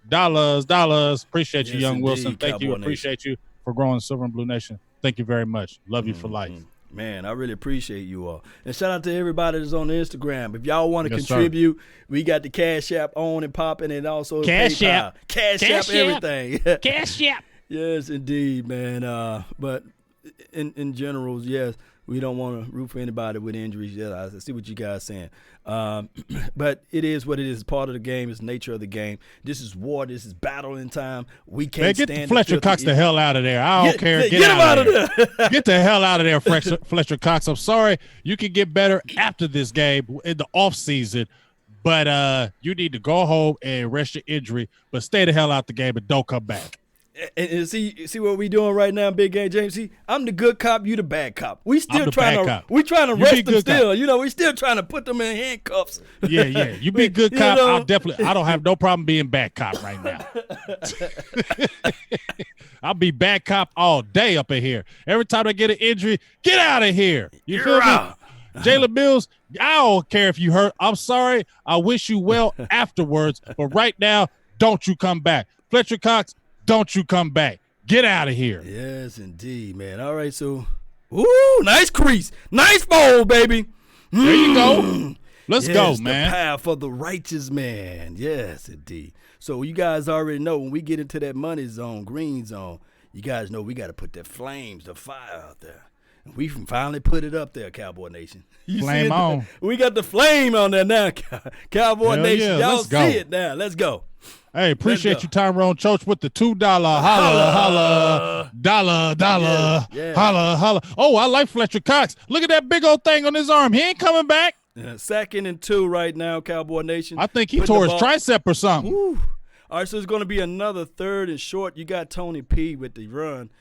dollars. Appreciate you, Young Wilson. Thank you. Appreciate you for growing Silver and Blue Nation. Thank you very much. Love you for life. Man, I really appreciate you all. And shout out to everybody that's on Instagram. If y'all want to contribute, we got the Cash App on and popping, and also Cash PayPal. Cash App everything. Cash App. Yes, indeed, man. But in general, yes, we don't want to root for anybody with injuries. Yeah, I see what you guys saying. But it is what it is. It's part of the game. It's the nature of the game. This is war. This is battling time. We can't stand get Fletcher Cox the hell out of there. I don't care. Get him out of there. Get the hell out of there, Fletcher Cox. I'm sorry. You can get better after this game in the off season, but you need to go home and rest your injury. But stay the hell out the game and don't come back. And see what we doing right now, Big Game James. See, I'm the good cop, you the bad cop. We still trying to rest them still. You know, we still trying to put them in handcuffs. Yeah. You be good cop. I don't have no problem being bad cop right now. I'll be bad cop all day up in here. Every time I get an injury, get out of here. You feel me? Jalen Mills, I don't care if you hurt. I'm sorry. I wish you well afterwards. But right now, don't you come back. Fletcher Cox, don't you come back. Get out of here. Yes, indeed, man. All right, so, nice crease. Nice bowl, baby. There you go. Let's go, man. The path of the righteous man. Yes, indeed. So you guys already know when we get into that money zone, green zone, you guys know we got to put the fire out there. And we finally put it up there, Cowboy Nation. Flame on. We got the flame on there now, Cowboy Nation. Y'all see it now. Let's go. Hey, appreciate you, Tyrone Choach, with the $2 holla, dollar, yeah. holla. Oh, I like Fletcher Cox. Look at that big old thing on his arm. He ain't coming back. 2nd and 2 right now, Cowboy Nation. I think he tore his tricep or something. Woo. All right, so it's going to be another 3rd and short. You got Tony P with the run.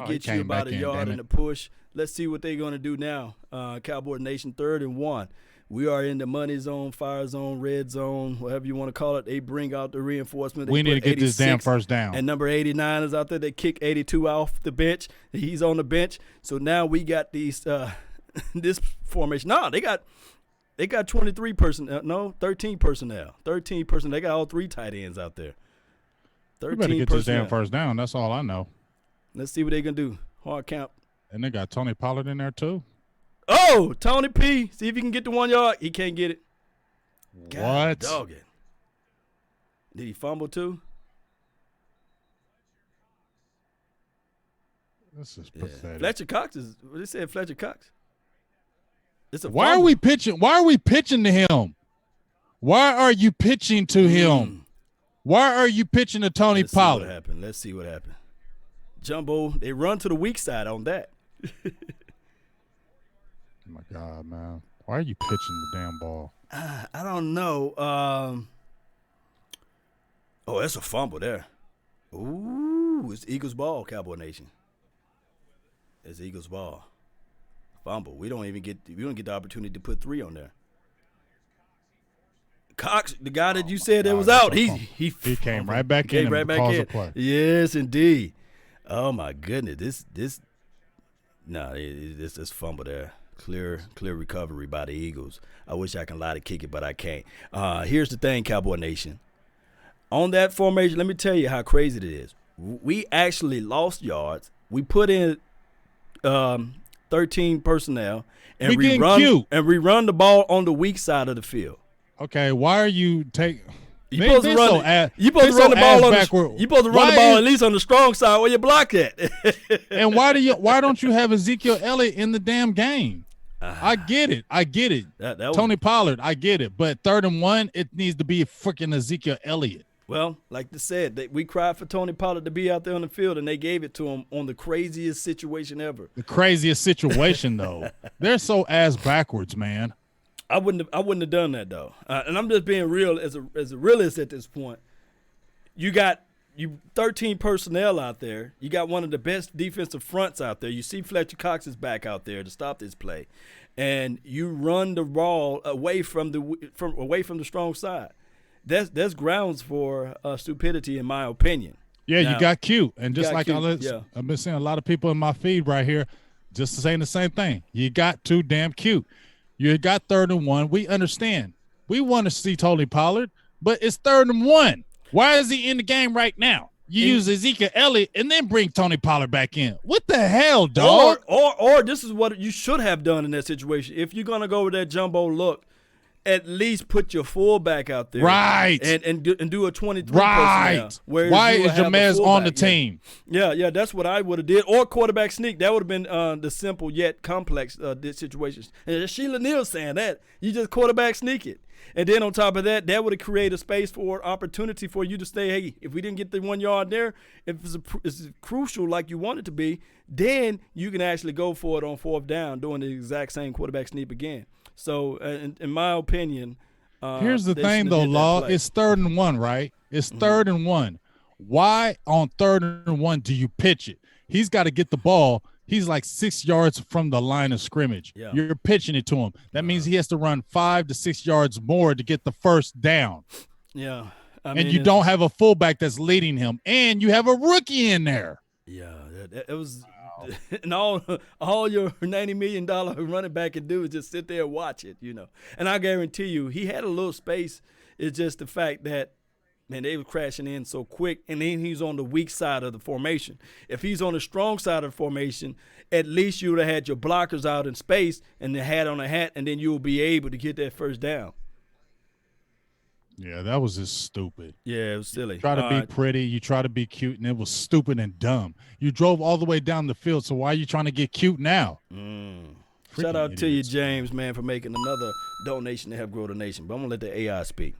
Get you about a yard in the push. Let's see what they're going to do now. Cowboy Nation, 3rd and 1. We are in the money zone, fire zone, red zone, whatever you want to call it. They bring out the reinforcement. We need to get this damn first down. And number 89 is out there. They kick 82 off the bench. He's on the bench. So now we got these this formation. No, they got 23 personnel. No, 13 personnel. 13 personnel. They got all 3 tight ends out there. 13 better get personnel. This damn first down. That's all I know. Let's see what they're going to do. Hard count. And they got Tony Pollard in there too. Oh, Tony P. See if he can get the 1 yard. He can't get it. God, dog it. Did he fumble too? This is pathetic. Fletcher Cox is what they said. Fletcher Cox. Why are we pitching? Why are we pitching to him? Why are you pitching to him? Why are you pitching to Tony Pollard? Let's see what happened. Jumbo, they run to the weak side on that. Oh, my God, man. Why are you pitching the damn ball? I don't know. That's a fumble there. Ooh, it's Eagles ball, Cowboy Nation. It's Eagles ball. Fumble. We don't get the opportunity to put 3 on there. Cox, the guy that you said that was out, he came right back in. Right back in. Play. Yes, indeed. Oh my goodness, this fumble there. Clear recovery by the Eagles. I wish I can lie to kick it, but I can't. Here's the thing, Cowboy Nation. On that formation, let me tell you how crazy it is. We actually lost yards. We put in 13 personnel, and we run the ball on the weak side of the field. Okay, why are you taking? You supposed to run the ball at least on the strong side where you block it. And why don't you have Ezekiel Elliott in the damn game? I get it. That Tony Pollard, I get it. But 3rd and 1, it needs to be freaking Ezekiel Elliott. Well, like I said, we cried for Tony Pollard to be out there on the field, and they gave it to him on the craziest situation ever. The craziest situation, though. They're so ass backwards, man. I wouldn't have done that though, and I'm just being real as a realist at this point. You got 13 personnel out there. You got one of the best defensive fronts out there. You see Fletcher Cox is back out there to stop this play, and you run the ball away from the strong side. That's grounds for stupidity, in my opinion. Yeah, now, you got cute, and just like I've been seeing a lot of people in my feed right here, just saying the same thing. You got too damn cute. You got 3rd and 1. We understand. We want to see Tony Pollard, but it's 3rd and 1. Why is he in the game right now? You use Ezekiel Elliott and then bring Tony Pollard back in. What the hell, dog? Or this is what you should have done in that situation. If you're gonna go with that jumbo look, at least put your fullback out there, right? And do a 23 right. Why is Jameis on the team? Yeah, that's what I would have did. Or quarterback sneak. That would have been the simple yet complex situations. And Sheila Neal saying that you just quarterback sneak it, and then on top of that, that would have created a space for opportunity for you to say, hey, if we didn't get the 1 yard there, if it's crucial like you want it to be, then you can actually go for it on 4th down, doing the exact same quarterback sneak again. So, in my opinion, here's the thing, though, Law. It's 3rd and 1, right? It's 3rd and 1. Why on 3rd and 1 do you pitch it? He's got to get the ball. He's like 6 yards from the line of scrimmage. Yeah. You're pitching it to him. That means he has to run 5 to 6 yards more to get the 1st down. Yeah. And you don't have a fullback that's leading him, and you have a rookie in there. Yeah, it was. And all your $90 million running back can do is just sit there and watch it, And I guarantee you, he had a little space. It's just the fact that, man, they were crashing in so quick, and then he's on the weak side of the formation. If he's on the strong side of the formation, at least you would have had your blockers out in space and the hat on a hat, and then you will be able to get that 1st down. Yeah, that was just stupid. Yeah, it was silly. You try to be pretty, you try to be cute, and it was stupid and dumb. You drove all the way down the field, so why are you trying to get cute now? Shout out to you, James, man, for making another donation to help grow the nation. But I'm going to let the AI speak.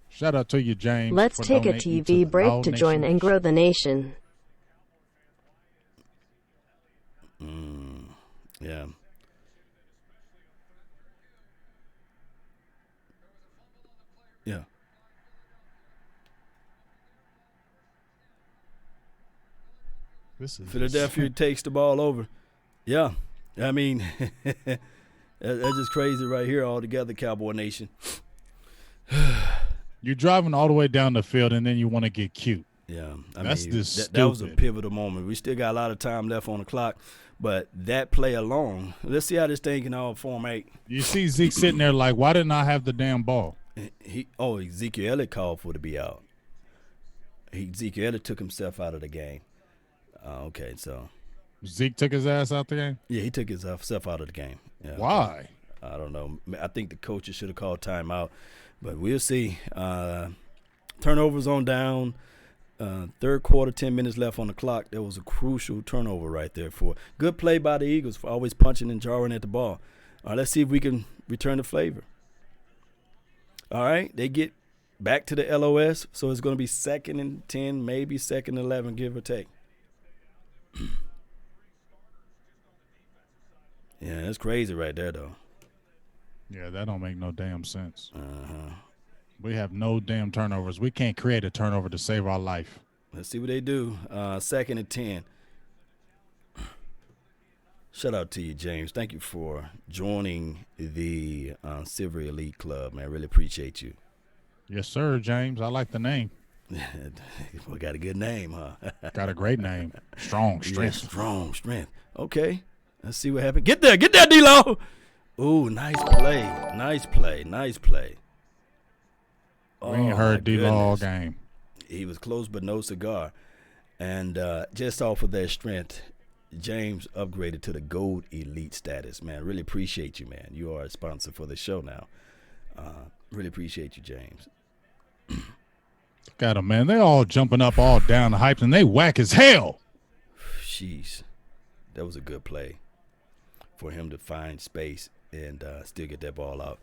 Shout out to you, James. Let's take a TV break to join and grow the nation. Yeah. Yeah. Philadelphia takes the ball over. Yeah. I mean, that's just crazy right here altogether, Cowboy Nation. You're driving all the way down the field, and then you want to get cute. Yeah. That was a pivotal moment. We still got a lot of time left on the clock, but that play alone, let's see how this thing can all form 8. You see Zeke sitting there like, why didn't I have the damn ball? Ezekiel Elliott called for it to be out. Ezekiel Elliott took himself out of the game. Okay, so Zeke took his ass out the game? Yeah, he took himself out of the game. Yeah. Why? I don't know. I think the coaches should have called timeout, but we'll see. Turnovers on down. 3rd quarter, 10 minutes left on the clock. There was a crucial turnover right there for good play by the Eagles for always punching and jarring at the ball. All right, let's see if we can return the flavor. All right, they get back to the LOS, so it's going to be 2nd and 10, maybe 2nd and 11, give or take. Yeah, that's crazy right there, though. Yeah, that don't make no damn sense. We have no damn turnovers. We can't create a turnover to save our life. Let's see what they do. 2nd and 10. Shout out to you, James. Thank you for joining the Silver Elite Club, man. I really appreciate you. Yes, sir, James. I like the name. We got a good name, huh? Got a great name. Strong strength. Yeah, strong strength. Okay. Let's see what happened. Get there, D-Lo. Ooh, nice play. Nice play. We ain't heard D-Lo all game. He was close but no cigar. And just off of that strength, James upgraded to the gold elite status, man. Really appreciate you, man. You are a sponsor for the show now. Really appreciate you, James. Got them, man. They all jumping up, all down the hype, and they whack as hell. Jeez. That was a good play for him to find space and still get that ball out.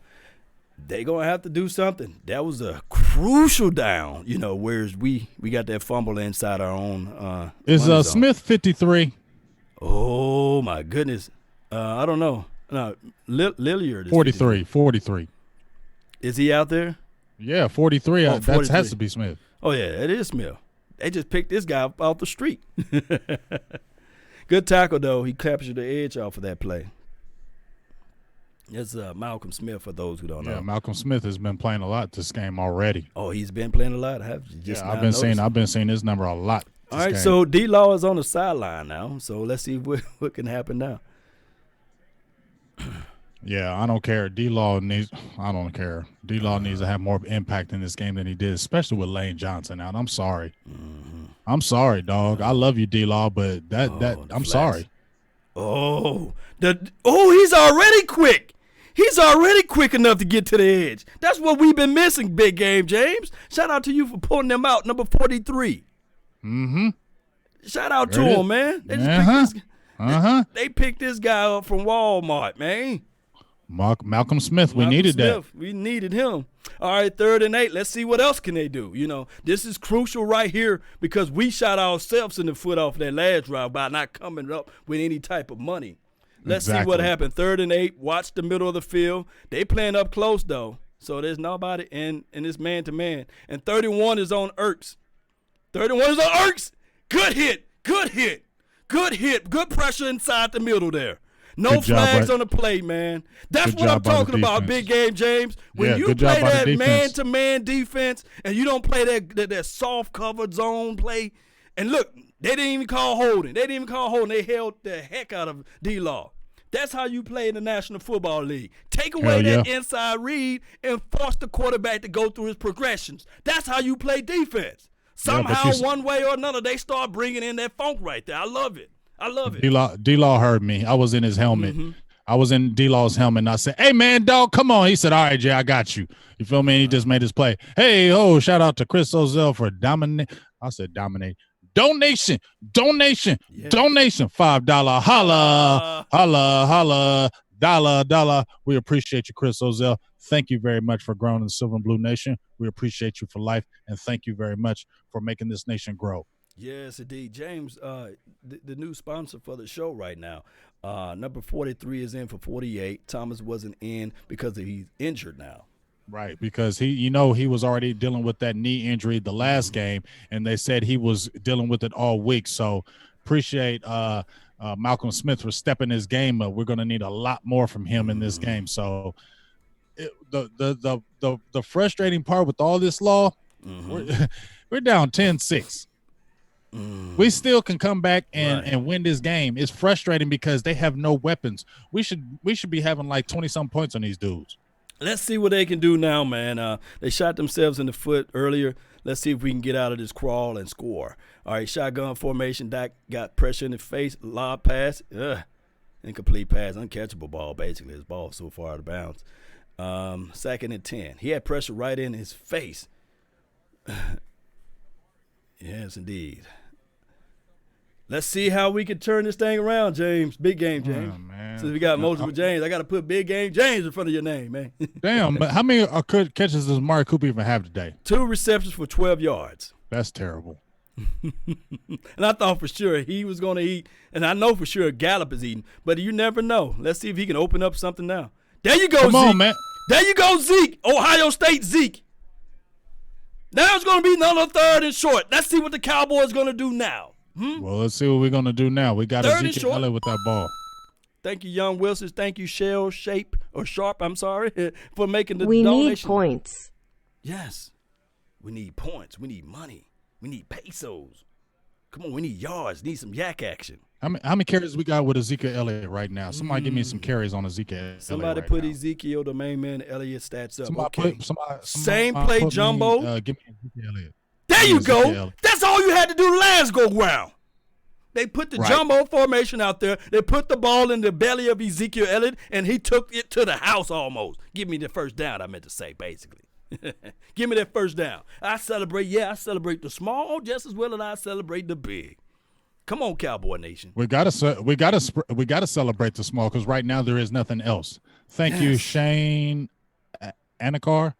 They going to have to do something. That was a crucial down, whereas we got that fumble inside our own Is Smith 53? Oh, my goodness. I don't know. No, Lilliard is 43. Is he out there? Yeah, 43. Oh, that has to be Smith. Oh, yeah, it is Smith. They just picked this guy up off the street. Good tackle, though. He captured the edge off of that play. It's Malcolm Smith, for those who don't know. Yeah, Malcolm Smith has been playing a lot this game already. Oh, he's been playing a lot. I've been seeing this number a lot. All right, so D-Law is on the sideline now. So let's see what can happen now. Yeah, I don't care. I don't care. D-Law needs to have more impact in this game than he did, especially with Lane Johnson out. I'm sorry. Mm-hmm. I'm sorry, dog. I love you, D-Law, but I'm sorry. He's already quick. He's already quick enough to get to the edge. That's what we've been missing, Big Game James. Shout out to you for pulling them out, number 43. Mm-hmm. Shout out to him, man. They picked this guy up from Walmart, man. Malcolm Smith, we needed that. We needed him. All right, 3rd and 8. Let's see what else can they do. This is crucial right here because we shot ourselves in the foot off that last drive by not coming up with any type of money. Let's see what happened. 3rd and 8. Watch the middle of the field. They playing up close, though. So there's nobody in this man-to-man. And 31 is on Ertz. 31 is on Ertz. Good hit. Good pressure inside the middle there. No flags on the play, man. That's what I'm talking about, Big Game James. When you play that man-to-man defense and you don't play that soft covered zone play, and look, they didn't even call holding. They held the heck out of D-Law. That's how you play in the National Football League. Take away that inside read and force the quarterback to go through his progressions. That's how you play defense. Somehow, one way or another, they start bringing in that funk right there. I love it. D-Law heard me. I was in his helmet. Mm-hmm. I was in D-Law's helmet, and I said, "Hey, man, dog, come on." He said, "All right, Jay, I got you." You feel me? And he just made his play. Hey, shout out to Chris Ozell for dominate. I said dominate. Donation. Yeah. Donation. $5. Holla. Dollar. We appreciate you, Chris Ozell. Thank you very much for growing in the Silver and Blue Nation. We appreciate you for life, and thank you very much for making this nation grow. Yes, indeed. James, the new sponsor for the show right now, number 43 is in for 48. Thomas wasn't in because he's injured now. Right, because he was already dealing with that knee injury the last game, and they said he was dealing with it all week. So appreciate Malcolm Smith for stepping his game up. We're going to need a lot more from him in this game. So the frustrating part with all this law, we're down 10-6. We still can come back and win this game. It's frustrating because they have no weapons. We should be having like 20-some points on these dudes. Let's see what they can do now, man. They shot themselves in the foot earlier. Let's see if we can get out of this crawl and score. All right, shotgun formation. Dak got pressure in the face. Lob pass. Incomplete pass. Uncatchable ball, basically. His ball so far out of bounds. 2nd and 10. He had pressure right in his face. Yes, indeed. Let's see how we can turn this thing around, James. Big Game James. Oh, man. Since we got multiple James, I got to put Big Game James in front of your name, man. Damn, but how many catches does Amari Cooper even have today? 2 receptions for 12 yards. That's terrible. And I thought for sure he was going to eat, and I know for sure Gallup is eating, but you never know. Let's see if he can open up something now. There you go, Zeke. Come on, man. There you go, Zeke. Ohio State Zeke. Now it's going to be another 3rd and short. Let's see what the Cowboys going to do now. Well, let's see what we're going to do now. We got Ezekiel Elliott with that ball. Thank you, Young Wilson. Thank you, Sharp, I'm sorry, for making the donation. We need points. Yes. We need points. We need money. We need pesos. Come on, we need yards. Need some yak action. How many carries we got with Ezekiel Elliott right now? Somebody give me some carries on Ezekiel Elliott. Somebody put Ezekiel, the main man, Elliott stats up. Somebody Same play, Jumbo. Give me Ezekiel Elliott. There you go. That's all you had to do last go round. They put the jumbo formation out there. They put the ball in the belly of Ezekiel Elliott, and he took it to the house almost. Give me the first down, I meant to say, basically. Give me that first down. I celebrate the small just as well as I celebrate the big. Come on, Cowboy Nation. We gotta celebrate the small because right now there is nothing else. Thank you, Shane Ankar,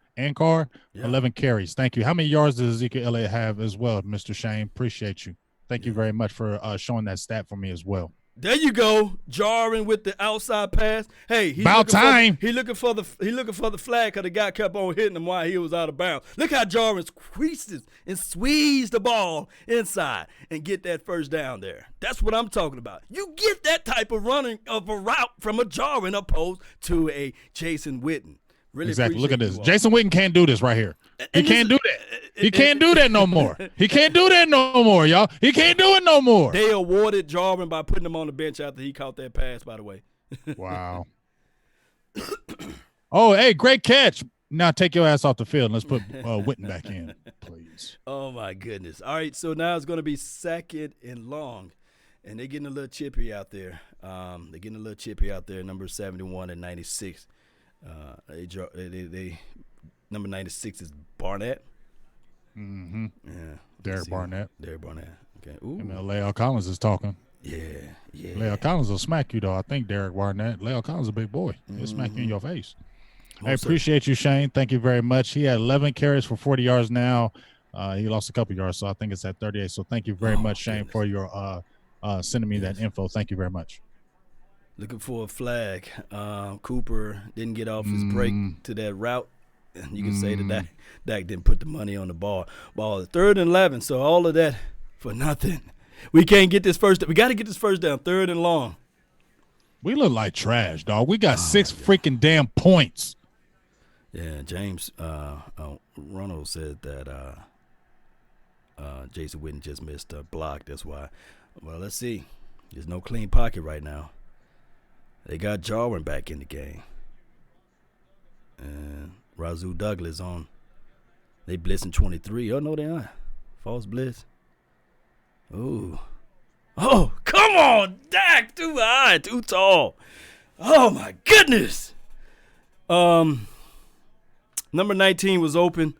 11 carries. Thank you. How many yards does Ezekiel Elliott have as well, Mr. Shane? Appreciate you. Thank you very much for showing that stat for me as well. There you go, Jarwin with the outside pass. Hey, he's about time. He looking for the flag because the guy kept on hitting him while he was out of bounds. Look how Jarwin squeezed the ball inside and get that first down there. That's what I'm talking about. You get that type of running of a route from a Jarwin opposed to a Jason Witten. Really exactly. Look at this. Jason Witten can't do this right here. He can't do that. He can't do that no more. He can't do that no more, y'all. He can't do it no more. They awarded Jarwin by putting him on the bench after he caught that pass, by the way. Wow. Oh, hey, great catch. Now take your ass off the field and let's put Witten back in, please. Oh, my goodness. All right, so now it's going to be 2nd and long, and they're getting a little chippy out there. Number 71 and 96. They number 96 is Barnett. Mm-hmm. Yeah. Derek Barnett. Okay. Ooh. Lael Collins is talking. Yeah. Lael Collins will smack you, though. I think Derek Barnett. Lael Collins is a big boy. He'll smack you in your face. I appreciate you, Shane. Thank you very much. He had 11 carries for 40 yards now. He lost a couple yards, so I think it's at 38. So thank you very much, Shane, for your sending me that info. Thank you very much. Looking for a flag. Cooper didn't get off his break to that route. And you can say that Dak didn't put the money on the ball. 3rd and 11, so all of that for nothing. We can't get this first. We got to get this first down, 3rd and long. We look like trash, dog. We got 6 freaking damn points. Yeah, James Ronald said that Jason Witten just missed a block. That's why. Well, let's see. There's no clean pocket right now. They got Jarwin back in the game. And Razoo Douglas on. They blitzing 23. Oh, no, they aren't. False blitz. Ooh. Oh, come on, Dak. Too high, too tall. Oh, my goodness. Number 19 was open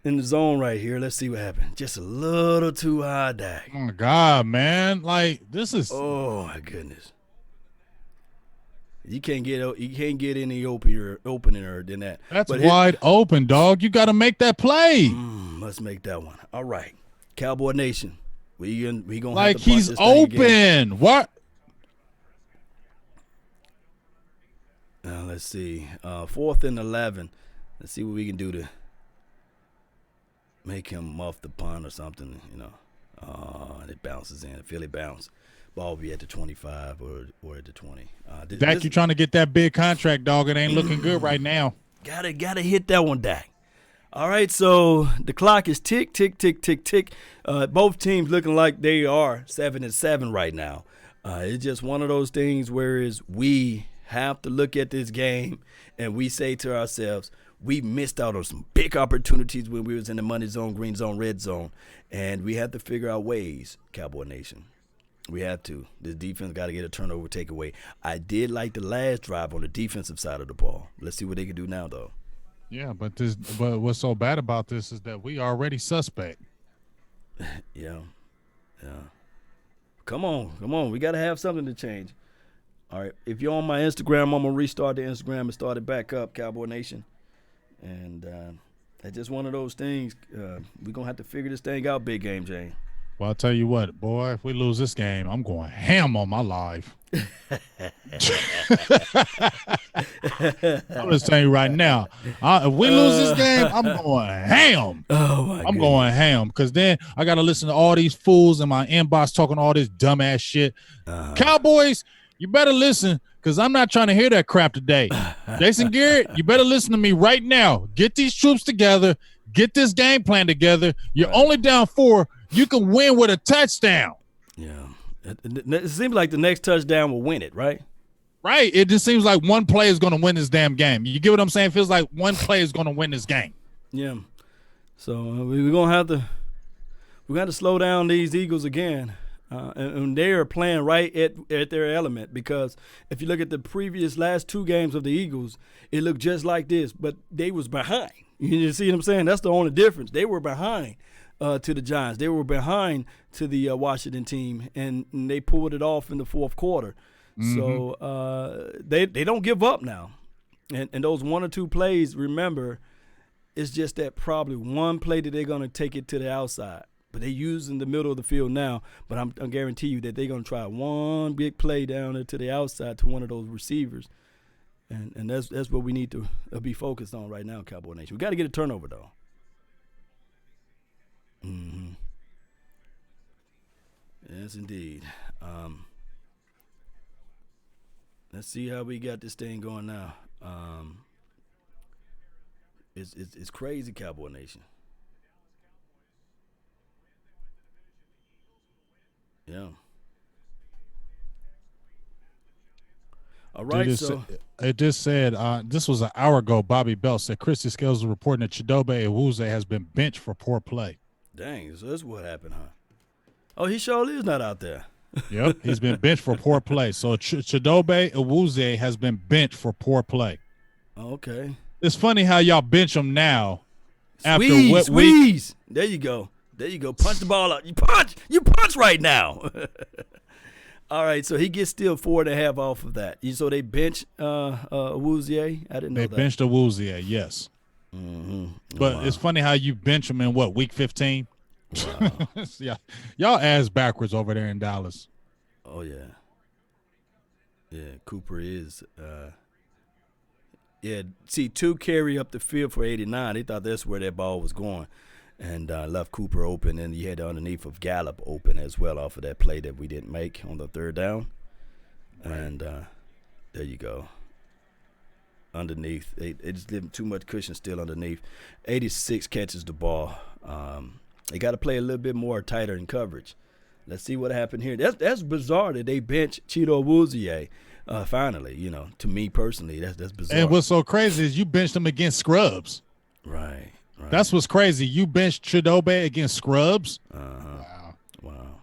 in the zone right here. Let's see what happened. Just a little too high, Dak. Oh, my God, man. Like, this is. Oh, my goodness. You can't get any opener than that. That's wide open, dog. You got to make that play. Let's make that one. All right, Cowboy Nation. We gonna like have to he's open. What? Let's see. 4th and 11. Let's see what we can do to make him muff the punt or something. And it bounces in. Philly bounce. Ball will be at the 25 or at the 20. Dak, you trying to get that big contract, dog. It ain't looking good right now. Gotta hit that one, Dak. All right, so the clock is tick, tick, tick, tick, tick. Both teams looking like they are 7-7 right now. It's just one of those things where we have to look at this game and we say to ourselves, we missed out on some big opportunities when we was in the money zone, green zone, red zone, and we have to figure out ways, Cowboy Nation. We have to. This defense got to get a turnover takeaway. I did like the last drive on the defensive side of the ball. Let's see what they can do now, though. Yeah, but what's so bad about this is that we already suspect. Yeah. Come on. We got to have something to change. All right. If you're on my Instagram, I'm going to restart the Instagram and start it back up, Cowboy Nation. And that's just one of those things. We're going to have to figure this thing out, big game, Jane. Well, I'll tell you what, boy, if we lose this game, I'm going ham on my live. I'm just telling you right now, if we lose this game, I'm going ham. Oh, my I'm going ham because then I got to listen to all these fools in my inbox talking all this dumbass shit. Cowboys, you better listen because I'm not trying to hear that crap today. Jason Garrett, you better listen to me right now. Get these troops together. Get this game plan together. You're only down 4. You can win with a touchdown. Yeah. It seems like the next touchdown will win it, right? Right. It just seems like one play is going to win this damn game. You get what I'm saying? It feels like one play is going to win this game. Yeah. So we're going to have to slow down these Eagles again. And they are playing right at their element, because if you look at the previous last 2 games of the Eagles, it looked just like this, but they was behind. You see what I'm saying? That's the only difference. They were behind to the Giants. They were behind to the Washington team, and they pulled it off in the fourth quarter. Mm-hmm. So they don't give up now. And those 1 or 2 plays, remember, it's just that probably one play that they're going to take it to the outside. But they use in the middle of the field now. But I guarantee you that they're going to try one big play down there to the outside to one of those receivers. And that's what we need to be focused on right now, Cowboy Nation. We got to get a turnover, though. Mm-hmm. Yes, indeed. Let's see how we got this thing going now. It's crazy, Cowboy Nation. Yeah. All right, it just said, this was an hour ago, Bobby Bell said Christy Scales is reporting that Chidobe Awuzie has been benched for poor play. Dang, so that's what happened, huh? Oh, he surely is not out there. Yep, he's been benched for poor play. So Chidobe Awuzie has been benched for poor play. Okay. It's funny how y'all bench him now. Squeeze. There you go. Punch the ball out. You punch right now. All right, so he gets still 4.5 off of that. So they bench Awuzie? I didn't know that. They benched Awuzie, yes. Mm-hmm. But It's funny how you bench him in, week 15? Wow. Yeah, y'all ass backwards over there in Dallas. Oh, yeah. Yeah, Cooper is see, 2 carry up the field for 89. They thought that's where that ball was going, and left Cooper open, and you had the underneath of Gallup open as well off of that play that we didn't make on the 3rd down. And there you go. Underneath. They just give him too much cushion still underneath. 86 catches the ball. They got to play a little bit more tighter in coverage. Let's see what happened here. That's bizarre that they bench Cheeto Awuzie. Finally, to me personally, that's bizarre. And what's so crazy is you benched him against scrubs. Right. That's what's crazy. You benched Chidobe against scrubs. Wow.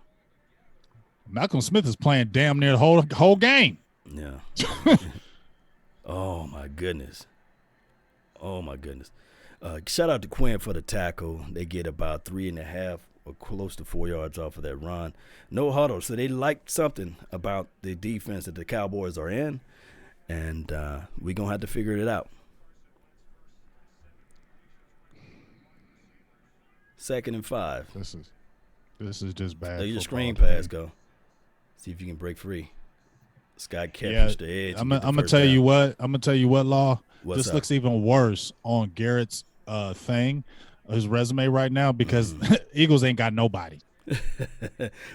Malcolm Smith is playing damn near the whole game. Yeah. Oh my goodness. Shout out to Quinn for the tackle. They get about 3.5 or close to 4 yards off of that run. No huddle. So they like something about the defense that the Cowboys are in, and we're going to have to figure it out. 2nd and 5. This is just bad. Let your screen pass go. See if you can break free. Scott catches the edge. I'm gonna tell you what. Law. What's this up? Looks even worse on Garrett's his resume right now, because Eagles ain't got nobody.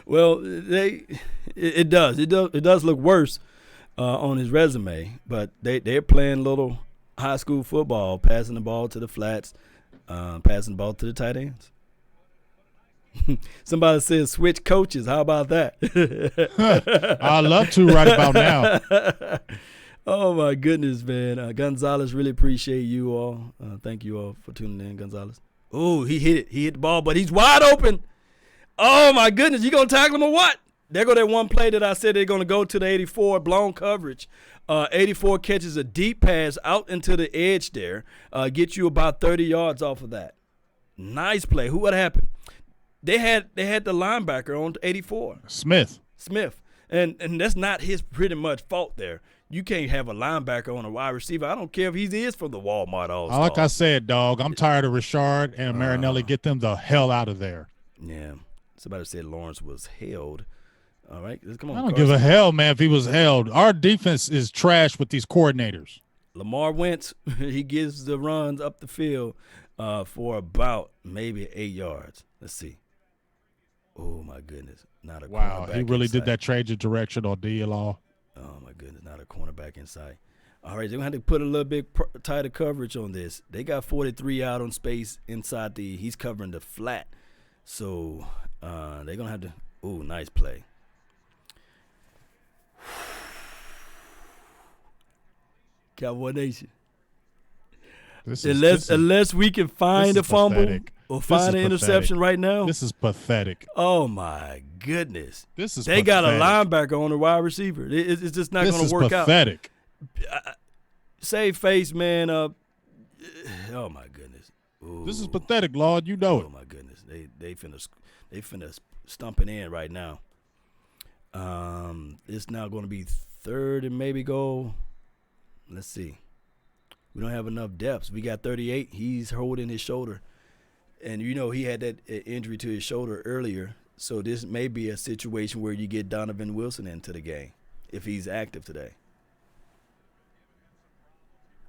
Well, it does look worse on his resume, but they're playing little high school football, passing the ball to the flats, passing the ball to the tight ends. Somebody says switch coaches. How about that? I'd love to right about now. Oh, my goodness, man. Gonzalez, really appreciate you all. Thank you all for tuning in, Gonzalez. Oh, he hit it. He hit the ball, but he's wide open. Oh, my goodness. You going to tackle him or what? There go that one play that I said they're going to go to the 84, blown coverage. 84 catches a deep pass out into the edge there. Get you about 30 yards off of that. Nice play. What happened? They had the linebacker on 84. Smith. And that's not his pretty much fault there. You can't have a linebacker on a wide receiver. I don't care if he is from the Walmart All-Star. Like I said, dog, I'm tired of Richard and Marinelli. Get them the hell out of there. Yeah. Somebody said Lawrence was held. All right. Come on, I don't give a hell, man, if he was held. Our defense is trash with these coordinators. Lamar Wentz, he gives the runs up the field for about maybe 8 yards. Let's see. Oh, my goodness. Not a wow, he really inside. did that change of direction on D-Law. Oh, my goodness. Not a cornerback inside. All right, they're going to have to put a little bit tighter coverage on this. They got 43 out on space inside he's covering the flat. So they're going to have to – oh, nice play. Cowboy Nation. Unless we can find a fumble. or find an interception right now. This is pathetic. Oh my goodness! They got a linebacker on the wide receiver. It's just not going to work out. This is pathetic. Save face, man. Oh my goodness! Ooh. This is pathetic, Lord. You know it. Oh my goodness! They finna stump it in right now. It's now going to be third and maybe goal. Let's see. We don't have enough depths. We got 38. He's holding his shoulder. And, he had that injury to his shoulder earlier. So this may be a situation where you get Donovan Wilson into the game if he's active today.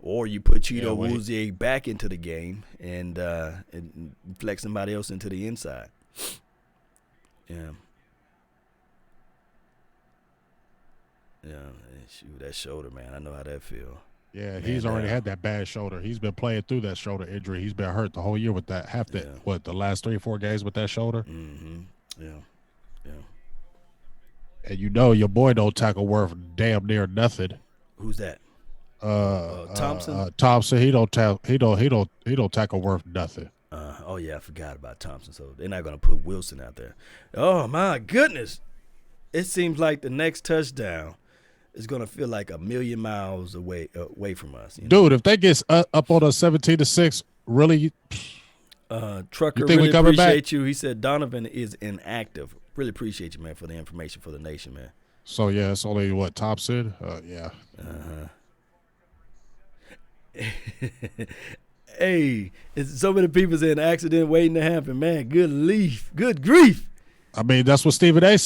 Or you put Cheeto Woozier back into the game and flex somebody else into the inside. Yeah. Yeah, shoot, that shoulder, man. I know how that feel. Yeah, he's already had that bad shoulder. He's been playing through that shoulder injury. He's been hurt the whole year with that. The last 3 or 4 games with that shoulder? Mm-hmm. Yeah. And your boy don't tackle worth damn near nothing. Who's that? Thompson? Thompson, he don't tackle worth nothing. Oh, yeah, I forgot about Thompson. So they're not going to put Wilson out there. Oh, my goodness. It seems like the next touchdown is going to feel like a million miles away from us. Dude, if they get up on a 17-6, really? Trucker, you think really appreciate back? You. He said Donovan is inactive. Really appreciate you, man, for the information for the nation, man. So, yeah, it's only what Thompson? Yeah. Hey, it's so many people's in accident waiting to happen, man. Good grief. I mean, that's what Stephen A.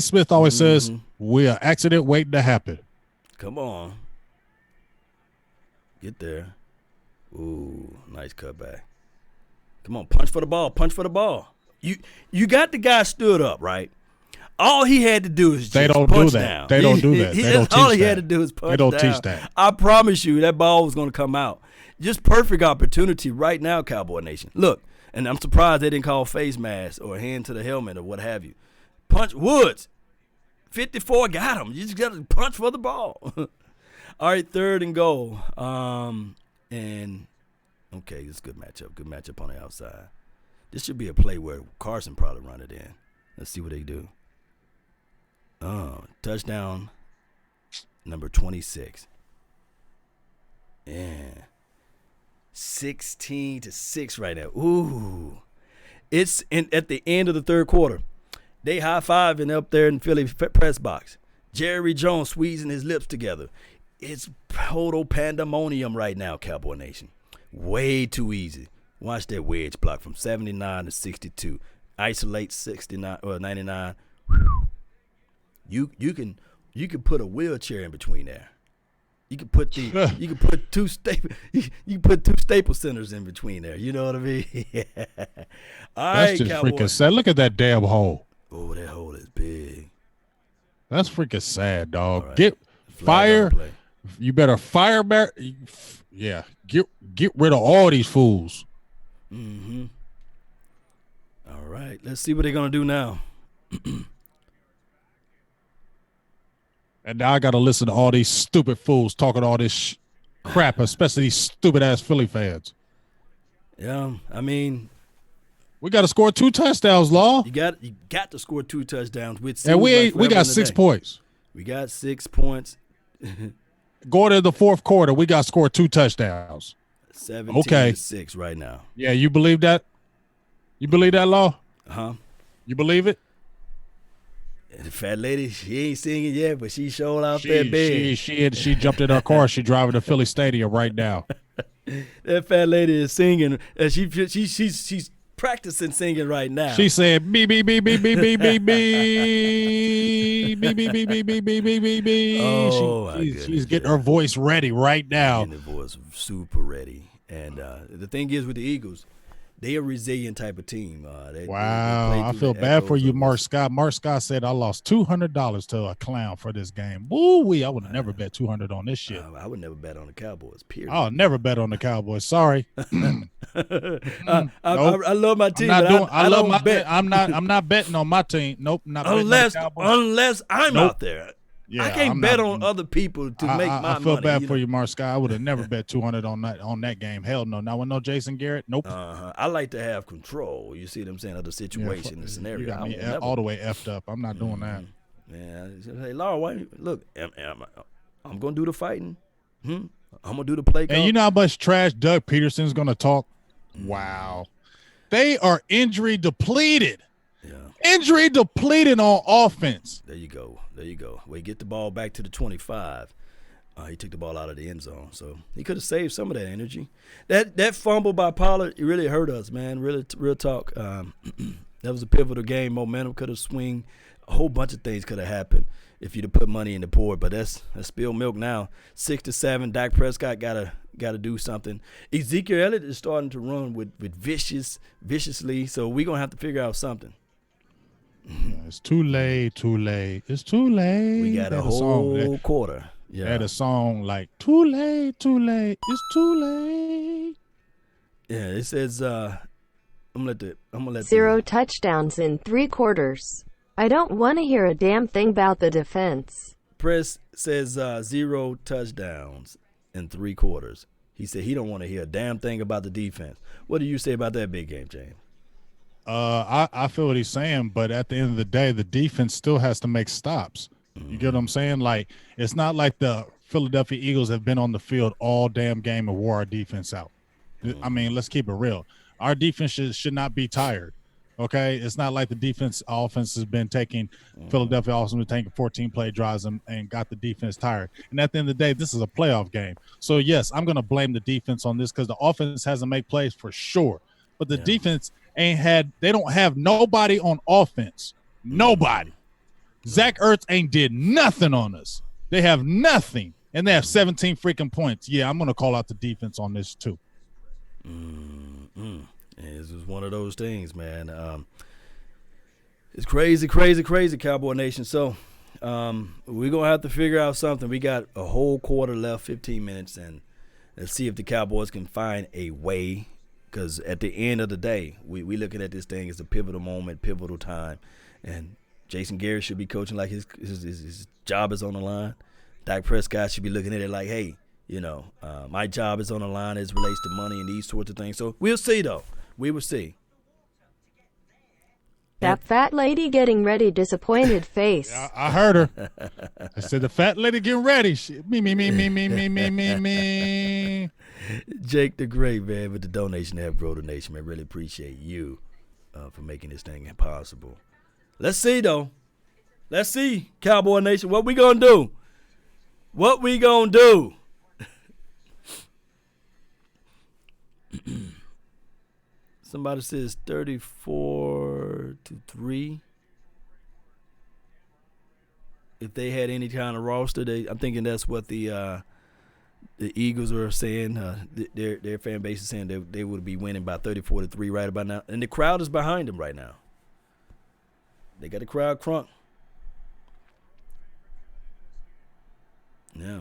Smith always says. We're an accident waiting to happen. Come on. Get there. Ooh, nice cutback. Come on, punch for the ball. You got the guy stood up, right? All he had to do is just punch down. They don't do that. They don't teach that. All he had to do is punch down. They don't teach that. I promise you that ball was going to come out. Just perfect opportunity right now, Cowboy Nation. Look. And I'm surprised they didn't call face mask or hand to the helmet or what have you. Punch Woods. 54 got him. You just got to punch for the ball. All right, third and goal. And, okay, it's a good matchup. Good matchup on the outside. This should be a play where Carson probably run it in. Let's see what they do. Touchdown number 26. Yeah. 16-6 right now. Ooh. It's at the end of the third quarter. They high-fiving up there in Philly press box. Jerry Jones squeezing his lips together. It's total pandemonium right now, Cowboy Nation. Way too easy. Watch that wedge block from 79 to 62. Isolate 69 or 99. You can put a wheelchair in between there. You can put two staple centers in between there. You know what I mean? All That's right, just Cowboy. freaking sad. Look at that damn hole. Oh, that hole is big. That's freaking sad, dog. Right. Get fire. You better fire back. Yeah, get rid of all these fools. Mm-hmm. All right, let's see what they're gonna do now. And now I got to listen to all these stupid fools talking all this crap, especially these stupid-ass Philly fans. Yeah, I mean, we got to score 2 touchdowns, Law. You got to score 2 touchdowns. And we got 6 points. We got 6 points. Going to the fourth quarter, we got to score 2 touchdowns. 17-6 right now. Yeah, you believe that? You believe that, Law? Uh-huh. You believe it? The fat lady, she ain't singing yet, but she showed out there big. She jumped in her car. She driving to Philly Stadium right now. That fat lady is singing. She's practicing singing right now. She said, "Me, me, me, me, me, me, me, me, me, me, me, me, me, me, me, me, me." Oh, she's getting her voice ready right now. Getting the voice super ready. And the thing is with the Eagles, they a resilient type of team. Wow, I feel bad for you, Mark Scott. Mark Scott said I lost $200 to a clown for this game. Woo-wee, I would never bet $200 on this shit. I would never bet on the Cowboys, period. I'll never bet on the Cowboys. Sorry. I love my team. I don't bet. I'm not betting on my team. Nope, not betting on the Cowboys. Unless I'm out there. I can't bet on other people to make my money. I feel bad for you, Mark Scott. I would have never bet 200 on that game. Hell no. Now with no Jason Garrett, nope. I like to have control. You see what I'm saying, of the situation, the scenario. You got me all the way effed up. I'm not doing that. Yeah. Hey, Laura, look, I'm gonna do the fighting. I'm gonna do the play call. And you know how much trash Doug Peterson's gonna talk? Wow. They are injury depleted. Yeah. Injury depleted on offense. There you go. Well, he get the ball back to the 25. He took the ball out of the end zone, so he could have saved some of that energy. That fumble by Pollard, it really hurt us, man. Really, real talk. That was a pivotal game. Momentum could have swung. A whole bunch of things could have happened if you'd have put money in the board. But that's spilled milk now. 6-7. Dak Prescott gotta do something. Ezekiel Elliott is starting to run with viciously. So we're gonna have to figure out something. Yeah, it's too late. It's too late. We got a whole quarter. Yeah. Had a song like too late. It's too late. Yeah, it says I'm gonna let 0 touchdowns in 3 quarters. I don't want to hear a damn thing about the defense. Press says 0 touchdowns in 3 quarters. He said he don't want to hear a damn thing about the defense. What do you say about that big game, James? I feel what he's saying, but at the end of the day, the defense still has to make stops. You get what I'm saying? Like, it's not like the Philadelphia Eagles have been on the field all damn game and wore our defense out. I mean, let's keep it real. Our defense should not be tired. Okay, it's not like the offense has been taking Philadelphia also been taking 14-play drives and got the defense tired. And at the end of the day, this is a playoff game. So yes, I'm going to blame the defense on this because the offense hasn't made plays for sure, but the defense they don't have nobody on offense. Nobody. Zach Ertz ain't did nothing on us. They have nothing, and they have 17 freaking points. Yeah, I'm going to call out the defense on this too. This is one of those things, man. It's crazy, Cowboy Nation. So we're going to have to figure out something. We got a whole quarter left, 15 minutes, and let's see if the Cowboys can find a way, because at the end of the day, we looking at this thing as a pivotal moment, pivotal time, and Jason Garrett should be coaching like his job is on the line. Dak Prescott should be looking at it like, hey, my job is on the line as it relates to money and these sorts of things. So we'll see, though. We will see. That fat lady getting ready, disappointed face. Yeah, I heard her. I said, the fat lady getting ready. Me. Jake the Great, man, with the donation to help grow the nation, man. Really appreciate you for making this thing possible. Let's see, though. Let's see, Cowboy Nation. What we gonna do? Somebody says 34-3. If they had any kind of roster, I'm thinking that's what the Eagles are saying. Their fan base is saying they would be winning by 34-3 right about now, and the crowd is behind them right now. They got the crowd crunk. Yeah.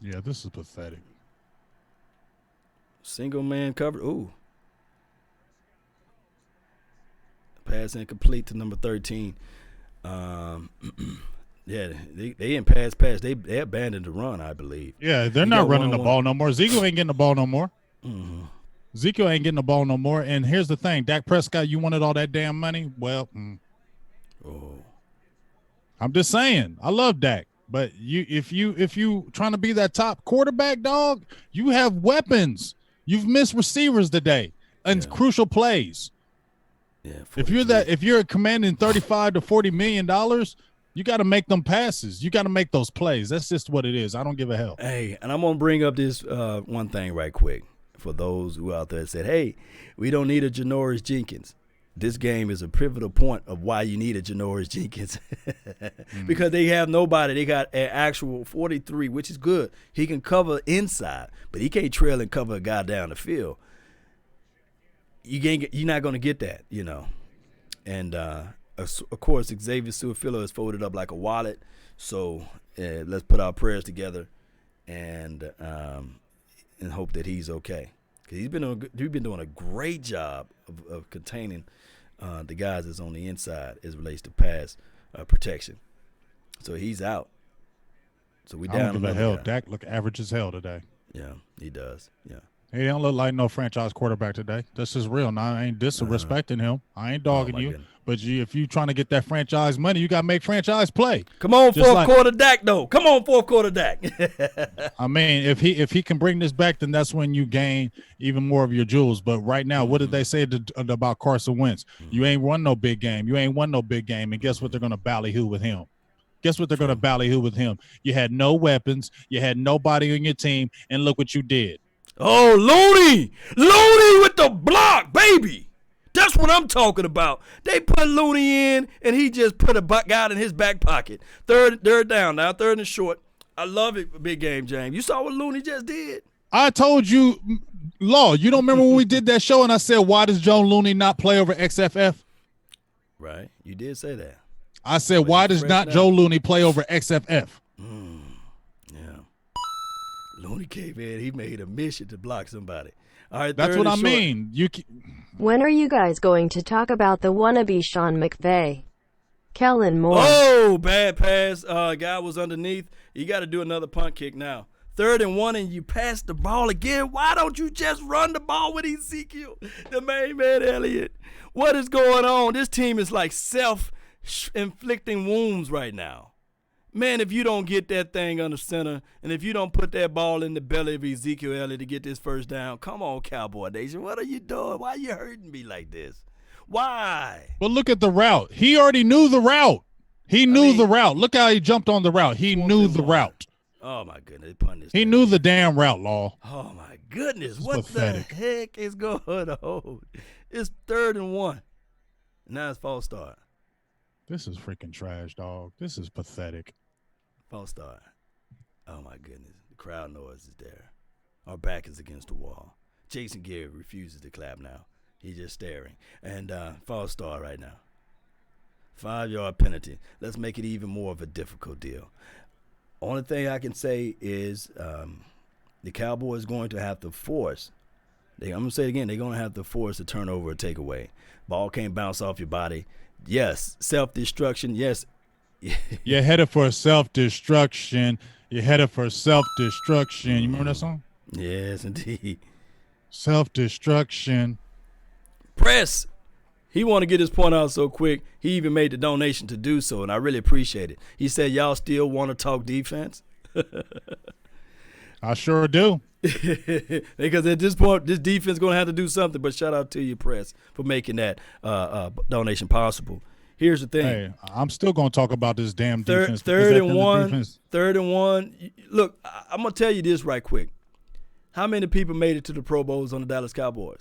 Yeah, this is pathetic. Single man coverage. Ooh. Pass incomplete to number 13. Yeah, they in pass. They abandoned the run, I believe. Yeah, they're not running the ball no more. Ezekiel ain't getting the ball no more. Mm-hmm. Ezekiel ain't getting the ball no more. And here's the thing, Dak Prescott, you wanted all that damn money? Well, I'm just saying, I love Dak. But if you trying to be that top quarterback, dog, you have weapons. You've missed receivers today and crucial plays. Yeah. If you're commanding $35 to $40 million, you got to make them passes. You got to make those plays. That's just what it is. I don't give a hell. Hey, and I'm gonna bring up this one thing right quick for those who out there said, "Hey, we don't need a Janoris Jenkins." This game is a pivotal point of why you need a Janoris Jenkins because they have nobody. They got an actual 43, which is good. He can cover inside, but he can't trail and cover a guy down the field. You're not going to get that, And, of course, Xavier Su'a-Filo is folded up like a wallet. So let's put our prayers together and hope that he's okay. Because he's been doing a great job of containing the guys that's on the inside as it relates to pass protection. So he's out. So we down. I don't give a hell. Dak look average as hell today. Yeah, he does. Yeah. He don't look like no franchise quarterback today. This is real. Now, I ain't disrespecting him. I ain't dogging you. Goodness. But if you trying to get that franchise money, you got to make franchise play. Come on, fourth quarter Dak, though. Come on, fourth quarter Dak. I mean, if he can bring this back, then that's when you gain even more of your jewels. But right now, what did they say about Carson Wentz? You ain't won no big game. You ain't won no big game. And guess what they're going to ballyhoo with him? Guess what they're going to ballyhoo with him? You had no weapons. You had nobody on your team. And look what you did. Oh, Looney with the block, baby. That's what I'm talking about. They put Looney in, and he just put a guy in his back pocket. Third down now, third and short. I love it, big game, James. You saw what Looney just did? I told you, Law, you don't remember when we did that show and I said, why does Joe Looney not play over XFF? Right. You did say that. I said, why does not Joe Looney play over XFF? Looney came in. He made a mission to block somebody. All right, that's what I mean. When are you guys going to talk about the wannabe Sean McVay? Kellen Moore. Oh, bad pass. Guy was underneath. You got to do another punt kick now. 3rd and 1, and you pass the ball again. Why don't you just run the ball with Ezekiel, the main man, Elliott? What is going on? This team is like self-inflicting wounds right now. Man, if you don't get that thing under center, and if you don't put that ball in the belly of Ezekiel Elliott to get this first down, come on, Cowboy Nation. What are you doing? Why are you hurting me like this? Why? But look at the route. He already knew the route. He knew the route. Look how he jumped on the route. He knew the route. Oh, my goodness. He knew the damn route, Law. Oh, my goodness. What the heck is going on? It's 3rd and 1. Now it's false start. This is freaking trash, dog. This is pathetic. False start. Oh, my goodness. The crowd noise is there. Our back is against the wall. Jason Garrett refuses to clap now. He's just staring. And false start right now. 5-yard penalty. Let's make it even more of a difficult deal. Only thing I can say is the Cowboys going to have to force. I'm going to say it again. They're going to have to force a turnover or takeaway. Ball can't bounce off your body. Yes, self-destruction. Yes. You're headed for self-destruction. You're headed for self-destruction. You remember that song? Yes, indeed. Self-destruction. Press. He want to get his point out so quick, he even made the donation to do so, and I really appreciate it. He said, y'all still want to talk defense? I sure do. Because at this point, this defense is going to have to do something, but shout out to you, Press, for making that donation possible. Here's the thing. Hey, I'm still going to talk about this damn defense. 3rd and 1. 3rd and 1. Look, I'm going to tell you this right quick. How many people made it to the Pro Bowls on the Dallas Cowboys?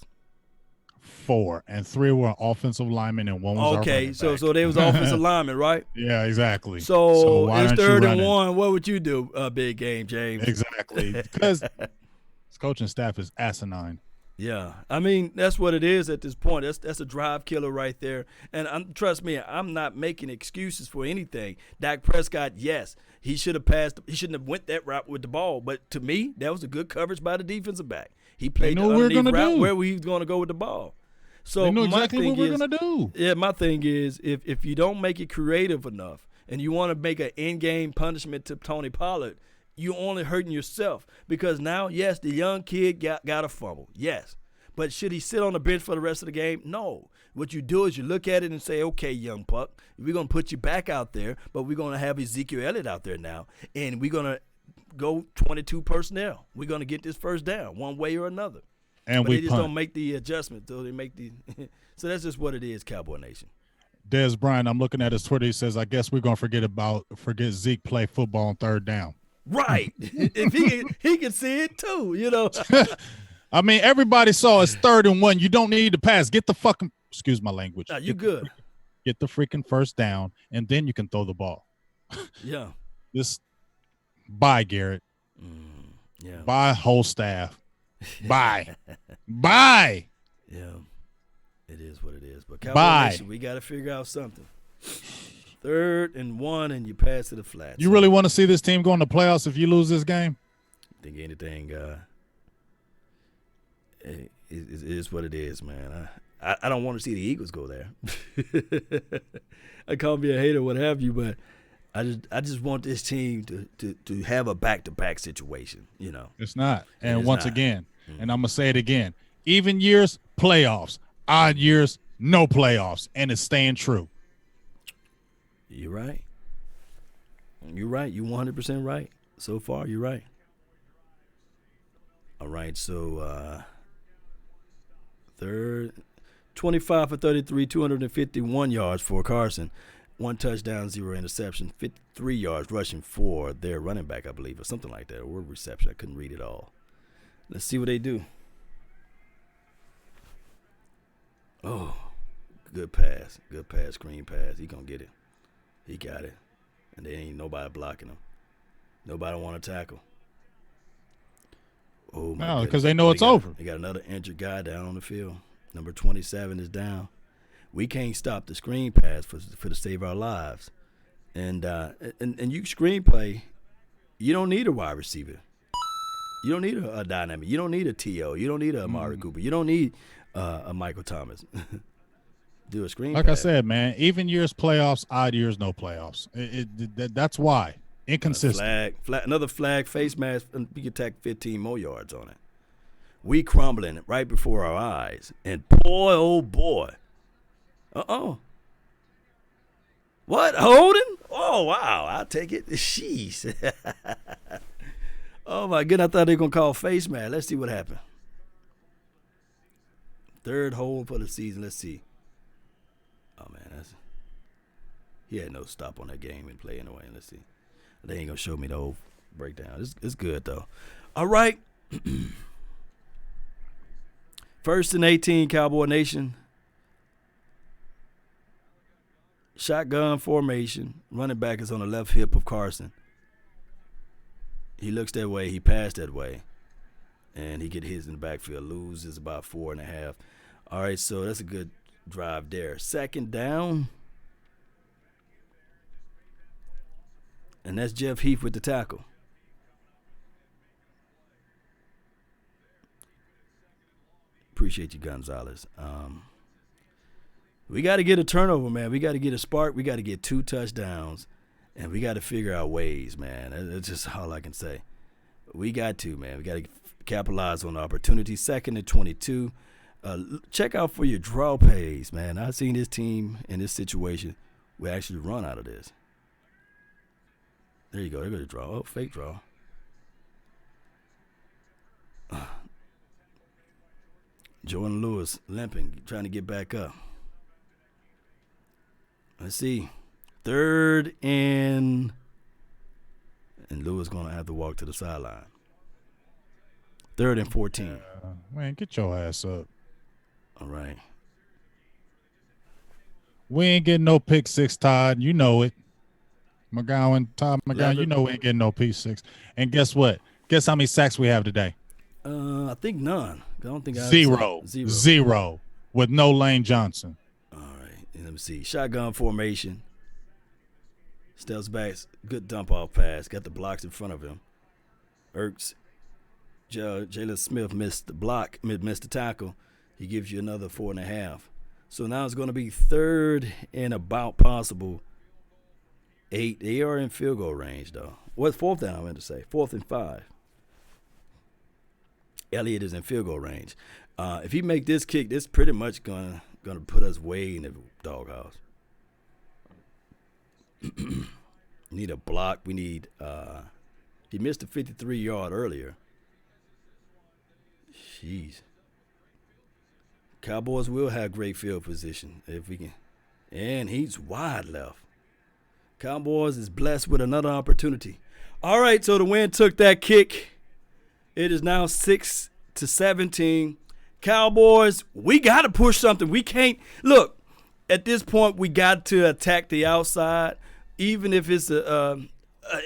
4, and 3 were offensive linemen, and 1 was okay. So they was offensive linemen, right? Yeah, exactly. So it's 3rd and 1. What would you do, big game, James? Exactly, because his coaching staff is asinine. Yeah, I mean that's what it is at this point. That's a drive killer right there. And trust me, I'm not making excuses for anything. Dak Prescott, yes, he should have passed. He shouldn't have went that route with the ball. But to me, that was a good coverage by the defensive back. He played the underneath route where he was going to go with the ball. So they know exactly what we're going to do. Yeah, my thing is if you don't make it creative enough and you want to make an in-game punishment to Tony Pollard, you're only hurting yourself because now, yes, the young kid got a fumble. Yes. But should he sit on the bench for the rest of the game? No. What you do is you look at it and say, okay, young puck, we're going to put you back out there, but we're going to have Ezekiel Elliott out there now, and we're going to go 22 personnel. We're going to get this first down one way or another. And but they just don't make the adjustment. So they make the so that's just what it is, Cowboy Nation. Des Bryant, I'm looking at his Twitter. He says, I guess we're going to forget Zeke play football on 3rd down. Right. If he can see it too, you know. I mean, everybody saw it's 3rd and 1. You don't need to pass. Get the fucking – excuse my language. You good. Get the freaking first down, and then you can throw the ball. Yeah. Bye, Garrett. Yeah. Bye, whole staff. Bye. Bye. Yeah. It is what it is. But Cowboy Nation, we got to figure out something. 3rd and 1, and you pass to the flat. You really want to see this team go in the playoffs if you lose this game? Think anything – it is what it is, man. I don't want to see the Eagles go there. I call me a hater, what have you, but I just want this team to have a back-to-back situation, you know. It's not. And once again, and I'm going to say it again, even years, playoffs. Odd years, no playoffs. And it's staying true. You're right. You're right. You're 100% right. So far, you're right. All right, so third, 25 for 33, 251 yards for Carson. 1 touchdown, 0 interception, 53 yards rushing for their running back, I believe, or something like that, or reception. I couldn't read it all. Let's see what they do. Oh, good pass, screen pass. He gonna get it. He got it. And there ain't nobody blocking him. Nobody want to tackle. Oh, my no, because they know it's over. They got another injured guy down on the field. Number 27 is down. We can't stop the screen pass for to save our lives. And you screen play, you don't need a wide receiver. You don't need a dynamic. You don't need a T.O. You don't need a Amari Cooper. You don't need a Michael Thomas. Do a screen like pass. I said, man, even years playoffs, odd years no playoffs. That's why. Inconsistent. Another flag, face mask, and we can tack 15 more yards on it. We crumbling right before our eyes. And boy, oh boy. What? Holding? Oh, wow. I'll take it. Jeez. Oh, my goodness. I thought they were going to call face mask. Let's see what happened. Third hold for the season. Let's see. Oh, man. He had no stop on that game and play anyway. Let's see. They ain't going to show me the whole breakdown. It's good, though. All right. 1st and 18, Cowboy Nation. Shotgun formation. Running back is on the left hip of Carson. He looks that way. He passed that way. And he get his in the backfield. Loses about 4.5. All right, so that's a good drive there. 2nd down. And that's Jeff Heath with the tackle. Appreciate you, Gonzalez. We got to get a turnover, man. We got to get a spark. We got to get 2 touchdowns. And we got to figure out ways, man. That's just all I can say. We got to, man. We got to capitalize on the opportunity. 2nd and 22. Check out for your draw plays, man. I've seen this team in this situation. We actually run out of this. There you go. They're going to draw. Oh, fake draw. Jordan Lewis limping, trying to get back up. Let's see. 3rd and Lewis going to have to walk to the sideline. 3rd and 14. Man, get your ass up. All right. We ain't getting no pick 6, Todd. You know it. Todd McGowan, you know we ain't getting no pick 6. And guess what? Guess how many sacks we have today? I think none. I don't think I have Zero. With no Lane Johnson. All right. And let me see. Shotgun formation. Steps back. Good dump off pass. Got the blocks in front of him. Ertz. Jalen Smith missed the block, missed the tackle. He gives you another 4.5. So now it's going to be 3rd and about possible 8. They are in field goal range, though. What's 4th down, I meant to say? 4th and 5. Elliott is in field goal range. If he make this kick, this pretty much gonna put us way in the doghouse. Need a block. We need he missed a 53-yard earlier. Jeez. Cowboys will have great field position if we can. And he's wide left. Cowboys is blessed with another opportunity. All right, so the Wind took that kick. It is now 6-17. Cowboys, we got to push something. We can't – look, at this point, we got to attack the outside, even if it's an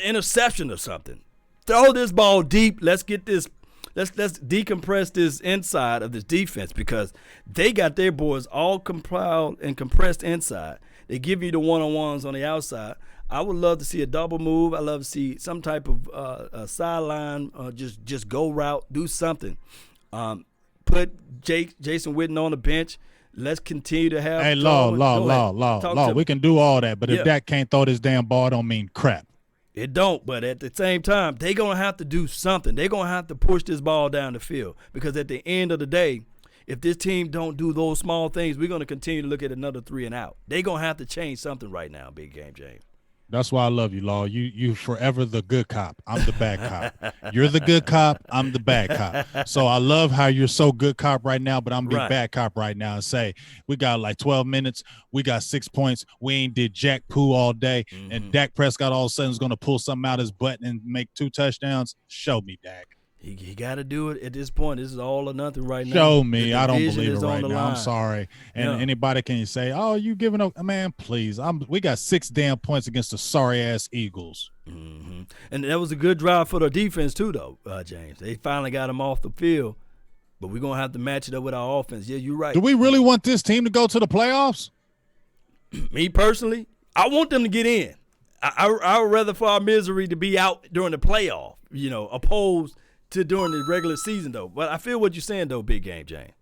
interception or something. Throw this ball deep. Let's get this – let's decompress this inside of this defense because they got their boys all compiled and compressed inside. They give you the one-on-ones on the outside. I would love to see a double move. I love to see some type of a sideline, just go route, do something. Put Jason Witten on the bench. let's continue to have. Hey, law. We can do all that, but if Dak can't throw this damn ball, it don't mean crap. It don't, but at the same time, they're going to have to do something. They're going to have to push this ball down the field because at the end of the day, if this team don't do those small things, we're going to continue to look at another 3 and out. They're going to have to change something right now, Big Game James. That's why I love you, Law. You forever the good cop. I'm the bad cop. You're the good cop. I'm the bad cop. So I love how you're so good cop right now, but I'm the bad cop right now and say we got like 12 minutes. We got 6 points. We ain't did jack poo all day. Mm-hmm. And Dak Prescott all of a sudden is going to pull something out his butt and make 2 touchdowns. Show me, Dak. He got to do it at this point. This is all or nothing right now. Show me. I don't believe it right now. I'm sorry. And anybody can say, oh, you giving up? Man, please. We got 6 damn points against the sorry-ass Eagles. Mm-hmm. And that was a good drive for the defense too, though, James. They finally got him off the field, but we're going to have to match it up with our offense. Yeah, you're right. Do we really want this team to go to the playoffs? Me personally, I want them to get in. I would rather for our misery to be out during the playoff, opposed to during the regular season, though. But I feel what you're saying, though, Big Game James.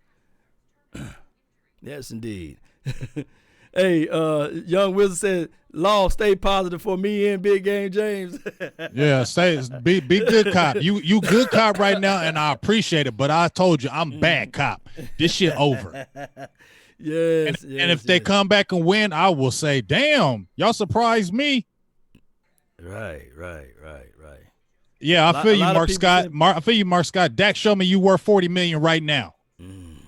Yes, indeed. Hey, Young Wizard said, Law, stay positive for me and Big Game James. Yeah, be good cop. You good cop right now, and I appreciate it. But I told you, I'm bad cop. This shit over. Yes. And if they come back and win, I will say, damn, y'all surprised me. Right. Yeah, I feel you, Mark Scott. I feel you, Mark Scott. Dak, show me you worth $40 million right now.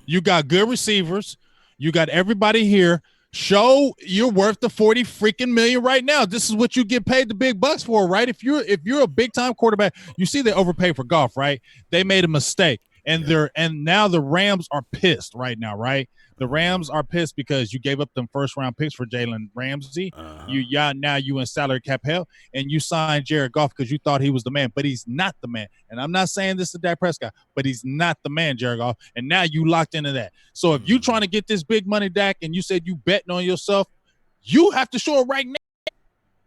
You got good receivers. You got everybody here. Show you're worth the 40 freaking million right now. This is what you get paid the big bucks for, right? If you're a big time quarterback, you see they overpay for Goff, right? They made a mistake, and now the Rams are pissed right now, right? The Rams are pissed because you gave up them first round picks for Jalen Ramsey. Now you in salary cap hell, and you signed Jared Goff because you thought he was the man, but he's not the man. And I'm not saying this to Dak Prescott, but he's not the man, Jared Goff. And now you locked into that. So if you trying to get this big money, Dak, and you said you betting on yourself, you have to show it right now.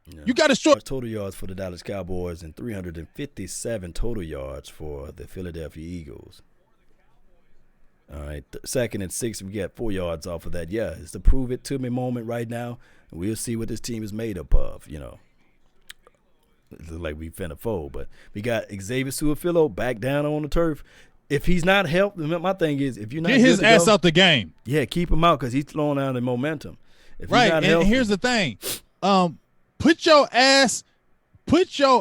Yeah. You got to show total yards for the Dallas Cowboys and 357 total yards for the Philadelphia Eagles. All right, 2nd and 6, we got 4 yards off of that. Yeah, it's the prove it to me moment right now. We'll see what this team is made up of, It looks like we finna fold, but we got Xavier Su'a-Filo back down on the turf. If he's not helped, my thing is, if you're not get his ass out the game. Yeah, keep him out because he's throwing out the momentum. If right, and here's the thing. Put Joe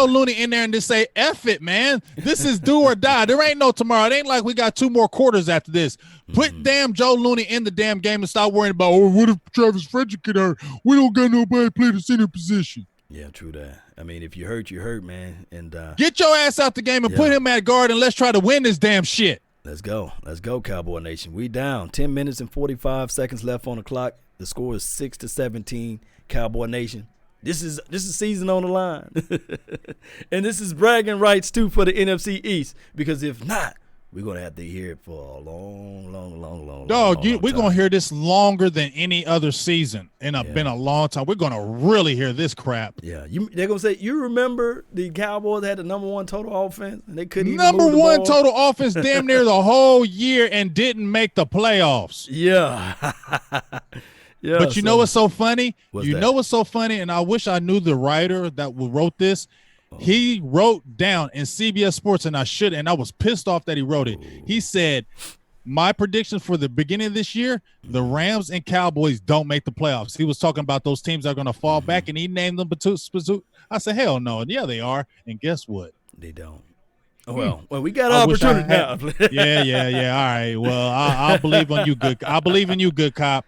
Looney in there and just say, F it, man. This is do or die. There ain't no tomorrow. It ain't like we got 2 more quarters after this. Put damn Joe Looney in the damn game and stop worrying about, what if Travis Frederick get hurt? We don't got nobody to play the center position. Yeah, true that. I mean, if you hurt, you hurt, man. And get your ass out the game and put him at guard and let's try to win this damn shit. Let's go, Cowboy Nation. We down. 10 minutes and 45 seconds left on the clock. The score is 6-17, Cowboy Nation. This is season on the line. And this is bragging rights, too, for the NFC East. Because if not, we're going to have to hear it for a long Dog, we're going to hear this longer than any other season. And it's been a long time. We're going to really hear this crap. Yeah. They're going to say, you remember the Cowboys had the number 1 total offense? And they couldn't even number move the 1 ball? total offense damn near the whole year and didn't make the playoffs. Yeah. Yeah, but you know what's so funny? Know what's so funny? And I wish I knew the writer that wrote this. He wrote down in CBS Sports, and I was pissed off that he wrote it. He said, my prediction for the beginning of this year, the Rams and Cowboys don't make the playoffs. He was talking about those teams that are going to fall back, and he named them. I said, hell no. Yeah, they are. And guess what? They don't. Well, we got an opportunity now. Yeah. All right. Well, I'll believe on you, good. I believe in you, good cop.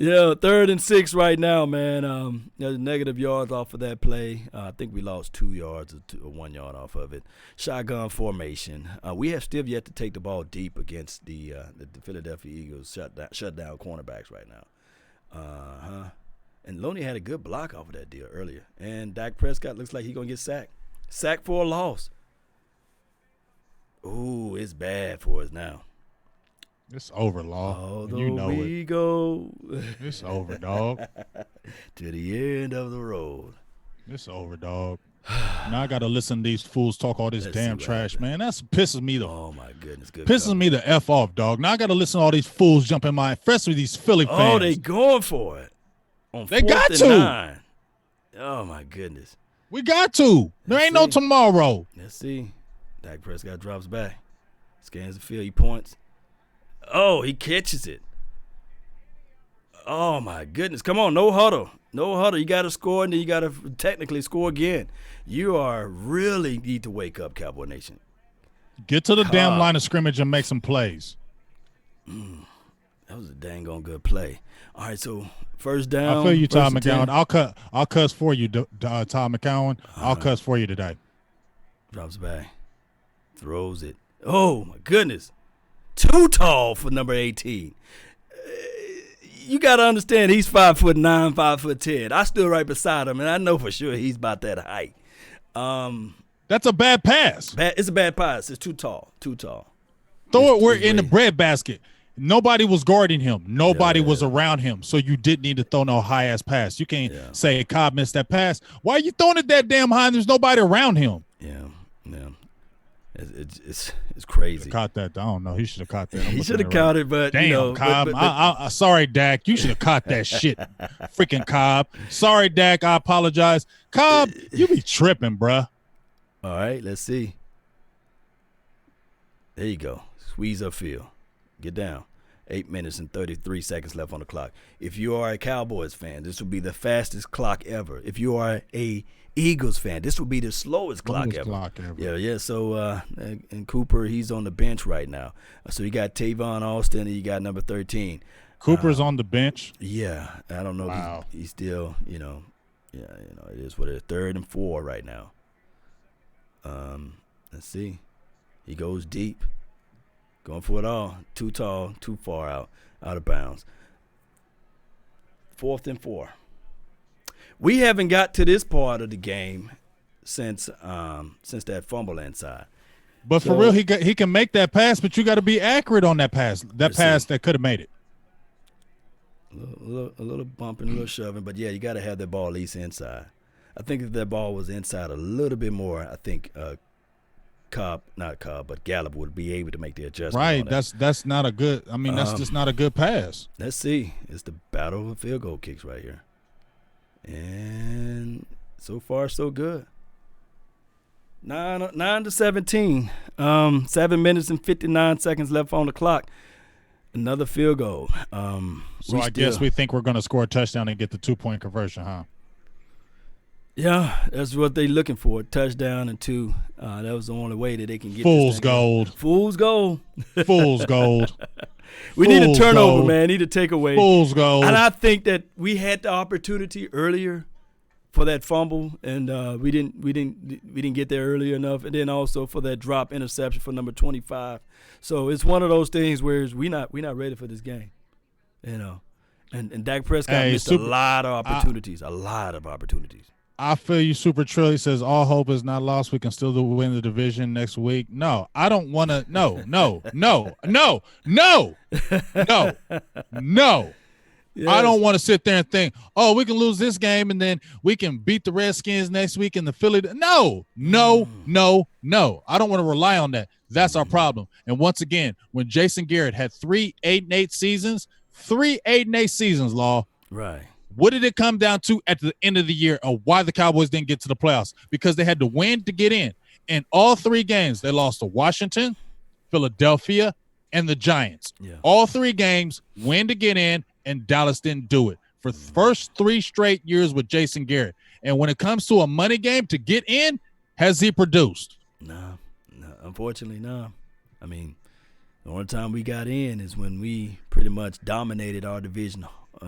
Yeah, 3rd and 6 right now, man. There's negative yards off of that play. I think we lost 2 yards or 1 yard off of it. Shotgun formation. We have still yet to take the ball deep against the Philadelphia Eagles shut down cornerbacks right now. And Loney had a good block off of that deal earlier. And Dak Prescott looks like he's going to get sacked. Sacked for a loss. Ooh, it's bad for us now. It's over, Law. Although you know we go. It's over, dog. To the end of the road. It's over, dog. Now I got to listen to these fools talk all this damn trash, man. That's pisses me Oh my goodness, good. Pisses me the F off, dog. Now I got to listen to all these fools jump in my, especially these Philly fans. Oh, they going for it. They got to. 9. Oh my goodness. We got to. There ain't no tomorrow. Let's see. Dak Prescott drops back, scans the field, he points. Oh, he catches it. Oh my goodness! Come on, no huddle. You got to score, and then you got to technically score again. You really need to wake up, Cowboy Nation. Get to the damn line of scrimmage and make some plays. That was a dang on good play. All right, so first down. I feel you, Todd McCowan. I'll cuss for you, Todd McCowan. I'll cuss for you today. Drops back, throws it. Oh my goodness! Too tall for number 18. You got to understand, he's 5'9", 5'10". I stood right beside him, and I know for sure he's about that height. That's a bad pass. It's a bad pass. It's too tall. Throw it. We're in the bread basket. Nobody was guarding him. Nobody was around him, so you didn't need to throw no high-ass pass. You can't say Cobb missed that pass. Why are you throwing it that damn high and there's nobody around him? Yeah. It's crazy. Caught that. I don't know. He should have caught that. He should have caught it, but damn, Cobb. Sorry, Dak. You should have caught that shit. Freaking Cobb. Sorry, Dak. I apologize. Cobb, you be tripping, bruh. All right, let's see. There you go. Squeeze upfield. Get down. 8 minutes and 33 seconds left on the clock. If you are a Cowboys fan, this will be the fastest clock ever. If you are a Eagles fan, this will be the slowest clock ever. Yeah. So, and Cooper, he's on the bench right now. So you got Tavon Austin, and you got number 13. Cooper's on the bench. Yeah, I don't know. Wow. If he's still, it is what it is. 3rd and 4 right now. Let's see. He goes deep, going for it all. Too tall, too far out of bounds. 4th and 4. We haven't got to this part of the game since that fumble inside. But for real, he can make that pass, but you got to be accurate on that pass. That pass that could have made it. A little bumping, a little shoving, but yeah, you got to have that ball at least inside. I think if that ball was inside a little bit more, I think Gallup would be able to make the adjustment. Right, that's not a good. I mean, that's just not a good pass. Let's see. It's the battle of field goal kicks right here. And so far, so good. 9-17. 7 minutes and 59 seconds left on the clock. Another field goal. So I guess we think we're going to score a touchdown and get the 2-point conversion, huh? Yeah, that's what they're looking for. Touchdown and 2. That was the only way that they can get Fool's gold. Fool's gold. Fool's gold. We need a turnover, man. Need a takeaway. Fool's gold. And I think that we had the opportunity earlier for that fumble, and we didn't get there early enough, and then also for that drop interception for number 25. So it's one of those things where we not ready for this game, And Dak Prescott missed a lot of opportunities. I feel you, Super Trill. He says all hope is not lost. We can still win the division next week. No, I don't want to. No. Yes. I don't want to sit there and think, oh, we can lose this game and then we can beat the Redskins next week in the Philly. No. I don't want to rely on that. That's our problem. And once again, when Jason Garrett had 3 8-8 seasons, Law. Right. What did it come down to at the end of the year of why the Cowboys didn't get to the playoffs? Because they had to win to get in. In all 3 games, they lost to Washington, Philadelphia, and the Giants. Yeah. All 3 games, win to get in, and Dallas didn't do it. For the first 3 straight years with Jason Garrett. And when it comes to a money game to get in, has he produced? No, unfortunately, no. I mean, the only time we got in is when we pretty much dominated our division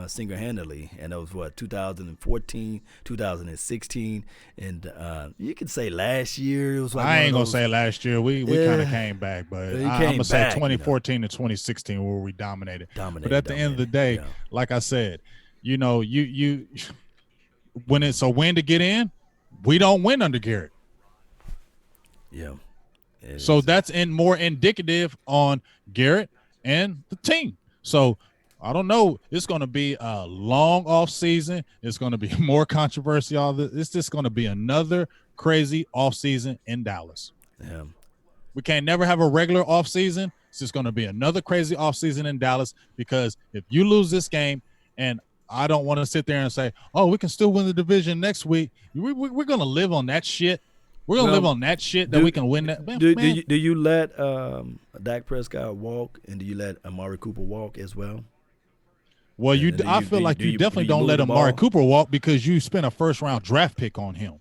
single-handedly, and that was 2014, 2016, and you could say last year. It was like I ain't gonna say last year. We kind of came back, but I'm gonna say 2014 to 2016 where we dominated. But at the end of the day, like I said, you when it's a win to get in, we don't win under Garrett. Yeah. So that's more indicative on Garrett and the team. So I don't know. It's going to be a long off season. It's going to be more controversy. It's just going to be another crazy offseason in Dallas. Yeah. We can't never have a regular offseason. It's just going to be another crazy offseason in Dallas, because if you lose this game, and I don't want to sit there and say, oh, we can still win the division next week. We're going to live on that shit. We're going to live on that shit that we can win that. Man, do you let Dak Prescott walk, and do you let Amari Cooper walk as well? Well, I feel like you definitely don't let Amari Cooper walk, because you spent a first-round draft pick on him.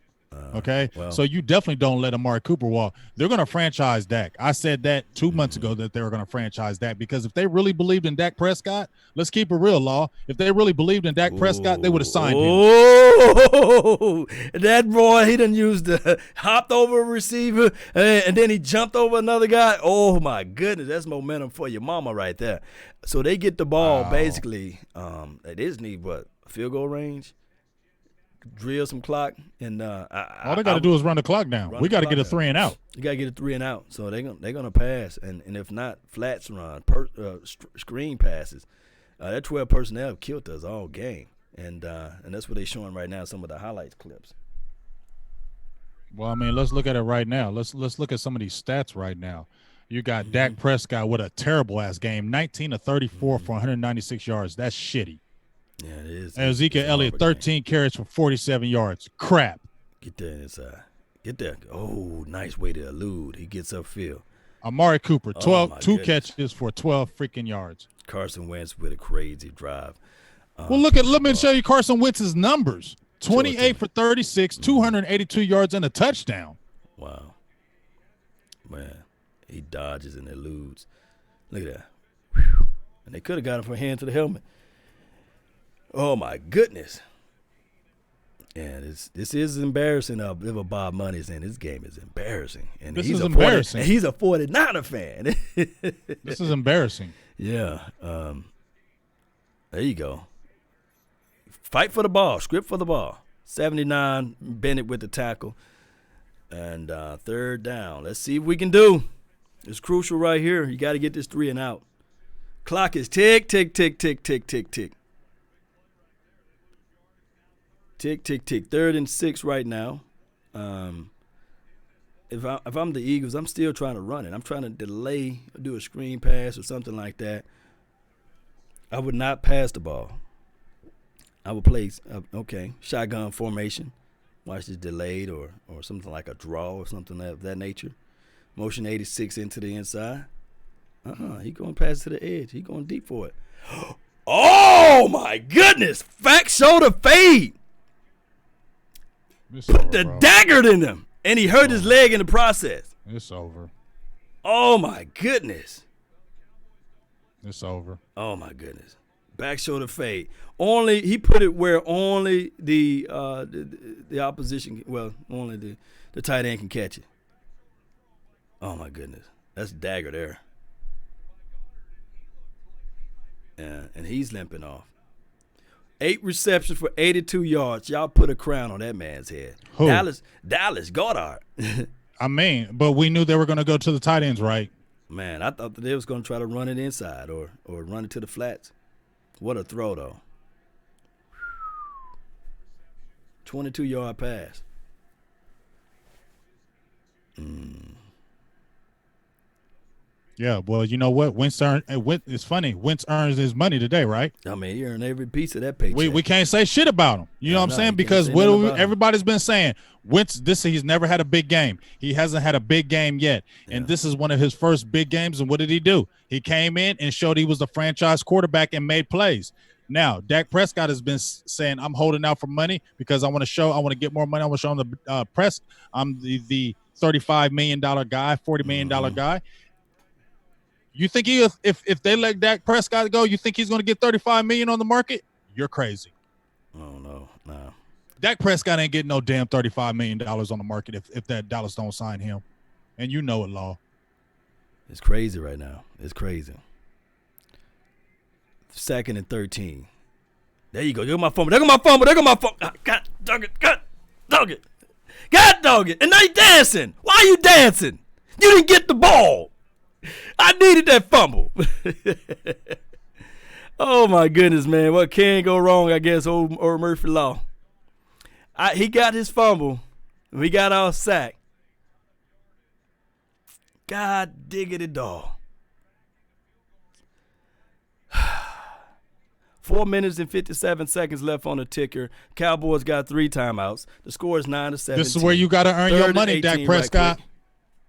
Okay, well, so you definitely don't let Amari Cooper walk. They're going to franchise Dak. I said that 2 months ago that they were going to franchise Dak, because if they really believed in Dak Prescott, let's keep it real, Law. If they really believed in Dak Prescott, they would have signed him. Oh, that boy, he done hopped over a receiver, and then he jumped over another guy. Oh, my goodness, that's momentum for your mama right there. So they get the ball basically. They just need, field goal range? Drill some clock, and all they got to do is run the clock down. We got to get a 3 and out. You got to get a 3 and out. So they're gonna pass, and if not, flats run, screen passes. That 12 personnel have killed us all game, and that's what they're showing right now. Some of the highlights clips. Well, I mean, let's look at it right now. Let's look at some of these stats right now. You got Dak Prescott with a terrible ass game, 19 of 34 for 196 yards. That's shitty. Yeah, it is. And Ezekiel Elliott, 13 carries for 47 yards. Crap. Get there inside. Get there. Oh, nice way to elude. He gets upfield. Amari Cooper, 2 catches for 12 freaking yards. Carson Wentz with a crazy drive. Well, let me show you Carson Wentz's numbers. 28 for 36, 282 yards and a touchdown. Wow. Man, he dodges and eludes. Look at that. And they could have got him from hand to the helmet. Oh, my goodness. Yeah, this is embarrassing. If Bob Money's in, this game is embarrassing. And this is embarrassing. He's a 49er fan. This is embarrassing. Yeah. There you go. Fight for the ball. Script for the ball. 79, Bennett with the tackle. And 3rd down. Let's see if we can do. It's crucial right here. You got to get this 3 and out. Clock is tick, tick, tick, tick, tick, tick, tick. Tick, tick, tick. 3rd and 6 right now. If I'm the Eagles, I'm still trying to run it. I'm trying to delay, do a screen pass or something like that. I would not pass the ball. I would play, shotgun formation. Watch this delayed or something like a draw or something of that nature. Motion 86 into the inside. He going past to the edge. He going deep for it. Oh, my goodness. Back shoulder fade. Put the dagger in him, and he hurt his leg in the process. It's over. Oh, my goodness. It's over. Oh, my goodness. Back shoulder fade. He put it where only the opposition, only the tight end can catch it. Oh, my goodness. That's dagger there. Yeah, and he's limping off. 8 receptions for 82 yards. Y'all put a crown on that man's head. Who? Dallas Goedert. I mean, but we knew they were going to go to the tight ends, right? Man, I thought that they was going to try to run it inside or run it to the flats. What a throw, though. 22-yard pass. Yeah, well, you know what? It's funny. Wentz earns his money today, right? I mean, he earned every piece of that paycheck. We can't say shit about him. You know what I'm saying? Because everybody's been saying, Wentz, he's never had a big game. He hasn't had a big game yet. Yeah. And this is one of his first big games. And what did he do? He came in and showed he was the franchise quarterback and made plays. Now, Dak Prescott has been saying, I'm holding out for money because I want to get more money. I want to show him the press. I'm the $35 million guy, $40 million guy. You think if they let Dak Prescott go, you think he's going to get $35 million on the market? You're crazy. Oh, no. Dak Prescott ain't getting no damn $35 million on the market if that Dallas don't sign him. And you know it, Law. It's crazy right now. It's crazy. 2nd and 13. There you go. There go my fumble. God dog it. And now you dancing. Why are you dancing? You didn't get the ball. I needed that fumble. Oh, my goodness, man. What can go wrong, I guess, old Murphy Law. He got his fumble, We got our sack. God diggity dog. 4 minutes and 57 seconds left on the ticker. Cowboys got 3 timeouts. The score is 9-17. This is where you got to earn your money, Dak Prescott. Right,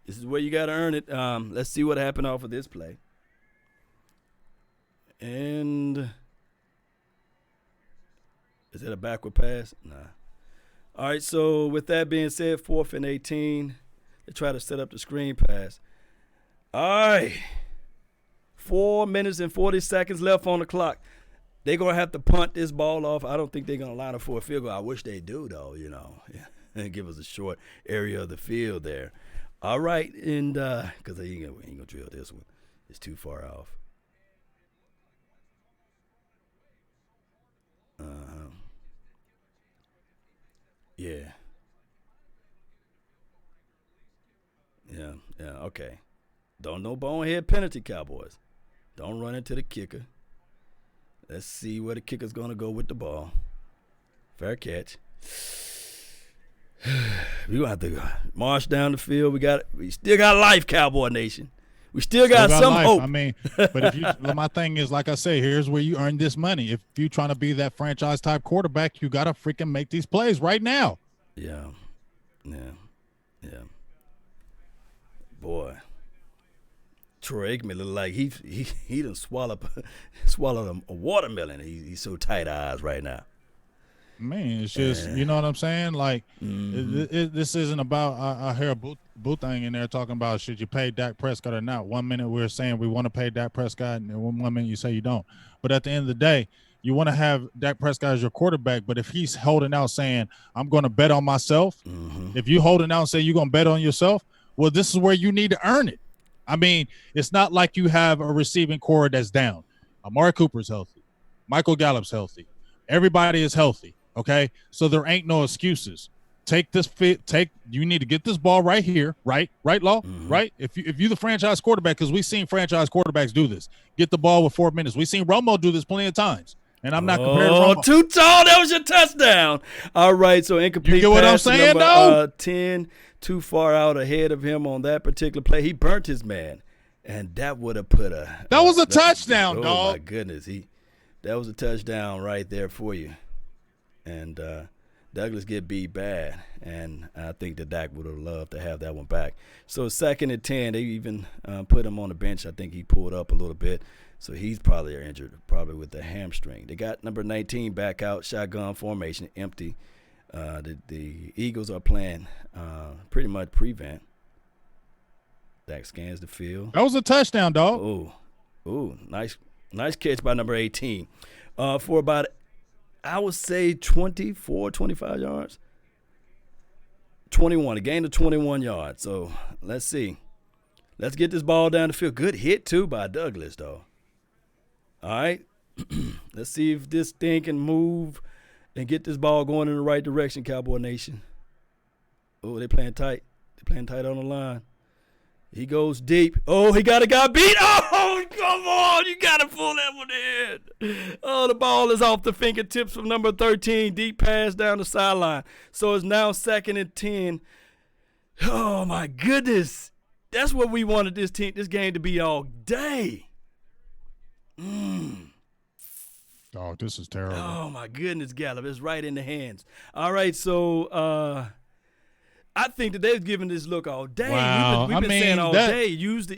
this is where you got to earn it. Let's see what happened off of this play. And is it a backward pass? Nah. All right, so with that being said, 4th and 18. They try to set up the screen pass. All right. 4 minutes and 40 seconds left on the clock. They're going to have to punt this ball off. I don't think they're going to line up for a field goal. I wish they do, though, and give us a short area of the field there. All right, and because they ain't going to drill this one. It's too far off. Yeah. Yeah, okay. Don't no bonehead penalty, Cowboys. Don't run into the kicker. Let's see where the kicker's going to go with the ball. Fair catch. We're going to have to march down the field. We still got life, Cowboy Nation. We still got some life. hope. I mean, but my thing is, like I say, here's where you earn this money. If you're trying to be that franchise-type quarterback, you got to freaking make these plays right now. Yeah. Boy. Troy Aikman look like he done swallowed a watermelon. He's so tight eyes right now. Man, it's just, you know what I'm saying? Like, this isn't about, I hear a Boothang in there talking about should you pay Dak Prescott or not. 1 minute we're saying we want to pay Dak Prescott, and 1 minute you say you don't. But at the end of the day, you want to have Dak Prescott as your quarterback, but if he's holding out saying, I'm going to bet on myself, if you holding out and say you're going to bet on yourself, well, this is where you need to earn it. I mean, it's not like you have a receiving core that's down. Amari Cooper's healthy. Michael Gallup's healthy. Everybody is healthy, okay? So there ain't no excuses. You need to get this ball right here, right, Law? Right? If you the franchise quarterback, because we've seen franchise quarterbacks do this, get the ball with 4 minutes. We've seen Romo do this plenty of times. And I'm not comparing Romo. Oh, too tall. That was your touchdown. All right, so incomplete you get what pass I'm saying, number 10, too far out ahead of him on that particular play. He burnt his man, and that would have put a – That was a touchdown, dog. Oh, my goodness. That was a touchdown right there for you. And Douglas get beat bad, and I think that Dak would have loved to have that one back. So 2nd and 10, they even put him on the bench. I think he pulled up a little bit. So he's probably injured, probably with the hamstring. They got number 19 back out, shotgun formation, empty. The Eagles are playing pretty much prevent. Dak scans the field. That was a touchdown, dog. Ooh, nice catch by number 18. For about, I would say 24, 25 yards. 21, a gain of 21 yards. So let's see. Let's get this ball down the field. Good hit, too, by Douglas, though. All right, let's see if this thing can move and get this ball going in the right direction, Cowboy Nation. Oh, they playing tight. They're playing tight on the line. He goes deep. Oh, he got a guy beat. Oh, come on. You got to pull that one in. Oh, the ball is off the fingertips from number 13. Deep pass down the sideline. So it's now 2nd and 10. Oh, my goodness. That's what we wanted this game to be all day. Oh, this is terrible. Oh, my goodness, Gallup. It's right in the hands. All right, so I think that they've given this look all day. Wow. We've been saying all day, used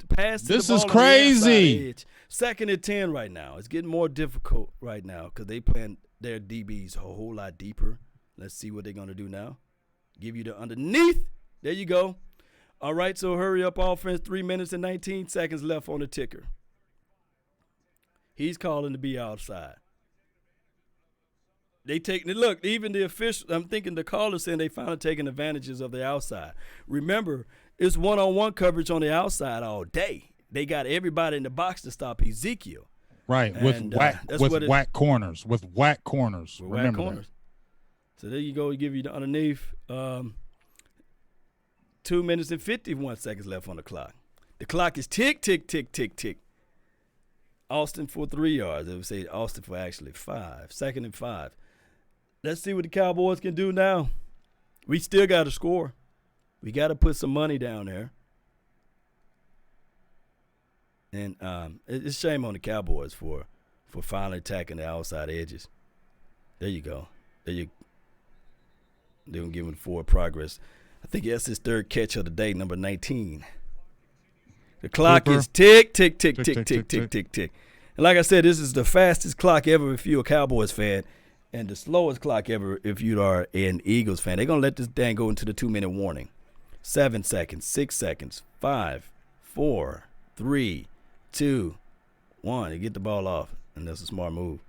pass to the ball. This is crazy. 2nd and 10 right now. It's getting more difficult right now because they playing their DBs a whole lot deeper. Let's see what they're going to do now. Give you the underneath. There you go. All right, so hurry up offense. 3 minutes and 19 seconds left on the ticker. He's calling to be outside. Look, even the official, I'm thinking the caller saying they finally taking advantages of the outside. Remember, it's one-on-one coverage on the outside all day. They got everybody in the box to stop Ezekiel. Right, and, with whack corners. Remember that. So there you go. We give you the underneath. 2 minutes and 51 seconds left on the clock. The clock is tick, tick, tick, tick, tick. Austin for 3 yards. They would say Austin for actually 5. 2nd and 5. Let's see what the Cowboys can do now. We still got to score. We got to put some money down there. And it's a shame on the Cowboys for finally attacking the outside edges. There you go. They're going to give him forward progress. I think that's his third catch of the day, number 19. The clock is tick, tick, tick, tick, tick, tick, tick, tick. And like I said, this is the fastest clock ever if you're a Cowboys fan, and the slowest clock ever if you are an Eagles fan. They're going to let this thing go into the 2-minute warning. 7 seconds, 6 seconds, 5, 4, 3, 2, 1. You get the ball off, and that's a smart move.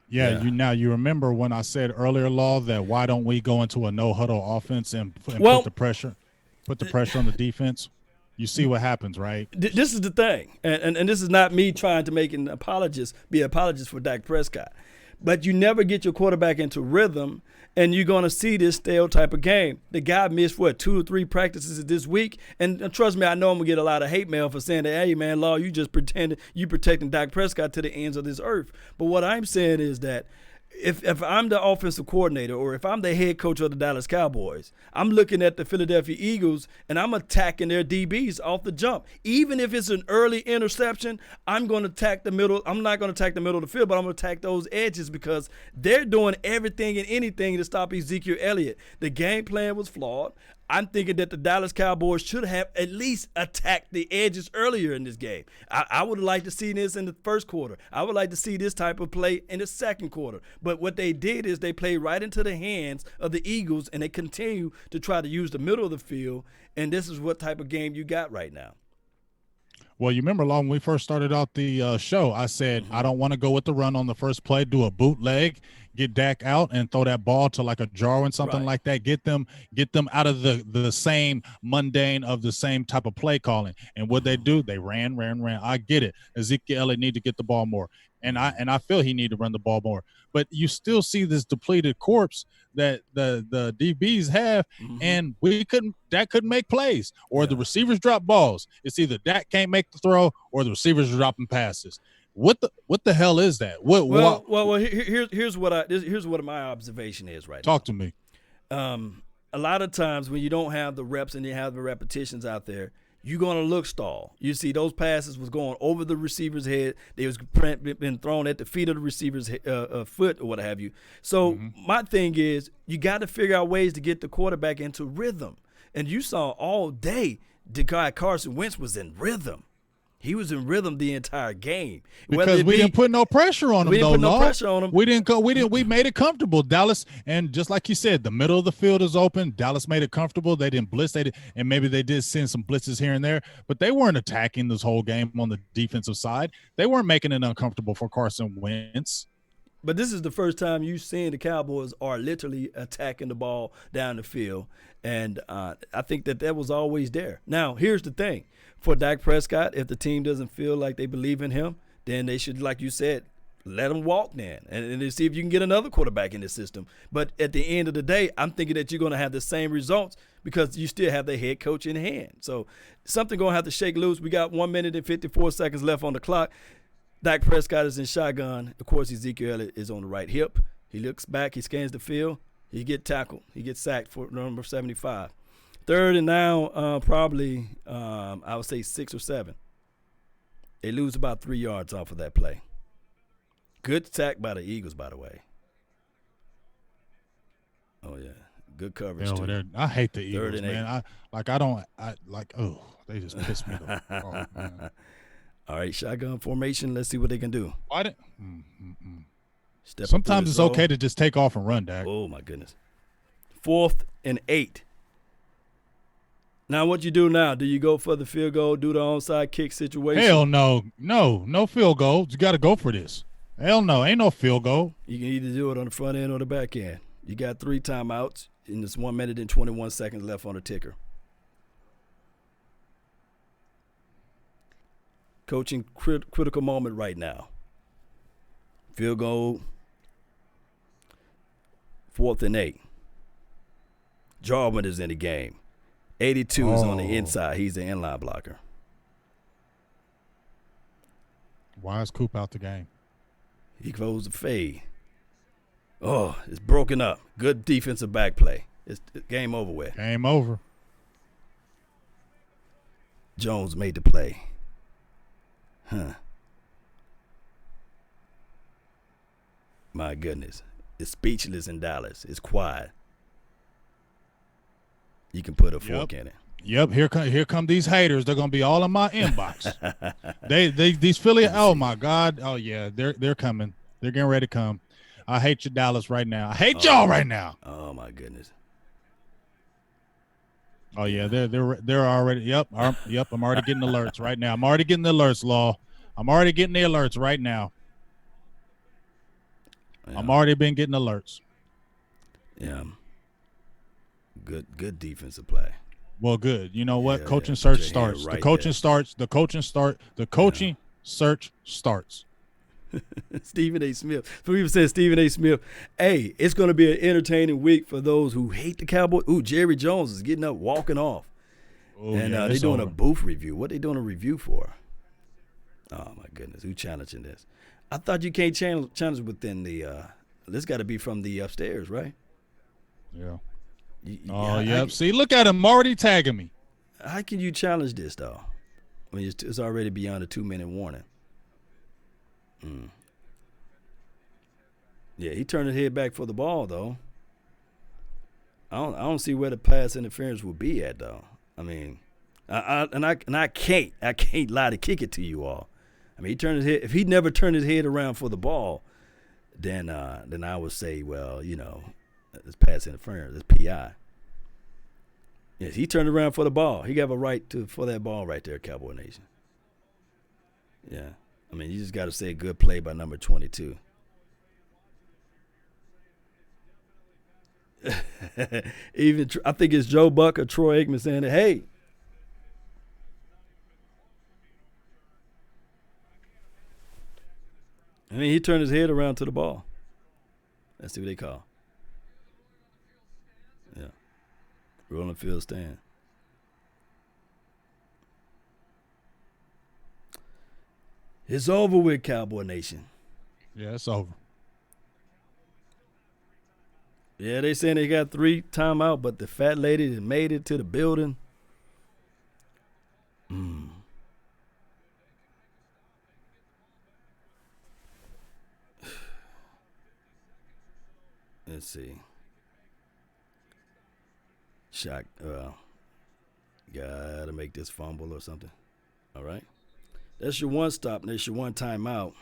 Yeah. You remember when I said earlier, Law, that why don't we go into a no-huddle offense and put the pressure on the defense? You see what happens, right? This is the thing, and this is not me trying to be an apologist for Dak Prescott, but you never get your quarterback into rhythm, and you're going to see this stale type of game. The guy missed, 2 or 3 practices this week, and trust me, I know I'm going to get a lot of hate mail for saying that, hey, man, Law, you just pretending you protecting Dak Prescott to the ends of this earth. But what I'm saying is that if I'm the offensive coordinator or if I'm the head coach of the Dallas Cowboys, I'm looking at the Philadelphia Eagles and I'm attacking their DBs off the jump. Even if it's an early interception, I'm going to attack the middle. I'm not going to attack the middle of the field, but I'm going to attack those edges because they're doing everything and anything to stop Ezekiel Elliott. The game plan was flawed. I'm thinking that the Dallas Cowboys should have at least attacked the edges earlier in this game. I would like to see this in the first quarter. I would like to see this type of play in the second quarter. But what they did is they played right into the hands of the Eagles, and they continue to try to use the middle of the field, and this is what type of game you got right now. Well, you remember, Long, when we first started out the show, I said, I don't want to go with the run on the first play, do a bootleg, get Dak out and throw that ball to like a Jarwin, something like that, get them out of the same mundane of the same type of play calling. And what they do, they ran. I get it. Ezekiel Elliott need to get the ball more. And I feel he need to run the ball more. But you still see this depleted corpse that the DBs have, and Dak couldn't make plays, or the receivers drop balls. It's either Dak can't make the throw or the receivers are dropping passes. What the hell is that? Here's what my observation is right now. Talk to me. A lot of times when you don't have the reps and you have the repetitions out there, you're going to look stall. You see those passes was going over the receiver's head. They was been thrown at the feet of the receiver's foot or what have you. So my thing is you got to figure out ways to get the quarterback into rhythm. And you saw all day the guy Carson Wentz was in rhythm. He was in rhythm the entire game. Because we didn't put no pressure on him, We made it comfortable, Dallas. And just like you said, the middle of the field is open. Dallas made it comfortable. They didn't blitz. And maybe they did send some blitzes here and there, but they weren't attacking this whole game on the defensive side. They weren't making it uncomfortable for Carson Wentz. But this is the first time you've seen the Cowboys are literally attacking the ball down the field. And I think that was always there. Now, here's the thing. For Dak Prescott, if the team doesn't feel like they believe in him, then they should, like you said, let him walk then and see if you can get another quarterback in the system. But at the end of the day, I'm thinking that you're going to have the same results because you still have the head coach in hand. So something going to have to shake loose. We got 1 minute and 54 seconds left on the clock. Dak Prescott is in shotgun. Of course, Ezekiel Elliott is on the right hip. He looks back. He scans the field. He gets tackled. He gets sacked for number 75. Third and now, probably, I would say 6 or 7. They lose about 3 yards off of that play. Good sack by the Eagles, by the way. Oh, yeah. Good coverage, too. I hate the Eagles, man. They just piss me off, man. All right, shotgun formation. Let's see what they can do. Sometimes it's okay to just take off and run, Dak. Oh, my goodness. 4th and 8. Now, what you do now? Do you go for the field goal, do the onside kick situation? Hell no. No field goal. You got to go for this. Hell no. Ain't no field goal. You can either do it on the front end or the back end. You got 3 timeouts, and there's 1 minute and 21 seconds left on the ticker. Coaching critical moment right now. Field goal, 4th and 8. Jarwin is in the game. 82 is on the inside. He's the inline blocker. Why is Coop out the game? He goes to fade. Oh, it's broken up. Good defensive back play. It's game over with. Game over. Jones made the play. Huh. My goodness. It's speechless in Dallas. It's quiet. You can put a fork in it. Yep, here come these haters. They're gonna be all in my inbox. these Philly. Oh my God. Oh yeah, they're coming. They're getting ready to come. I hate you, Dallas, right now. I hate y'all right now. Oh my goodness. Oh yeah, they're already. Yep. I'm already getting alerts right now. I'm already getting the alerts, Law. I'm already getting the alerts right now. Yeah. I'm already been getting alerts. Yeah. Good defensive play. Well, good. You know what? Coaching search starts. Right the coaching starts. The coaching search starts. Stephen A. Smith. People said Stephen A. Smith. Hey, it's going to be an entertaining week for those who hate the Cowboys. Ooh, Jerry Jones is getting up, walking off. Oh, and they're doing a booth review. What are they doing a review for? Oh, my goodness. Who's challenging this? I thought you can't challenge within the this got to be from the upstairs, right? Yeah. Yep. See, look at him already tagging me. How can you challenge this, though? I mean, it's already beyond a 2-minute warning. Yeah, he turned his head back for the ball, though. I don't see where the pass interference would be at, though. I mean, I can't lie to kick it to you all. I mean, he turned his head. If he never turned his head around for the ball, then I would say, well, you know, it's pass interference. It's PI. Yes, he turned around for the ball. He got a right for that ball right there, Cowboy Nation. Yeah. I mean, you just got to say good play by number 22. Even I think it's Joe Buck or Troy Aikman saying, hey. I mean, he turned his head around to the ball. Let's see what they call. Yeah. Rolling field stand. It's over with, Cowboy Nation. Yeah, it's over. Yeah, they saying they got 3 timeout, but the fat lady that made it to the building. Let's see. Shock. Gotta make this fumble or something. All right. That's your one stop, and that's your one timeout.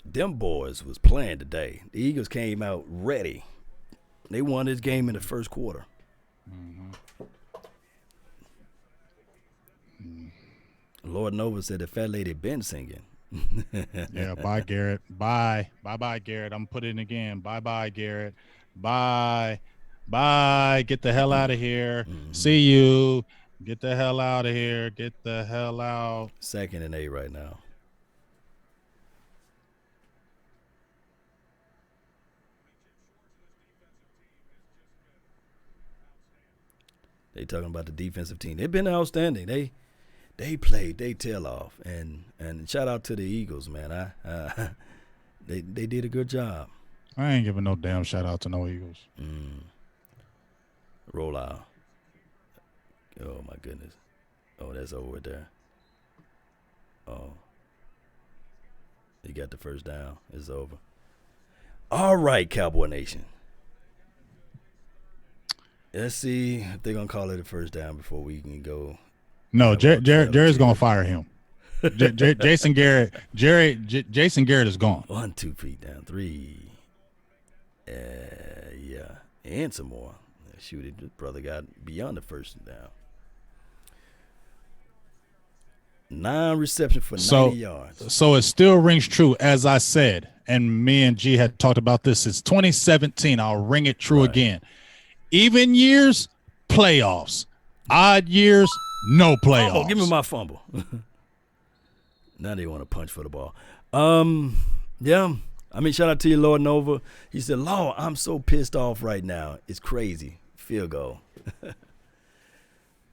Them boys was playing today. The Eagles came out ready. They won this game in the first quarter. Lord Nova said the fat lady been singing. Yeah, bye, Garrett. Bye, Garrett. I'm putting it again. Bye, Garrett. Bye. Get the hell out of here. See you. Get the hell out of here. Get the hell out. 2nd and 8 right now. They talking about the defensive team. They've been outstanding. They played they tail off, and shout out to the Eagles, man. They did a good job. I ain't giving no damn shout out to no Eagles. Roll out. Oh my goodness. Oh, that's over there. Oh, you got the first down. It's over. All right, Cowboy Nation. Let's see if they're gonna call it a first down before we can go. No, Jerry's gonna fire him. Jason Garrett is gone. 1, 2 feet down, 3. Yeah, and some more. Shoot, his brother got beyond the first down. 9 receptions for 90 yards. So it still rings true, as I said, and me and G had talked about this since 2017. I'll ring it true again. Even years, playoffs. Odd years, no playoffs. Oh, give me my fumble. Now they want to punch for the ball. Yeah. I mean, shout out to you, Lord Nova. He said, Lord, I'm so pissed off right now. It's crazy. Field goal.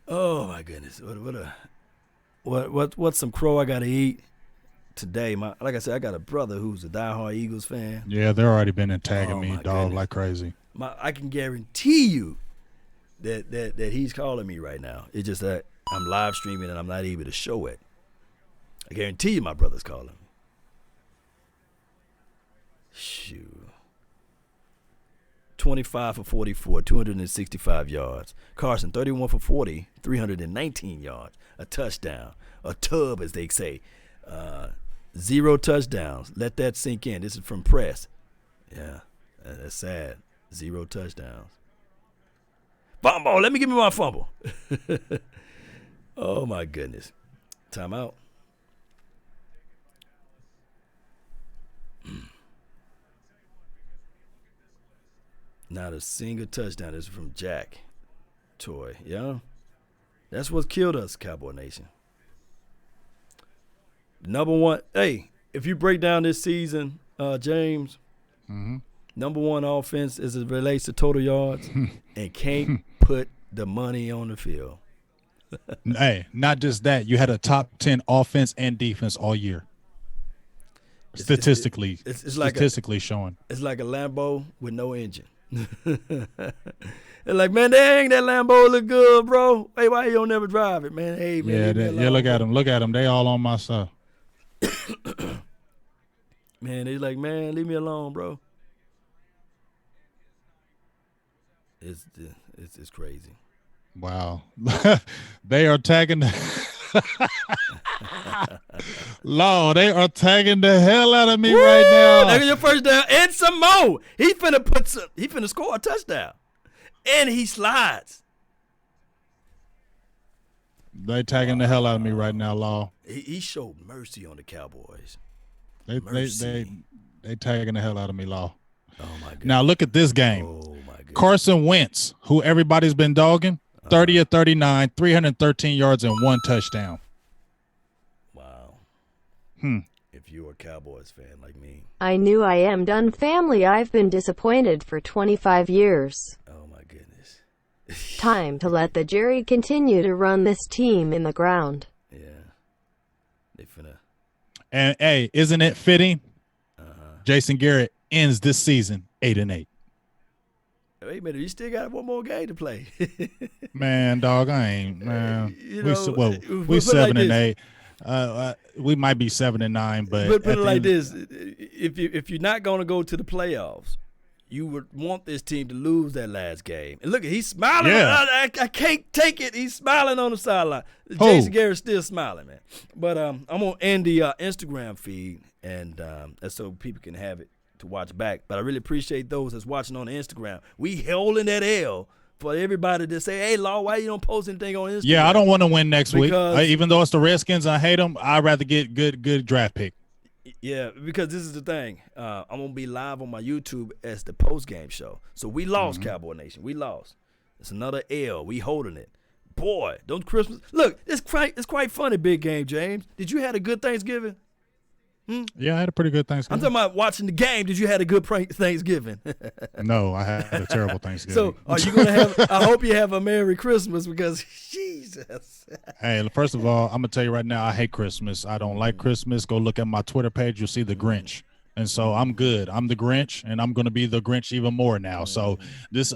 Oh my goodness. What's some crow I gotta eat? today. Like I said, I got a brother who's a diehard Eagles fan. Yeah, they're already been tagging me, dog, like crazy. I can guarantee you that he's calling me right now. It's just that I'm live streaming and I'm not able to show it. I guarantee you my brother's calling me. Shoot. 25 for 44, 265 yards. Carson, 31 for 40, 319 yards. A touchdown. A tub, as they say. 0 touchdowns. Let that sink in. This is from Press. Yeah, that's sad. 0 touchdowns. Fumble. Let me give me my fumble. Oh, my goodness. Timeout. Not a single touchdown. This is from Jack Toy. Yeah. That's what killed us, Cowboy Nation. Number one, hey, if you break down this season, James, number one offense as it relates to total yards and can't put the money on the field. Hey, not just that. You had a top 10 offense and defense all year. Statistically showing. It's like a Lambo with no engine. They're like, man, dang, that Lambo look good, bro. Hey, why you don't never drive it, man? Hey, man. Yeah, look at them. They all on my stuff. Man, they like, man, leave me alone, bro. It's crazy. Wow. They are tagging Lord, they are tagging the hell out of me right now. Look at your first down and some more. He finna score a touchdown. And he slides. They tagging the hell out of me right now, Law. He showed mercy on the Cowboys. They tagging the hell out of me, Law. Oh my God. Now look at this game. Oh my God. Carson Wentz, who everybody's been dogging, 30 of 39, 313 yards and 1 touchdown. Wow. If you're a Cowboys fan like me. I knew I am done, family. I've been disappointed for 25 years. Oh my goodness. Time to let the Jerry continue to run this team in the ground. Yeah. They finna. And hey, isn't it fitting? Jason Garrett ends this season 8-8. Wait a minute, you still got one more game to play. Man, dog, I ain't. Man, we 7-8. We might be 7-9, but put it like this: if you're not going to go to the playoffs, you would want this team to lose that last game. And look, he's smiling. Yeah. I can't take it. He's smiling on the sideline. Jason Garrett's still smiling, man. But I'm gonna end the Instagram feed, and so people can have it to watch back. But I really appreciate those that's watching on the Instagram. We holding that L for everybody to say, hey, Law, why you don't post anything on Instagram? Yeah, I don't want to win next week. Even though it's the Redskins, I hate them. I'd rather get good draft pick. Yeah, because this is the thing. I'm going to be live on my YouTube as the post-game show. So we lost, Cowboy Nation. We lost. It's another L. We holding it. Boy, don't Christmas. Look, it's quite funny, Big Game James. Did you have a good Thanksgiving? Yeah, I had a pretty good Thanksgiving. I'm talking about watching the game. Did you have a good Thanksgiving? No, I had a terrible Thanksgiving. So are you going to have – I hope you have a Merry Christmas because, Jesus. Hey, first of all, I'm going to tell you right now, I hate Christmas. I don't like Christmas. Go look at my Twitter page. You'll see the Grinch. And so I'm good. I'm the Grinch, and I'm going to be the Grinch even more now. So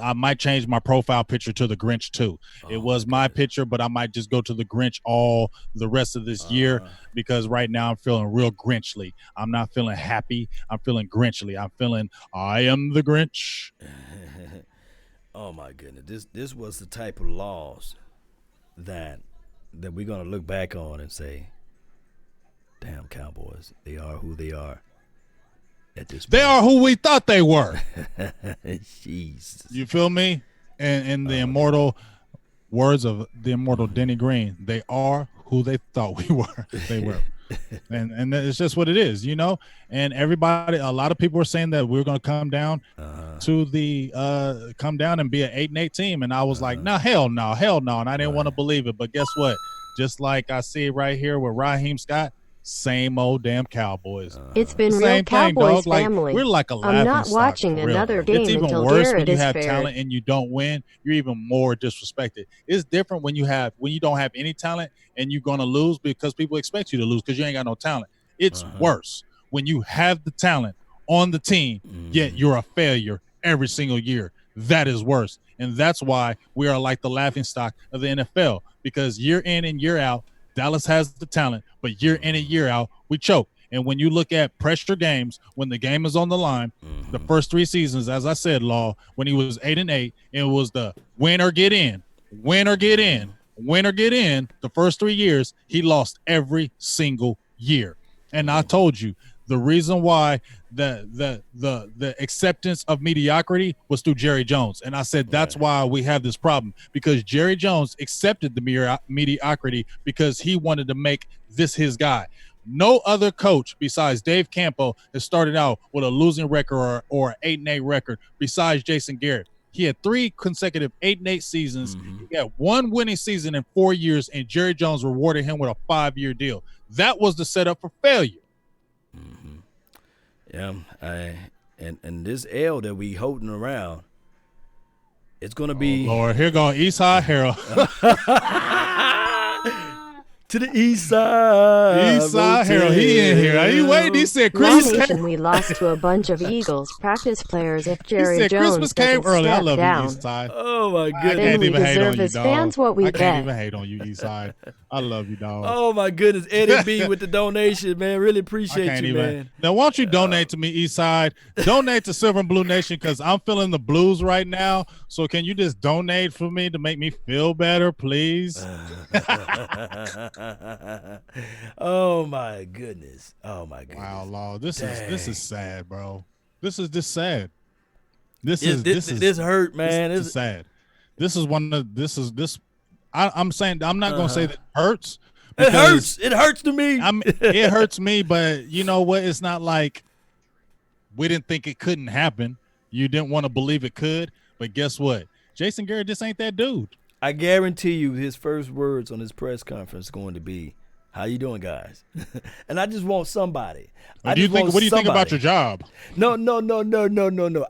I might change my profile picture to the Grinch too. It was my picture, but I might just go to the Grinch all the rest of this year because right now I'm feeling real Grinchly. I'm not feeling happy. I'm feeling Grinchly. I'm feeling I am the Grinch. Oh, my goodness. This was the type of loss that we're going to look back on and say, damn, Cowboys, they are who they are. They are who we thought they were. Jesus. You feel me? And in the immortal words of the immortal Denny Green, they are who they thought we were. They were. and it's just what it is, you know? And everybody, a lot of people were saying that we were going to come down to the come down and be an 8-8 team. And I was like, no, hell no. And I didn't want to believe it. But guess what? Just like I see right here with Raheem Scott, same old damn Cowboys. It's been real Cowboys family. We're like a I'm not watching another game until Garrett is fair. It's even worse when you have talent and you don't win. You're even more disrespected. It's different when you don't have any talent and you're going to lose because people expect you to lose because you ain't got no talent. It's worse when you have the talent on the team, yet you're a failure every single year. That is worse. And that's why we are like the laughingstock of the NFL, because year in and year out, Dallas has the talent, but year in and year out, we choke. And when you look at pressure games, when the game is on the line, the first 3 seasons, as I said, Law, when he was 8-8, it was the win or get in, win or get in, win or get in. The first 3 years, he lost every single year. And I told you, the reason why the acceptance of mediocrity was through Jerry Jones. And I said that's why we have this problem, because Jerry Jones accepted the mediocrity because he wanted to make this his guy. No other coach besides Dave Campo has started out with a losing record or an 8-8 record besides Jason Garrett. He had 3 consecutive 8-8 seasons. He had 1 winning season in 4 years, and Jerry Jones rewarded him with a 5-year deal. That was the setup for failure. Yeah, and this L that we holding around, it's gonna be. Lord, here go Eastside Harold. To the east side. East side Harold, he in here. Are you waiting? He said Christmas came. We lost to a bunch of Eagles practice players if Jerry He said Jones Christmas came early. I love down. you, East Side. Oh my goodness. I can't even hate on you, as dog. fans what we I can't get. even hate on you, East Side. I love you, dog. Oh my goodness. Eddie B with the donation, man. Really appreciate you, man. Now, why don't you donate to me, East Side? Donate to Silver and Blue Nation, because I'm feeling the blues right now. So can you just donate for me to make me feel better, please? Oh my goodness. Oh my goodness. Wow, Law. This is sad, bro. This is just sad. This hurt, man. This is sad. This is one of I'm saying I'm not gonna say that it hurts. It hurts. It hurts to me. It hurts me, but you know what? It's not like we didn't think it couldn't happen. You didn't want to believe it could, but guess what? Jason Garrett just ain't that dude. I guarantee you his first words on his press conference is going to be, "How you doing, guys?" And I just want somebody. What do you think about your job? No.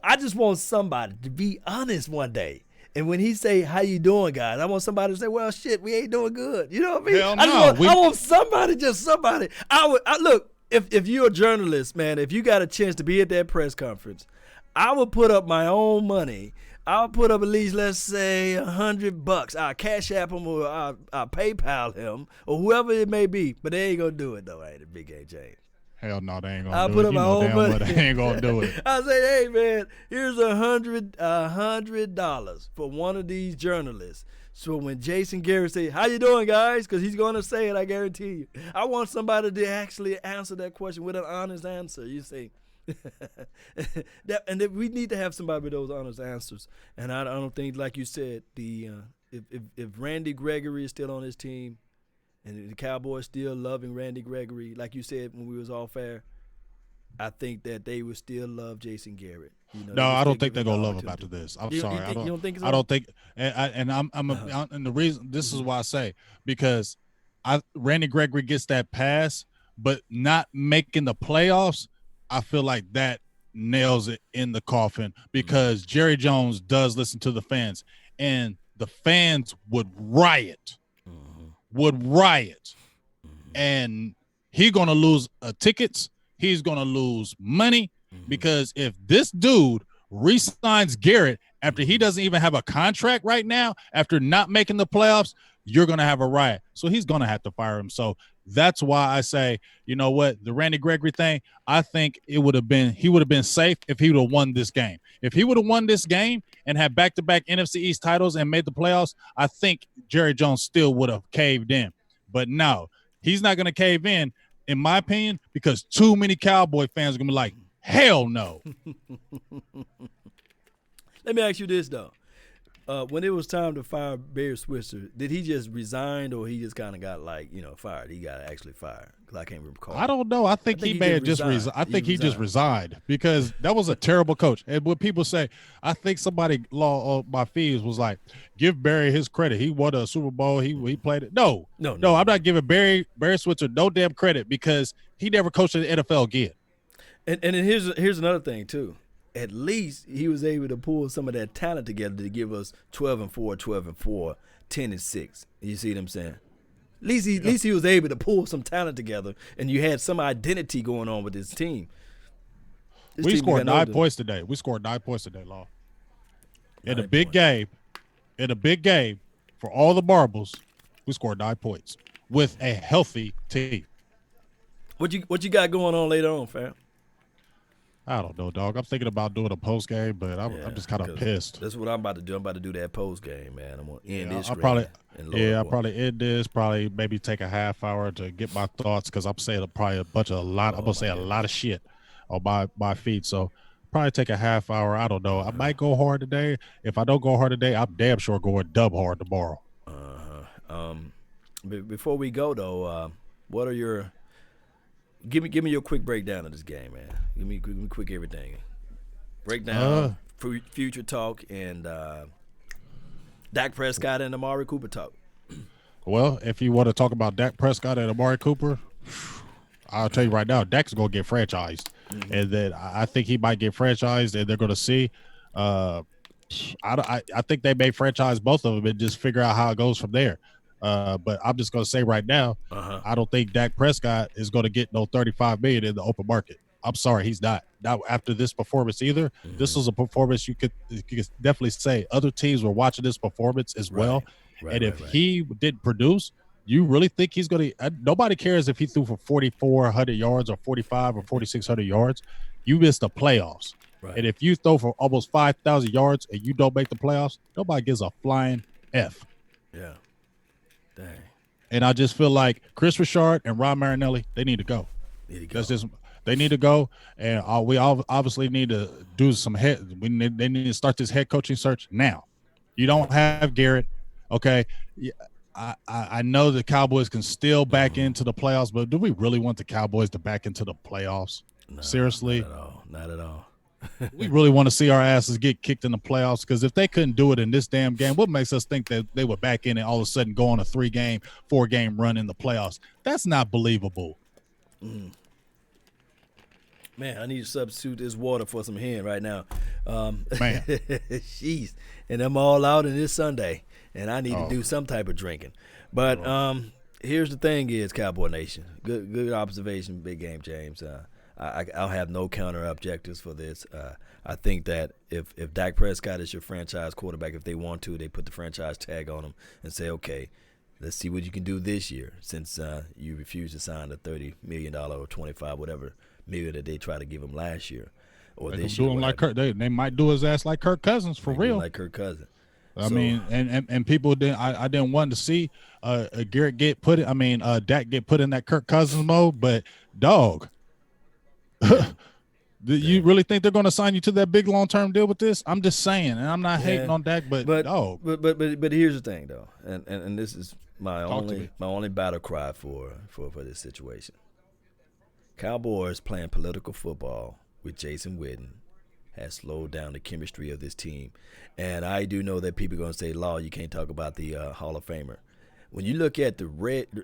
I just want somebody to be honest one day. And when he say, "How you doing, guys?" I want somebody to say, "Well, shit, we ain't doing good." You know what I mean? Hell no. I want somebody, just somebody. I look, if you're a journalist, man, if you got a chance to be at that press conference, I would put up my own money. I'll put up at least, let's say, $100. I'll cash app him, or I'll PayPal him, or whoever it may be. But they ain't gonna do it though, ain't it, Big A James? Hell no, they ain't gonna I'll do put it. up my own money. They ain't gonna do it. I say, hey man, here's $100 for one of these journalists. So when Jason Garrett say, "How you doing, guys?" because he's gonna say it, I guarantee you. I want somebody to actually answer that question with an honest answer. You see. And we need to have somebody with those honest answers. And I don't think, like you said, if Randy Gregory is still on his team, and the Cowboys still loving Randy Gregory, like you said when we was all fair, I think that they would still love Jason Garrett. No, I don't think they're gonna love him after this. I'm sorry, you don't think so? I don't think. And the reason this is why I say, because Randy Gregory gets that pass, but not making the playoffs. I feel like that nails it in the coffin, because Jerry Jones does listen to the fans, and the fans would riot, and he's going to lose tickets. He's going to lose money, because if this dude re-signs Garrett after he doesn't even have a contract right now, after not making the playoffs, you're going to have a riot. So he's going to have to fire him. So that's why I say, you know what, the Randy Gregory thing, I think he would have been safe if he would have won this game. If he would have won this game and had back-to-back NFC East titles and made the playoffs, I think Jerry Jones still would have caved in. But no, he's not going to cave in my opinion, because too many Cowboy fans are going to be like, hell no. Let me ask you this, though. When it was time to fire Barry Switzer, did he just resign, or he just kind of got fired? He got actually fired, because I can't recall. I don't know. I think he may have just resigned. I think he just resigned, because that was a terrible coach. And when people say, I think somebody on my feeds was like, give Barry his credit. He won a Super Bowl. He played it. No. I'm not giving Barry Switzer no damn credit, because he never coached in the NFL again. And here's another thing too. At least he was able to pull some of that talent together to give us 12-4, 12-4, 10-6. You see what I'm saying? At least he was able to pull some talent together, and you had some identity going on with this team. We scored 9 points today. Law. In a big game, for all the marbles, we scored 9 points with a healthy team. What you got going on later on, fam? I don't know, dog. I'm thinking about doing a post game, but I'm just kind of pissed. That's what I'm about to do. I'm about to do that post game, man. I'm gonna end this. I'll probably end this. Probably maybe take a half hour to get my thoughts because I'm saying probably a lot. I'm gonna say a lot of shit on my feed. So probably take a half hour. I don't know. I might go hard today. If I don't go hard today, I'm damn sure going dub hard tomorrow. Before we go though, what are your give me your quick breakdown of this game, man. Give me quick everything. Breakdown, future talk, and Dak Prescott and Amari Cooper talk. Well, if you want to talk about Dak Prescott and Amari Cooper, I'll tell you right now, Dak's going to get franchised. Mm-hmm. And then I think he might get franchised, and they're going to see. I think they may franchise both of them and just figure out how it goes from there. But I'm just going to say right now, I don't think Dak Prescott is going to get no $35 million in the open market. I'm sorry, he's not. Not after this performance either. Mm-hmm. This was a performance you could definitely say other teams were watching this performance as well. And if he didn't produce, you really think he's going to – nobody cares if he threw for 4,400 yards or 45 or 4,600 yards. You missed the playoffs. Right. And if you throw for almost 5,000 yards and you don't make the playoffs, nobody gives a flying F. Yeah. Dang. And I just feel like Chris Richard and Ron Marinelli, they need to go. They need to go, and we obviously need to do some they need to start this head coaching search now. You don't have Garrett, okay? I know the Cowboys can still back into the playoffs, but do we really want the Cowboys to back into the playoffs? No, seriously? Not at all. We really want to see our asses get kicked in the playoffs because if they couldn't do it in this damn game, what makes us think that they would back in and all of a sudden go on a 3-game, 4-game run in the playoffs? That's not believable. Mm. Man, I need to substitute this water for some hen right now. Man. Jeez. And I'm all out in this Sunday, and I need to do some type of drinking. But here's the thing is, Cowboy Nation, good observation, big game, James. I'll have no counter objectives for this. I think that if Dak Prescott is your franchise quarterback, if they want to, they put the franchise tag on him and say, okay, let's see what you can do this year since you refused to sign the $30 million or $25 whatever million that they tried to give him last year or this year. Like they might do his ass like Kirk Cousins for real. Like Kirk Cousins. I mean, and people didn't. I didn't want to see Garrett get put. Dak get put in that Kirk Cousins mode. But dog, do you really think they're going to sign you to that big long term deal with this? I'm just saying, and I'm not hating on Dak, but dog. But here's the thing though, and this is my only battle cry for this situation. Cowboys playing political football with Jason Witten has slowed down the chemistry of this team. And I do know that people are going to say, Law, you can't talk about the Hall of Famer. When you look at the Ravens,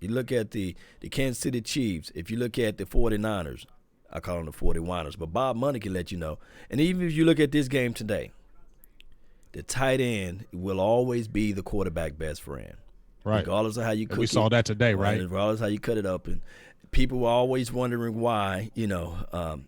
you look at the Kansas City Chiefs, if you look at the 49ers, I call them the 40-winers, but Bob Money can let you know. And even if you look at this game today, the tight end will always be the quarterback best friend. Right. Regardless of how you cook it. We saw that today, right? Regardless of how you cut it up. And people were always wondering why, hey,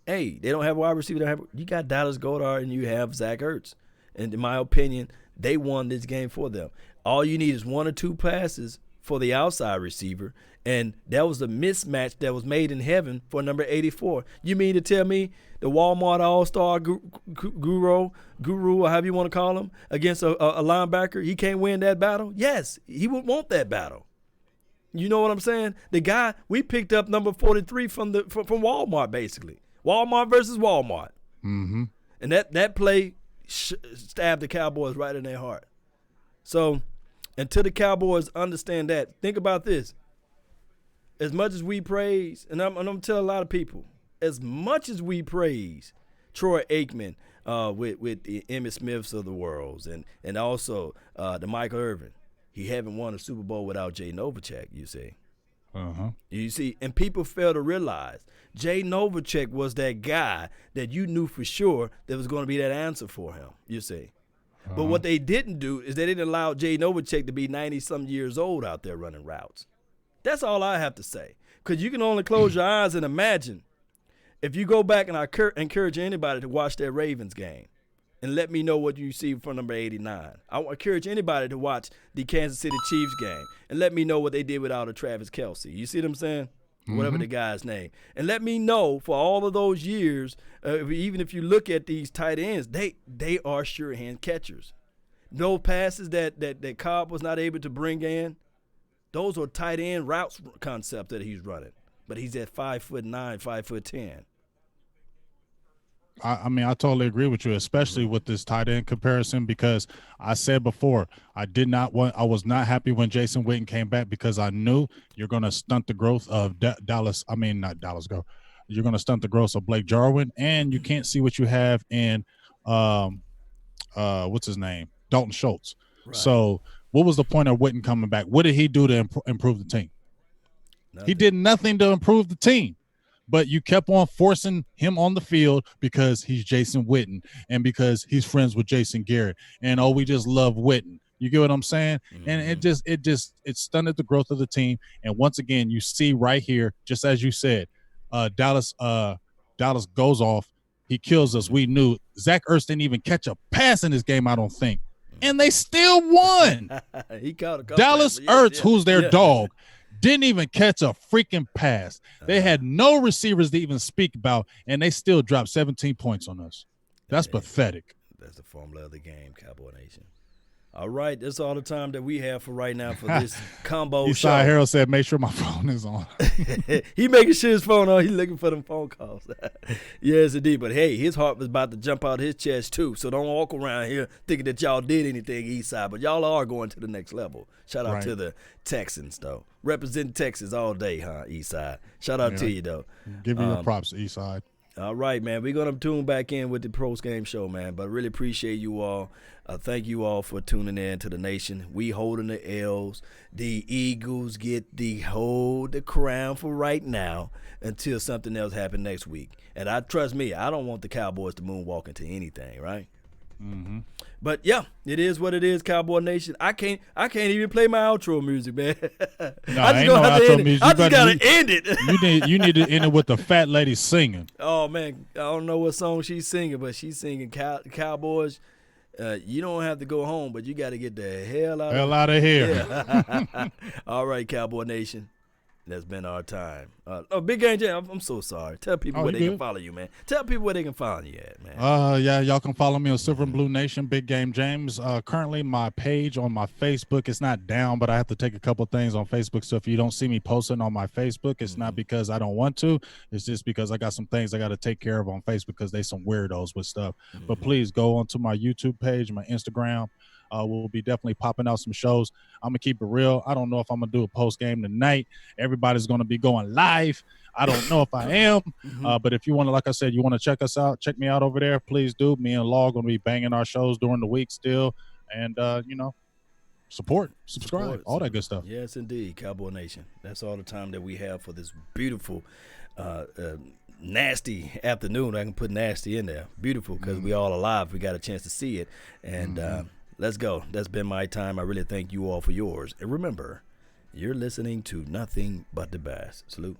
they don't have a wide receiver. You got Dallas Goedert and you have Zach Ertz. And in my opinion, they won this game for them. All you need is 1 or 2 passes for the outside receiver, and that was a mismatch that was made in heaven for number 84. You mean to tell me the Walmart All-Star guru, or however you want to call him, against a linebacker, he can't win that battle? Yes, he would want that battle. You know what I'm saying? The guy, we picked up number 43 from Walmart, basically. Walmart versus Walmart. Mm-hmm. And that play stabbed the Cowboys right in their heart. So until the Cowboys understand that, think about this. As much as we praise, and I'm going to tell a lot of people, as much as we praise Troy Aikman with the Emmitt Smiths of the world and also the Michael Irvin, he haven't won a Super Bowl without Jay Novacek, you see. Uh-huh. You see, and people fail to realize Jay Novacek was that guy that you knew for sure that was going to be that answer for him, you see. But what they didn't do is they didn't allow Jay Novacek to be 90-some years old out there running routes. That's all I have to say. Because you can only close your eyes and imagine. If you go back, and I encourage anybody to watch that Ravens game and let me know what you see from number 89. I encourage anybody to watch the Kansas City Chiefs game and let me know what they did without a Travis Kelce. You see what I'm saying? Whatever the guy's name. And let me know for all of those years, even if you look at these tight ends, they are sure-hand catchers. No passes that Cobb was not able to bring in, those are tight end routes concept that he's running. But he's at 5'9", 5'10". I mean, I totally agree with you, especially with this tight end comparison, because I said before, I was not happy when Jason Witten came back because I knew you're going to stunt the growth of Dallas. I mean, not Dallas go. You're going to stunt the growth of Blake Jarwin, and you can't see what you have in what's his name? Dalton Schultz. Right. So what was the point of Witten coming back? What did he do to improve the team? Nothing. He did nothing to improve the team. But you kept on forcing him on the field because he's Jason Witten and because he's friends with Jason Garrett. And, we just love Witten. You get what I'm saying? Mm-hmm. And it stunted the growth of the team. And once again, you see right here, just as you said, Dallas goes off. He kills us. We knew. Zach Ertz didn't even catch a pass in this game, I don't think. And they still won. He caught a couple Dallas Ertz, who's their dog, didn't even catch a freaking pass. They had no receivers to even speak about, and they still dropped 17 points on us. That's pathetic. That's the formula of the game, Cowboy Nation. All right, that's all the time that we have for right now for this combo show. Eastside Harold said, make sure my phone is on. He making sure his phone on. He's looking for them phone calls. Yes, indeed. But, hey, his heart was about to jump out his chest, too. So don't walk around here thinking that y'all did anything, Eastside. But y'all are going to the next level. Shout out to the Texans, though. Representing Texas all day, huh, Eastside? Shout out to you, though. Give you your props, Eastside. All right, man. We're going to tune back in with the post-game show, man. But really appreciate you all. Thank you all for tuning in to the nation. We holding the L's. The Eagles get the crown for right now until something else happens next week. And trust me, I don't want the Cowboys to moonwalk into anything, right? Mm-hmm. But yeah, it is what it is, Cowboy Nation. I can't even play my outro music, man. No, I just gotta end it. You need to end it with the fat lady singing. Oh man, I don't know what song she's singing, but she's singing Cowboys. You don't have to go home, but you got to get the hell out of here. Yeah. All right, Cowboy Nation. That's been our time. Big Game Jam, I'm so sorry. Tell people where they can follow you, man. Tell people where they can follow you at, man. Yeah, y'all can follow me on Silver and Blue Nation, Big Game James. Currently, my page on my Facebook is not down, but I have to take a couple things on Facebook. So if you don't see me posting on my Facebook, it's not because I don't want to. It's just because I got some things I got to take care of on Facebook because they some weirdos with stuff. Mm-hmm. But please go onto my YouTube page, my Instagram. We'll be definitely popping out some shows. I'm going to keep it real. I don't know if I'm going to do a post game tonight. Everybody's going to be going live. I don't know if I am. But if you want to, like I said, you want to check us out, check me out over there, please do. Me and Law are going to be banging our shows during the week still. And, support, subscribe, all that good stuff. Yes, indeed, Cowboy Nation. That's all the time that we have for this beautiful nasty afternoon. I can put nasty in there. Beautiful because we all alive. We got a chance to see it. And let's go. That's been my time. I really thank you all for yours. And remember, you're listening to nothing but the best. Salute.